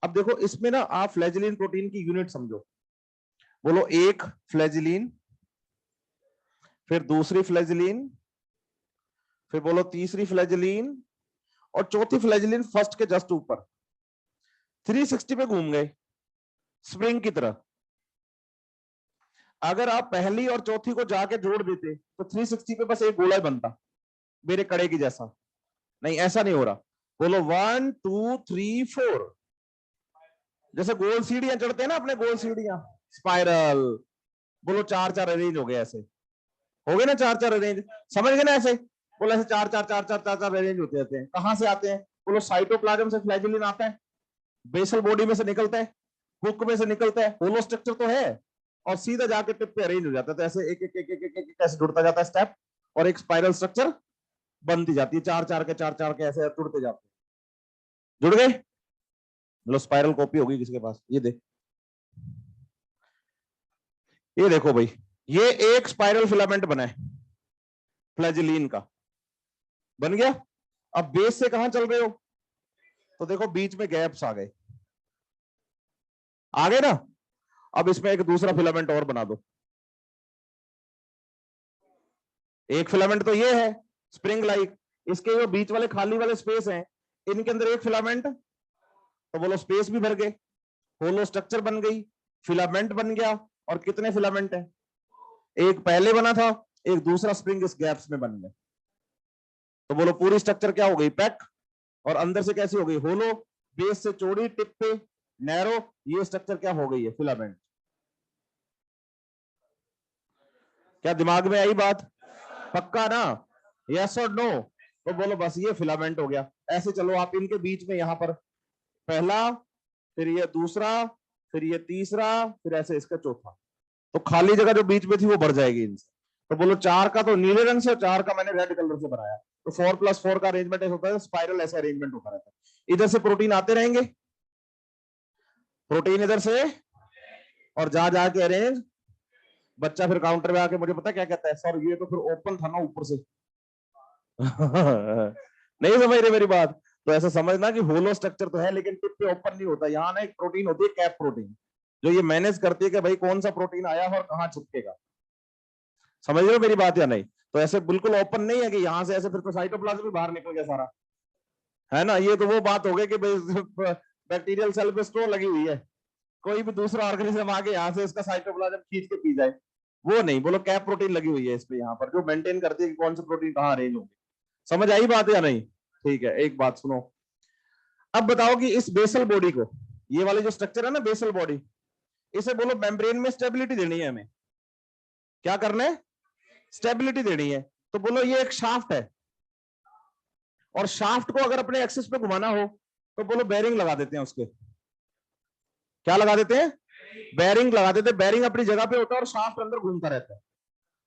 अब देखो इसमें ना आप फ्लैजिलीन प्रोटीन की यूनिट समझो। बोलो एक फ्लैजिलीन, फिर दूसरी फ्लैजिलीन, फिर बोलो तीसरी फ्लैजिलीन, और चौथी फ्लैजिलीन फर्स्ट के जस्ट ऊपर। 360 पे घूम गए स्प्रिंग की तरह। अगर आप पहली और चौथी को जाके जोड़ देते तो 360 पे बस एक गोला ही बनता, मेरे कड़े की जैसा। नहीं ऐसा नहीं हो रहा। बोलो 1 2 3 4, जैसे गोल सीढ़ियां चढ़ते हैं ना अपने, गोल सीढ़ियां स्पाइरल। बोलो 4-4 अरेंज हो गए ऐसे, हो गए ना 4-4 अरेंज। समझ गए ना ऐसे? बोलो ऐसे 4-4 अरेंज होते रहते हैं। कहां से आते हैं? बोलो साइटोप्लाज्म से फ्लैजिलिन आता है, बेसल बॉडी में से निकलता है, हुक में से निकलता है, होलो स्ट्रक्चर तो है, और सीधा जाके टिप पे अरेंज हो जाता है। तो ऐसे एक एक एक एक एक एक ऐसे जुड़ता जाता है स्टेप, और एक स्पाइरल स्ट्रक्चर बनती जाती है। 4-4 के ऐसे जुड़ते जाते हैं। जुड़ गए? लो स्पाइरल कॉपी होगी किसके पास, ये दे। ये देखो भाई, ये एक स्पाइरल फिलामेंट बना है फ्लैजिलीन का, बन गया। अब बेस से कहां चल रहे हो? तो देखो बीच में गैप्स आ गए, आ गए ना? अब इसमें एक दूसरा फिलामेंट और बना दो। एक फिलामेंट तो ये है स्प्रिंग लाइक, इसके जो बीच वाले खाली वाले स्पेस हैं, इनके अंदर एक फिलामेंट, तो बोलो स्पेस भी भर गए, होलो स्ट्रक्चर बन गई, फिलामेंट बन गया। और कितने फिलामेंट है? एक पहले बना था, एक दूसरा स्प्रिंग इस गैप्स में बन गया। तो बोलो पूरी स्ट्रक्चर क्या हो गई? पैक। और अंदर से कैसी हो गई? होलो, बेस से चौड़ी, टिप पे नैरो। ये स्ट्रक्चर क्या हो गई है? फिलामेंट। क्या दिमाग में आई बात? पक्का ना? यस और नो? तो बोलो बस ये फिलामेंट हो गया। ऐसे चलो आप इनके बीच में, यहां पर पहला, फिर ये दूसरा, फिर ये तीसरा, फिर ऐसे इसका चौथा, तो खाली जगह जो बीच में थी वो भर जाएगी इनसे। तो बोलो 4 का तो नीले रंग से, 4 का मैंने रेड कलर से बनाया। तो 4+4 का अरेंजमेंट ऐसा होता है, स्पाइरल ऐसे अरेंजमेंट होता रहता है। इधर से प्रोटीन आते रहेंगे, प्रोटीन इधर से, और जा जाके अरेंज। बच्चा फिर काउंटर में आके मुझे पता क्या कहता है? सर ये तो फिर ओपन था ना ऊपर से। नहीं समझ रहे मेरी बात? तो ऐसा समझना कि होलो स्ट्रक्चर तो है लेकिन टिप पे ओपन नहीं होता। यहाँ ना एक प्रोटीन होती है कैप प्रोटीन, जो ये मैनेज करती है कि भाई कौन सा प्रोटीन आया और कहाँ चिपकेगा। समझ रहे हो मेरी बात या नहीं? तो ऐसे बिल्कुल ओपन नहीं है कि यहां से ऐसे फिर तो साइटोप्लाज्म भी बाहर निकल गया सारा, है ना। ये तो वो बात हो गई कि भाई बैक्टीरियल सेल पे स्टोर लगी हुई है, कोई भी दूसरा ऑर्गेनिज्म आके यहाँ से इसका साइटोप्लाज्म खींच के पी जाए, वो नहीं। बोलो कैप प्रोटीन लगी हुई है इस पे यहाँ पर, जो मेंटेन करती है कि कौन से प्रोटीन कहाँ अरेंज होंगे। समझ आई बात या नहीं? ठीक है, एक बात सुनो। अब बताओ कि इस बेसल बॉडी को, ये वाले जो स्ट्रक्चर है ना बेसल बॉडी, इसे बोलो मेम्ब्रेन में स्टेबिलिटी देनी है हमें। क्या करना है? स्टेबिलिटी देनी है। तो बोलो ये एक शाफ्ट है, और शाफ्ट को अगर अपने एक्सिस पे घुमाना हो तो बोलो बेरिंग लगा देते हैं उसके। क्या लगा देते हैं? बेरिंग लगा देते हैं। बेरिंग अपनी जगह पे होता है और शाफ्ट अंदर घूमता रहता है।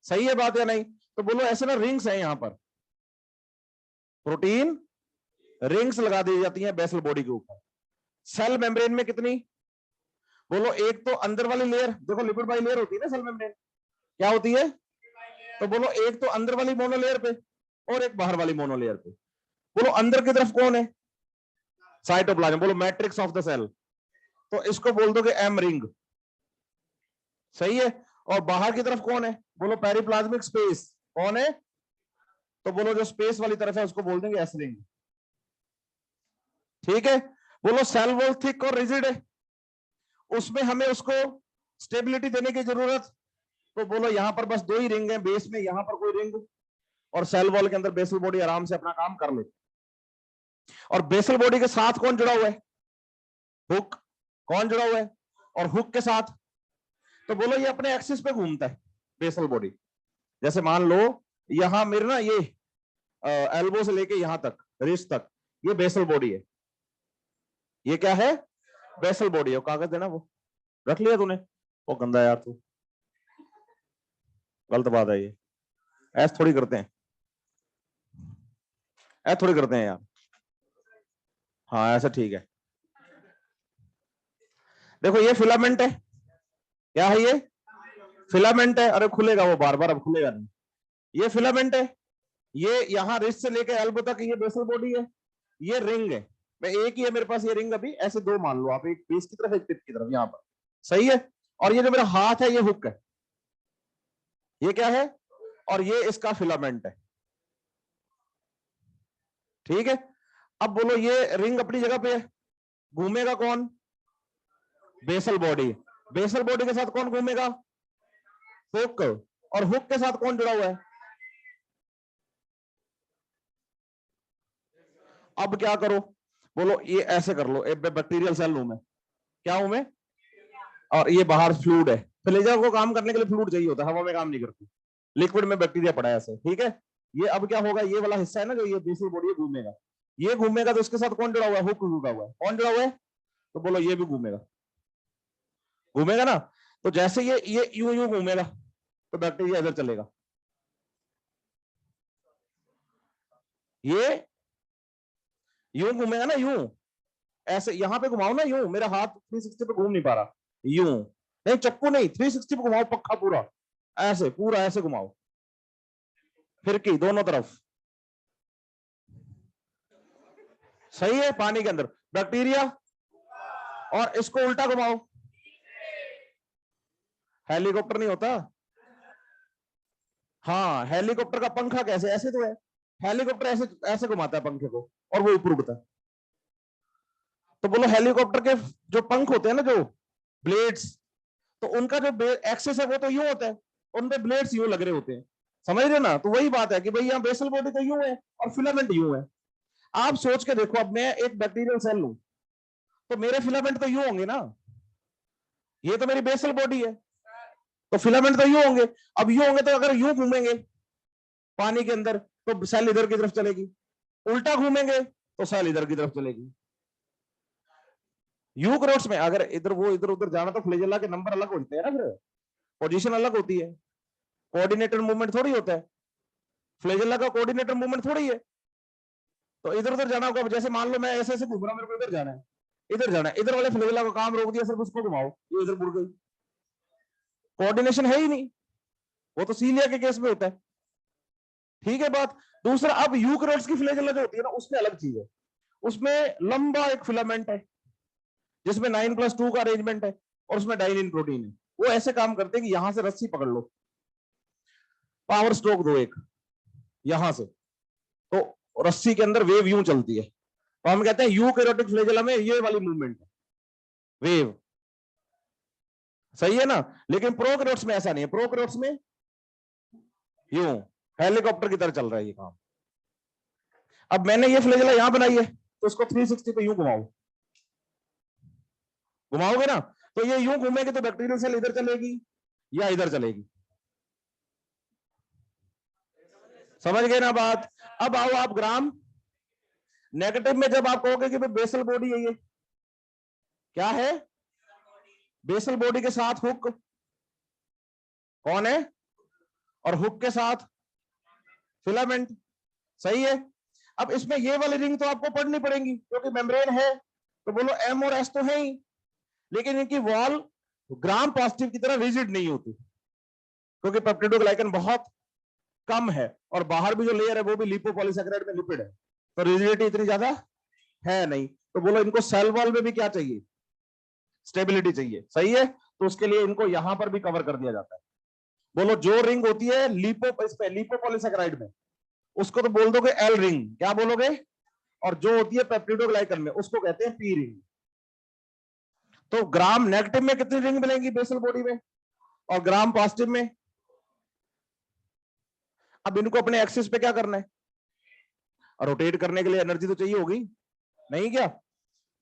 सही है बात या नहीं? तो बोलो ऐसे ना रिंग्स है यहां पर, प्रोटीन रिंग्स लगा दी जाती हैं बेसल बॉडी के ऊपर। सेल मेम्ब्रेन में कितनी? बोलो एक तो अंदर वाली लेयर, देखो लिपिड बाई लेयर होती है ना सेल मेम्ब्रेन, क्या होती है? तो बोलो एक तो अंदर वाली मोनोलेयर पे और एक बाहर वाली मोनोलेयर पे। बोलो अंदर की तरफ कौन है? साइटोप्लाज्म। बोलो मैट्रिक्स ऑफ द सेल, तो इसको बोल दोगे एम रिंग। सही है। और बाहर की तरफ कौन है? बोलो पेरिप्लाज्मिक स्पेस। कौन है? तो बोलो जो स्पेस वाली तरफ है उसको बोल देंगे एस रिंग। ठीक है। बोलो सेल वॉल थिक और रिजिड है, उसमें हमें उसको स्टेबिलिटी देने की जरूरत, तो बोलो यहां पर बस दो ही रिंग है बेस में, यहां पर कोई रिंग, और सेल वॉल के अंदर बेसल बॉडी आराम से अपना काम कर लेती। और बेसल बॉडी के साथ कौन जुड़ा हुआ है? हुक। कौन जुड़ा हुआ है? और हुक के साथ, तो बोलो ये अपने एक्सिस पे घूमता है बेसल बॉडी। जैसे मान लो यहां मेरे ना ये एल्बो से लेके यहां तक रिस्ट तक ये बेसल बॉडी है। ये क्या है? बेसल बॉडी है। कागज देना, वो रख लिया तूने? वो गंदा यार तू, गलत बात है ये। ऐसा थोड़ी करते हैं, ऐसा थोड़ी करते हैं यार। हाँ ऐसा ठीक है। देखो ये फिलामेंट है, क्या है ये? फिलामेंट है। अरे खुलेगा वो बार बार, अब खुलेगा नहीं। ये फिलामेंट है, ये यहाँ रिस्ट से लेकर एल्बो तक ये बेसल बॉडी है, ये रिंग है। मैं एक ही है मेरे पास ये रिंग, अभी ऐसे दो मान लो आप, एक बेस की तरफ एक टिप की तरफ यहाँ पर। सही है। और ये जो मेरा हाथ है ये हुक है, ये क्या है? और ये इसका फिलामेंट है। ठीक है। अब बोलो ये रिंग अपनी जगह पे है, घूमेगा कौन? Basal body. बेसल बॉडी के साथ कौन घूमेगा? हुक। और हुक के साथ कौन जुड़ा हुआ है? अब क्या करो? बोलो ये ऐसे कर लो, बैक्टीरियल सेल हूं मैं, क्या हूं मैं? और ये बाहर फ्लूइड है। फ्लेजर को काम करने के लिए फ्लूइड चाहिए होता है, हवा में काम नहीं करती। लिक्विड में बैक्टीरिया पड़ा है ऐसे। ठीक है। ये अब क्या होगा? ये वाला हिस्सा है ना जो ये बेसल बॉडी है, घूमेगा। ये घूमेगा तो इसके साथ कौन जुड़ा हुआ है? हुक जुड़ा हुआ है। कौन जुड़ा हुआ है? तो बोलो ये भी घूमेगा। घूमेगा ना। तो जैसे ये यूं यूं घूमेगा तो बैक्टीरिया इधर चलेगा। ये यूं घूमेगा ना, यूं ऐसे यहां पे घुमाओ ना, यूं मेरा हाथ 360 पे घूम नहीं पा रहा, यूं नहीं, चक्कू नहीं, 360 पे घुमाओ पक्का पूरा, ऐसे पूरा ऐसे घुमाओ, फिर की दोनों तरफ। सही है। पानी के अंदर बैक्टीरिया, और इसको उल्टा घुमाओ। हेलीकॉप्टर नहीं होता? हाँ हेलीकॉप्टर का पंखा कैसे? ऐसे तो है। हेलीकॉप्टर ऐसे ऐसे घुमाता है पंखे को और वो ऊपर उड़ता है। तो बोलो हेलीकॉप्टर के जो पंख होते हैं ना, जो ब्लेड्स, तो उनका जो एक्सेस है वो तो यूं होता है, उनपे ब्लेड्स यूं लग रहे होते हैं। समझ रहे ना? तो वही बात है कि भाई यहाँ बेसल बॉडी तो यूं है और फिलामेंट यूं है। आप सोच के देखो, अब मैं एक बैक्टीरियल सेल लूं तो मेरे फिलामेंट तो यूं होंगे ना, ये तो मेरी बेसल बॉडी है, तो फिलामेंट तो यूं होंगे। अब यूं होंगे तो अगर यूं घूमेंगे पानी के अंदर तो सेल इधर की तरफ चलेगी, उल्टा घूमेंगे तो सेल इधर की तरफ चलेगी। यूकैरियोट्स में अगर इधर वो इधर उधर जाना तो फ्लैजेला के नंबर अलग होते हैं ना, फिर पोजीशन अलग होती है, कोऑर्डिनेटेड मूवमेंट थोड़ी होता है। फ्लैजेला का कोऑर्डिनेटेड मूवमेंट थोड़ी है। तो इधर उधर जाना होगा। जैसे मान लो मैं ऐसे ऐसे घूम रहा हूं, मेरे को इधर जाना है, इधर जाना है, इधर वाले फ्लैजेला का काम रोक दिया, सिर्फ उसको घुमाओ, ये इधर मुड़ गई। कोऑर्डिनेशन है ही नहीं, वो तो सीलिया के केस में होता है। ठीक है बात। दूसरा, अब यूकैरियोट्स की फ्लैजेला जो होती है ना, उसमें अलग चीज है। उसमें लंबा एक फिलामेंट है जिसमें 9+2 का अरेंजमेंट है और उसमें डाइनिन प्रोटीन है। वो ऐसे काम करते हैं कि यहां से रस्सी पकड़ लो, पावर स्ट्रोक दो एक यहां से, तो रस्सी के अंदर वेव यूं चलती है, तो हम कहते हैं यूकैरियोटिक फ्लैजेला में ये वाली मूवमेंट है, वेव। सही है ना? लेकिन प्रोकैरियोट्स में ऐसा नहीं है, प्रोकैरियोट्स में यूं हेलीकॉप्टर की तरह चल रहा है ये काम। अब मैंने ये फ्लैजेला यहां बनाई है, तो इसको 360 पे यूं घुमाओ, घुमाओगे ना, तो ये यूं घूमेगी तो बैक्टीरियल सेल इधर चलेगी या इधर चलेगी। समझ गए ना बात? अब आओ आप ग्राम नेगेटिव में, जब आप कहोगे कि भाई बेसल बॉडी है, ये क्या है? बेसल बॉडी के साथ हुक कौन है, और हुक के साथ फिलामेंट। सही है? अब इसमें ये वाली रिंग तो आपको पढ़नी पड़ेगी क्योंकि मेम्ब्रेन है, तो बोलो एम और एस तो है ही, लेकिन इनकी वॉल ग्राम पॉजिटिव की तरह रिजिड नहीं होती क्योंकि पेप्टिडोग्लाइकन बहुत कम है और बाहर भी जो लेयर है वो भी लिपोपॉलीसैकेराइड में लिपिड है, तो रिजिडिटी इतनी ज्यादा है नहीं। तो बोलो इनको सेल वॉल में भी क्या चाहिए? स्टेबिलिटी चाहिए। सही है? तो उसके लिए इनको यहां पर भी कवर कर दिया जाता है। बोलो जो रिंग होती है लिपोपॉलीसैकेराइड में, उसको तो बोल दोगे एल रिंग, क्या बोलोगे? और जो होती है पेप्टिडोग्लाइकन में, उसको कहते हैं पी रिंग। तो ग्राम नेगेटिव में कितनी रिंग मिलेंगी बेसल बॉडी में, और ग्राम पॉजिटिव में? अब इनको अपने एक्सिस पे क्या करना है? रोटेट करने के लिए एनर्जी तो चाहिए होगी, नहीं क्या?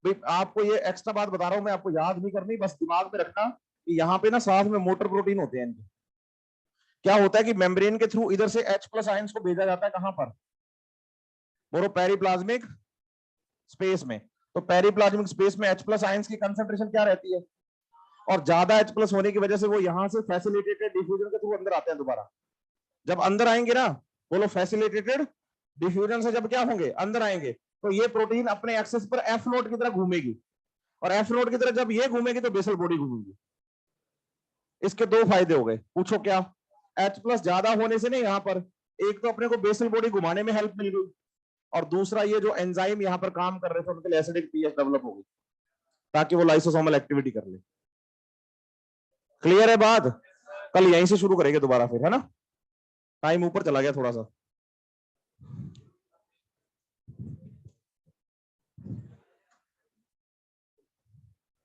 भाई आपको ये एक्स्ट्रा बात बता रहा हूं मैं, आपको याद नहीं करनी, बस दिमाग में रखना कि यहाँ पे ना साथ में मोटर प्रोटीन होते हैं इनके। क्या होता है कि मेम्ब्रेन के थ्रू इधर से H+ आयंस को भेजा जाता है कहां पर? बोलो पेरिप्लाज्मिक स्पेस में। तो पेरिप्लाज्मिक स्पेस में H+ आयंस की कंसंट्रेशन क्या रहती है, और ज्यादा H+ होने की वजह से वो यहां से फैसिलिटेटेड डिफ्यूजन के थ्रू अंदर आते हैं दोबारा। जब अंदर आएंगे ना, बोलो फैसिलिटेटेड डिफ्यूजन से जब क्या होंगे, अंदर आएंगे, तो ये प्रोटीन अपने एक्सेस पर एफ नोट की तरह घूमेगी, और एफ नोट की तरह जब ये घूमेगी तो बेसल बॉडी घूमेगी। इसके दो फायदे हो गए, पूछो क्या? H+ ज्यादा होने से नहीं, यहां पर एक तो अपने को बेसल बॉडी घुमाने में हेल्प मिल गई, और दूसरा ये जो एंजाइम यहां पर काम कर रहे थे उनके लिए एसिडिक पीएच डेवलप होगी ताकि वो लाइसोसोमल एक्टिविटी कर ले। क्लियर है बात? कल यहीं से शुरू करेंगे दोबारा फिर, है ना? टाइम ऊपर चला गया थोड़ा सा।